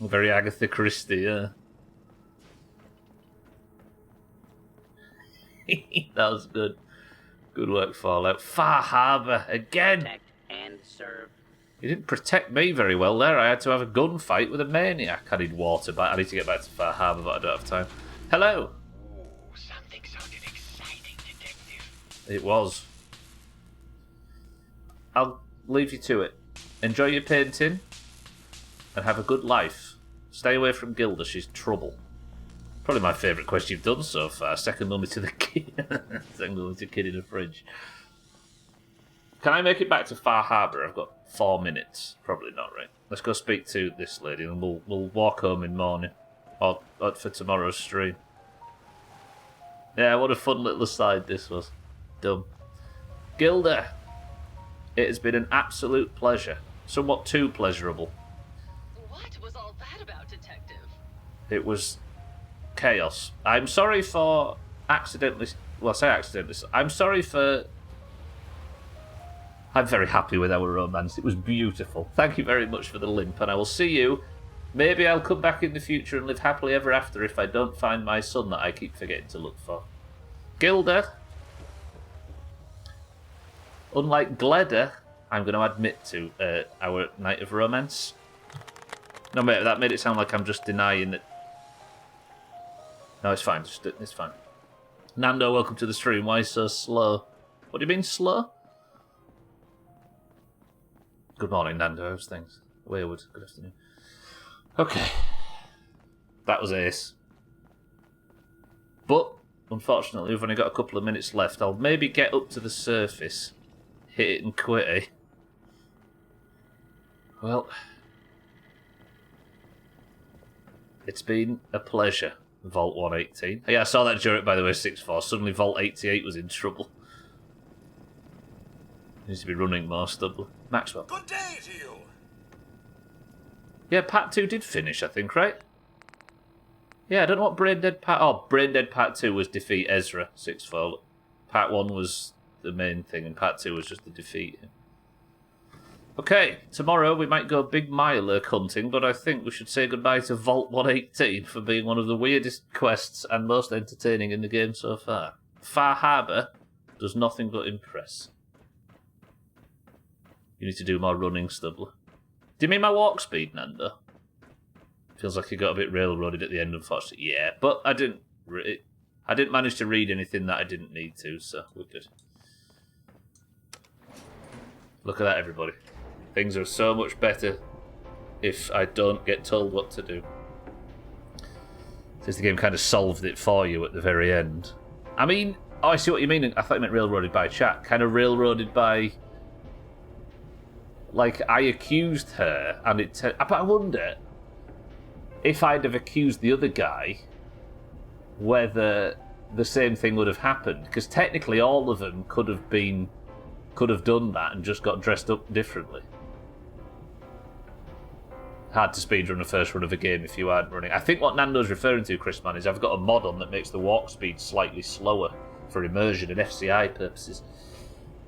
Very Agatha Christie, yeah. That was good. Good work, Fallout. Far Harbor again. Protect and serve. You didn't protect me very well there. I had to have a gunfight with a maniac. I need water, but I need to get back to Far Harbor, but I don't have time. Hello. Ooh, something sounded exciting, Detective. It was. I'll leave you to it. Enjoy your painting and have a good life. Stay away from Gilda. She's trouble. Probably my favourite quest you've done so far. Second only to the kid. Second only to kid in a fridge. Can I make it back to Far Harbor? I've got 4 minutes. Probably not, right? Let's go speak to this lady and we'll walk home in morning. Or for tomorrow's stream. Yeah, what a fun little aside this was. Dumb. Gilda, it has been an absolute pleasure. Somewhat too pleasurable. What was all that about, Detective? It was chaos. I'm sorry for accidentally... Well, I say accidentally. I'm sorry for... I'm very happy with our romance. It was beautiful. Thank you very much for the limp, and I will see you. Maybe I'll come back in the future and live happily ever after if I don't find my son that I keep forgetting to look for. Gilda, unlike Gleda, I'm going to admit to our night of romance. No, mate, that made it sound like I'm just denying that. No, it's fine. It's fine. Nando, welcome to the stream. Why so slow? What do you mean slow? Good morning, Nando. How's things? Wayward. Good afternoon. Okay. That was ace. But, unfortunately, we've only got a couple of minutes left. I'll maybe get up to the surface, hit it and quit, eh? Well, it's been a pleasure, Vault 118. Yeah, I saw that joke, by the way, 6-4. Suddenly Vault 88 was in trouble. Needs to be running more stubborn. Maxwell. Good day to you. Yeah, Part 2 did finish, I think, right? Yeah, I don't know what Brain Dead Part... Oh, Brain Dead Part 2 was defeat Ezra, 6-4. Part 1 was the main thing, and Part 2 was just the defeat. Okay, tomorrow we might go big mirelurk hunting, but I think we should say goodbye to Vault 118 for being one of the weirdest quests and most entertaining in the game so far. Far Harbour does nothing but impress. You need to do more running, Stubbler. Do you mean my walk speed, Nando? Feels like you got a bit railroaded at the end, unfortunately. Yeah, but I didn't manage to read anything that I didn't need to, so we're good. Look at that, everybody. Things are so much better if I don't get told what to do. Since the game kind of solved it for you at the very end. I mean, oh, I see what you mean. I thought you meant railroaded by chat. Kind of railroaded by... Like, I accused her, and it... But I wonder if I'd have accused the other guy, whether the same thing would have happened. Because technically all of them could have done that and just got dressed up differently. Hard to speedrun the first run of a game if you aren't running. I think what Nando's referring to, Chris Man, is I've got a mod on that makes the walk speed slightly slower for immersion and FCI purposes.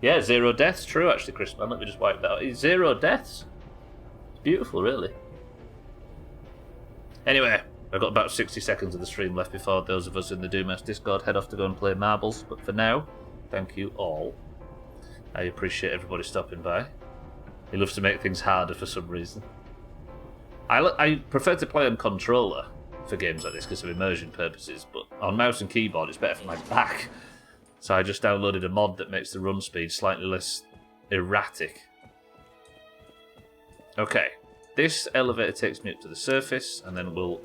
Yeah, 0 deaths. True, actually, Chris Man. Let me just wipe that out. 0 deaths. It's beautiful, really. Anyway, I've got about 60 seconds of the stream left before those of us in the Doomhaus Discord head off to go and play marbles. But for now, thank you all. I appreciate everybody stopping by. He loves to make things harder for some reason. I prefer to play on controller for games like this because of immersion purposes, but on mouse and keyboard it's better for my back. So I just downloaded a mod that makes the run speed slightly less erratic. Okay, this elevator takes me up to the surface, and then we'll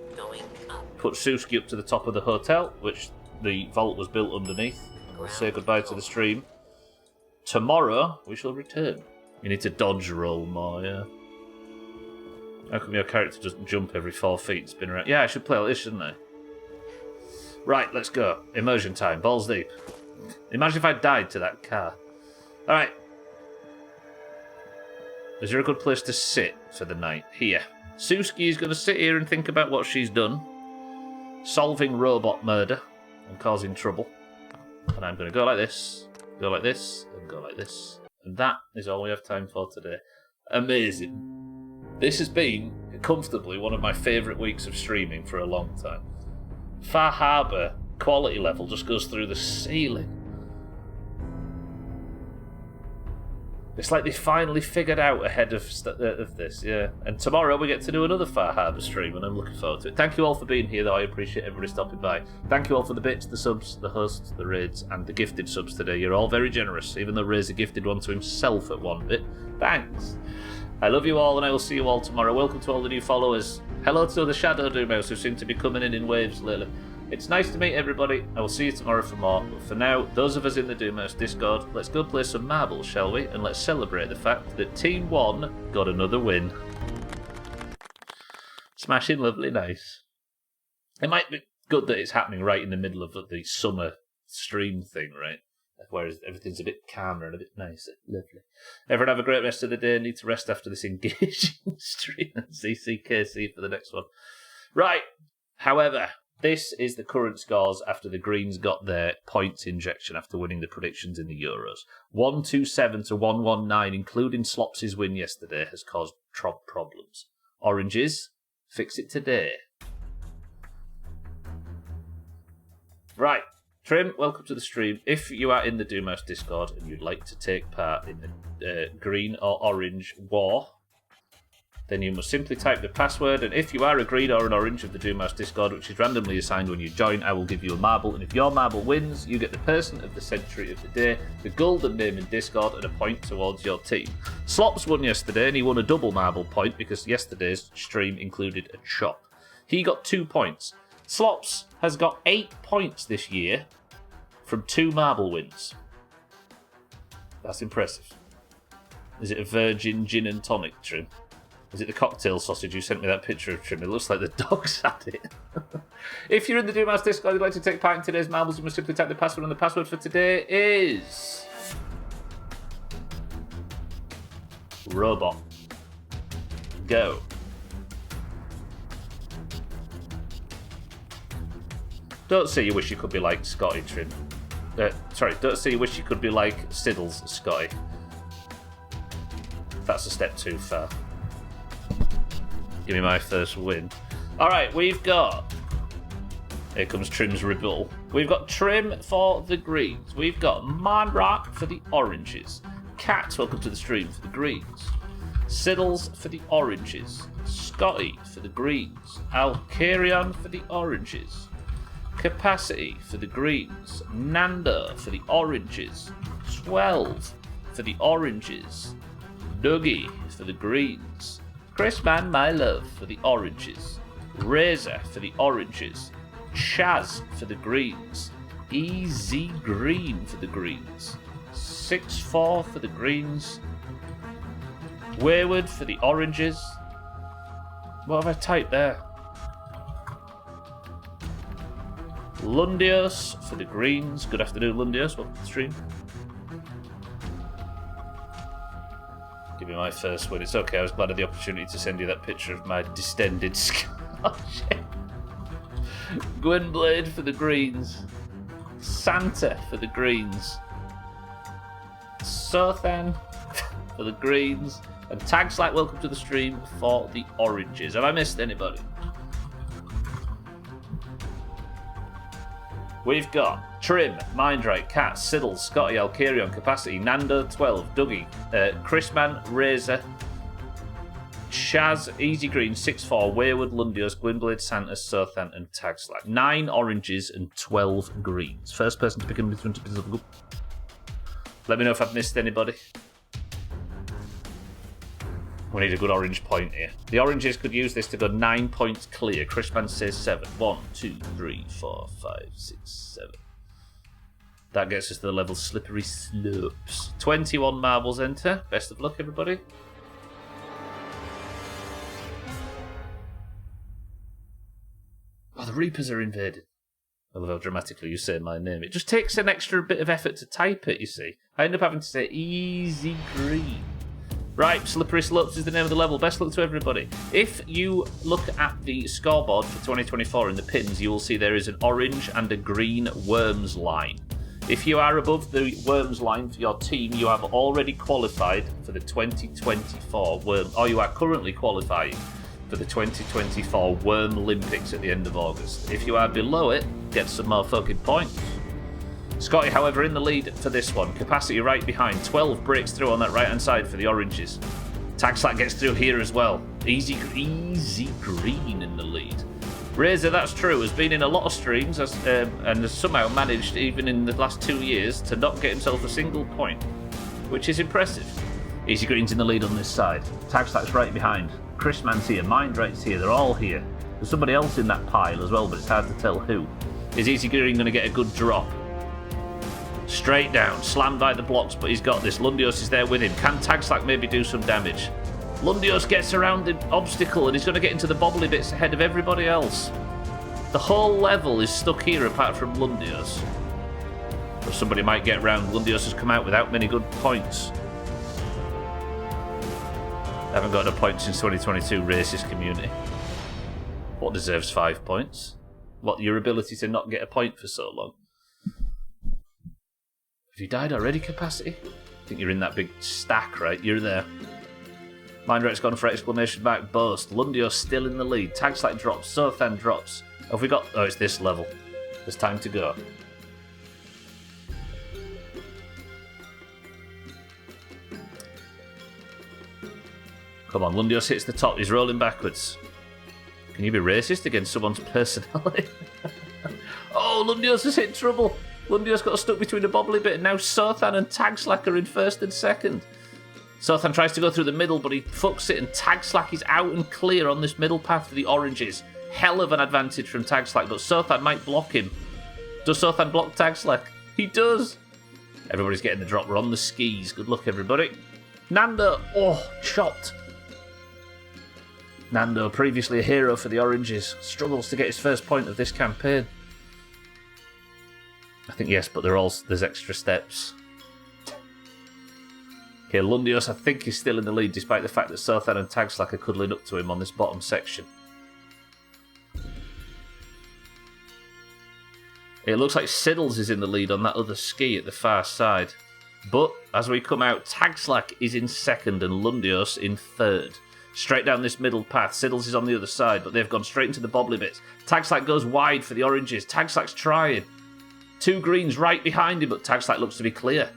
put Suski up to the top of the hotel, which the vault was built underneath. We'll say goodbye to the stream. Tomorrow we shall return. You need to dodge roll more, yeah. How come your character doesn't jump every 4 feet? Spin around. Yeah, I should play like this, shouldn't I? Right, let's go. Immersion time. Balls deep. Imagine if I died to that car. Alright. Is there a good place to sit for the night? Here. Suski is going to sit here and think about what she's done. Solving robot murder and causing trouble. And I'm going to go like this, and go like this. And that is all we have time for today. Amazing. This has been, comfortably, one of my favourite weeks of streaming for a long time. Far Harbour quality level just goes through the ceiling. It's like they finally figured out ahead of this, yeah. And tomorrow we get to do another Far Harbour stream, and I'm looking forward to it. Thank you all for being here, though. I appreciate everybody stopping by. Thank you all for the bits, the subs, the hosts, the raids, and the gifted subs today. You're all very generous, even though Ray's a gifted one to himself at one bit. Thanks. I love you all, and I will see you all tomorrow. Welcome to all the new followers. Hello to the Shadow Doomhaus, who seem to be coming in waves lately. It's nice to meet everybody. I will see you tomorrow for more. But for now, those of us in the Doomhaus Discord, let's go play some marbles, shall we? And let's celebrate the fact that Team 1 got another win. Smashing lovely, nice. It might be good that it's happening right in the middle of the summer stream thing, right? Whereas everything's a bit calmer and a bit nicer. Lovely. Everyone have a great rest of the day. Need to rest after this engaging stream and CCKC for the next one. Right. However, this is the current scores after the Greens got their points injection after winning the predictions in the Euros. 127 to 119, including Slops' win yesterday, has caused problems. Oranges, fix it today. Right. Trim, welcome to the stream. If you are in the Doomhaus Discord and you'd like to take part in the green or orange war, then you must simply type the password, and if you are a green or an orange of the Doomhaus Discord, which is randomly assigned when you join, I will give you a marble, and if your marble wins, you get the person of the century of the day, the golden name in Discord, and a point towards your team. Slops won yesterday, and he won a double marble point because yesterday's stream included a chop. He got 2 points. Slops has got 8 points this year from 2 marble wins. That's impressive. Is it a virgin gin and tonic, Trim? Is it the cocktail sausage you sent me that picture of, Trim? It looks like the dogs had it. If you're in the Doomhaus Discord and you'd like to take part in today's marbles, you must simply type the password, and the password for today is... robot. Go. Don't say you wish you could be like Scotty, Trim. Sorry, don't say you wish you could be like Siddles, Scotty. That's a step too far. Give me my first win. Alright, we've got... Here comes Trim's rebuttal. We've got Trim for the greens. We've got Manrock for the oranges. Cat, welcome to the stream, for the greens. Siddles for the oranges. Scotty for the greens. Alcarion for the oranges. Capacity for the greens. Nando for the oranges. 12 for the oranges. Dougie for the greens. Chrisman, my love, for the oranges. Razor for the oranges. Chaz for the greens. Easy Green for the greens. 6-4 for the greens. Wayward for the oranges. What have I typed there? Lundios for the greens. Good afternoon, Lundios. Welcome to the stream. Give me my first win. It's okay, I was glad of the opportunity to send you that picture of my distended scar. Gwynblade for the greens. Santa for the greens. Sothan for the greens. And tags like welcome to the stream for the oranges. Have I missed anybody? We've got Trim, Mindrake, Cat, Siddle, Scotty, Alcarion, Capacity, Nando, 12, Dougie, Chrisman, Razor, Shaz, Easy Green, 6-4, Wayward, Lundios, Gwynblade, Santa, Sothan, and Tagslack. 9 oranges and 12 greens. First person to pick in between. Let me know if I've missed anybody. We need a good orange point here. The oranges could use this to go 9 points clear. Chrisman says 7. 1, 2, 3, 4, 5, 6, 7. That gets us to the level Slippery Slopes. 21 marbles enter. Best of luck, everybody. Oh, the Reapers are invaded. I love how dramatically you say my name. It just takes an extra bit of effort to type it, you see. I end up having to say Easy Green. Right, Slippery Slopes is the name of the level. Best luck to everybody. If you look at the scoreboard for 2024 in the pins, you will see there is an orange and a green worms line. If you are above the worms line for your team, you have already qualified for the 2024 worm, or you are currently qualifying for the 2024 Worm Olympics at the end of August. If you are below it, get some more fucking points. Scotty, however, in the lead for this one. Capacity right behind. 12 breaks through on that right-hand side for the oranges. Tagslack gets through here as well. Easy Green in the lead. Razor, that's true, has been in a lot of streams and has somehow managed, even in the last 2 years, to not get himself a single point, which is impressive. Easy Green's in the lead on this side. Tagslack's right behind. Chrisman's here. Mindrake's here. They're all here. There's somebody else in that pile as well, but it's hard to tell who. Is Easy Green going to get a good drop? Straight down, slammed by the blocks, but he's got this. Lundios is there with him. Can Tagslack maybe do some damage? Lundios gets around the obstacle and he's going to get into the bobbly bits ahead of everybody else. The whole level is stuck here apart from Lundios. But somebody might get round. Lundios has come out without many good points. Haven't got a point since 2022, racist community. What deserves 5 points? What, your ability to not get a point for so long? Have you died already, Capacity? I think you're in that big stack, right? You're there. Mindrake's gone for exclamation mark boast. Lundios still in the lead. Tagslack drops. Sothan drops. Have we got... Oh, it's this level. There's time to go. Come on, Lundios hits the top. He's rolling backwards. Can you be racist against someone's personality? Oh, Lundios has hit trouble. Lundios got stuck between a bobbly bit, and now Sothan and Tagslack are in first and second. Sothan tries to go through the middle, but he fucks it, and Tagslack is out and clear on this middle path for the oranges. Hell of an advantage from Tagslack, but Sothan might block him. Does Sothan block Tagslack? He does. Everybody's getting the drop. We're on the skis. Good luck, everybody. Nando. Oh, chopped. Nando, previously a hero for the oranges, struggles to get his first point of this campaign. I think yes, but there's extra steps. Okay, Lundios, I think, is still in the lead, despite the fact that Sothan and Tagslack are cuddling up to him on this bottom section. It looks like Siddles is in the lead on that other ski at the far side. But as we come out, Tagslack is in second and Lundios in third. Straight down this middle path. Siddles is on the other side, but they've gone straight into the bobbly bits. Tagslack goes wide for the oranges. Tagslack's trying. 2 greens right behind him, but Tagslack looks to be clear.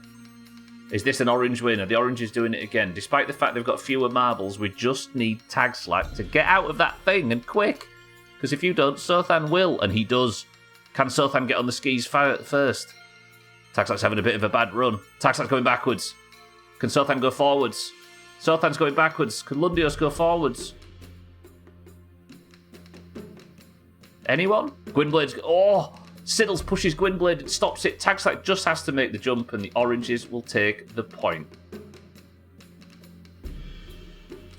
Is this an orange win? Are the oranges doing it again? Despite the fact they've got fewer marbles, we just need Tagslack to get out of that thing and quick. Because if you don't, Sothan will, and he does. Can Sothan get on the skis first? Tagslack's having a bit of a bad run. Tagslack's going backwards. Can Sothan go forwards? Sothan's going backwards. Can Lundios go forwards? Anyone? Gwynblade's... Oh! Siddles pushes Gwynblade and stops it. Tagslack just has to make the jump and the oranges will take the point.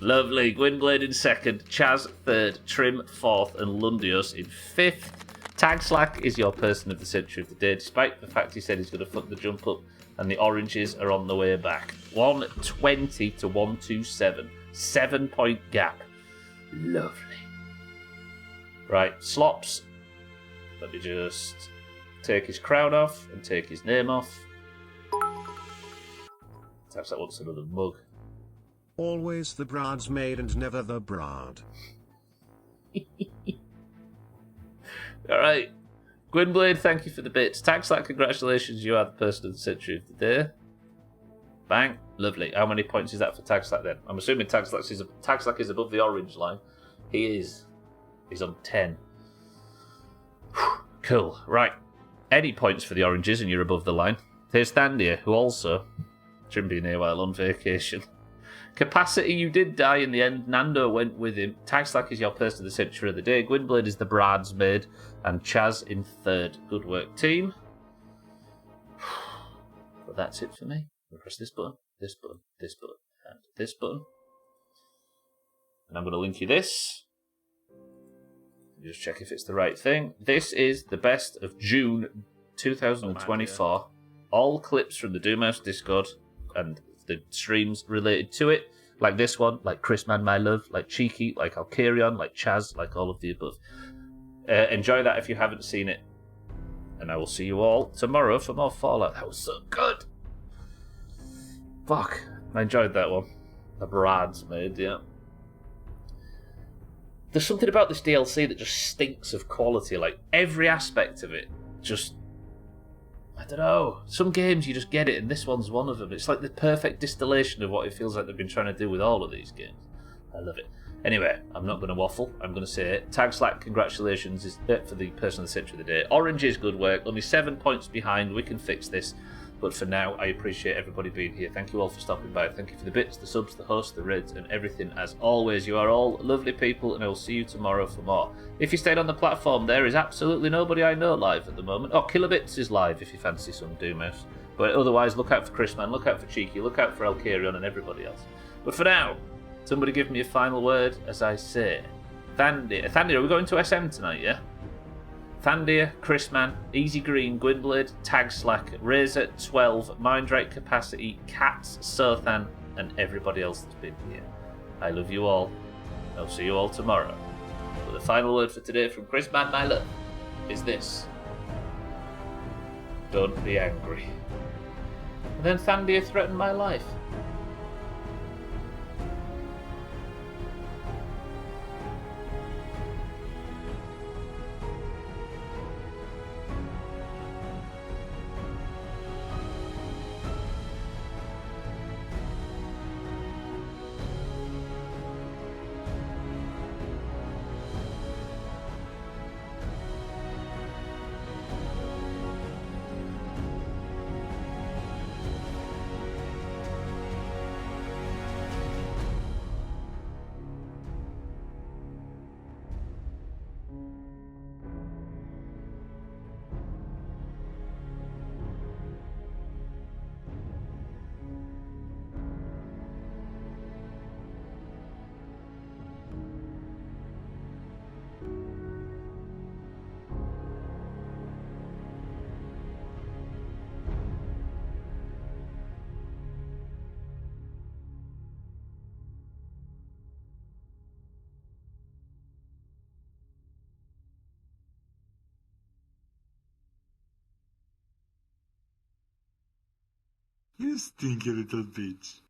Lovely. Gwynblade in second. Chaz third. Trim fourth. And Lundios in fifth. Tagslack is your person of the century of the day, despite the fact he said he's going to fuck the jump up. And the oranges are on the way back. 120 to 127. 7-point gap. Lovely. Right, Slops. Let me just take his crown off and take his name off. Perhaps that wants another mug. Always the bridesmaid and never the bride. Alright. Gwynblade, thank you for the bits. Tagslack, congratulations, you are the person of the century of the day. Bang. Lovely. How many points is that for Tagslack then? I'm assuming Tagslack is above the orange line. He is. He's on 10. Cool. Right. Any points for the oranges and you're above the line. Here's Thandia, who also shouldn't be here while on vacation. Capacity, you did die in the end. Nando went with him. Tagslack is your person of the century of the day. Gwynblade is the bridesmaid. And Chaz in third. Good work, team. But that's it for me. I'm going to press this button, this button, this button, and this button. And I'm going to link you this. Just check if it's the right thing. This is the best of June 2024. All clips from the Doomhaus Discord and the streams related to it. Like this one, like Chris Man My Love, like Cheeky, like Alkarion, like Chaz, like all of the above. Enjoy that if you haven't seen it. And I will see you all tomorrow for more Fallout. That was so good. Fuck. I enjoyed that one. The bridesmaid, yeah. There's something about this DLC that just stinks of quality. Like, every aspect of it just... I don't know. Some games you just get it, and this one's one of them. It's like the perfect distillation of what it feels like they've been trying to do with all of these games. I love it. Anyway, I'm not going to waffle. I'm going to say it. Tagslack, congratulations is for the person of the century of the day. Orange is good work. Only 7 points behind. We can fix this. But for now, I appreciate everybody being here. Thank you all for stopping by. Thank you for the bits, the subs, the hosts, the raids, and everything. As always, you are all lovely people, and I will see you tomorrow for more. If you stayed on the platform, there is absolutely nobody I know live at the moment. Oh, Kilobits is live if you fancy some Doomhaus. But otherwise, look out for Chrisman, look out for Cheeky, look out for Alkarion and everybody else. But for now, somebody give me a final word as I say. Thandia, are we going to SM tonight, yeah? Thandia, Chrisman, Easy Green, Gwynblade, Tagslack, Razor, 12, Mindrake Capacity, Cats, Sothan, and everybody else that's been here. I love you all. I'll see you all tomorrow. But the final word for today from Chrisman, my love, is this. Don't be angry. And then Thandia threatened my life. You stinky little bitch.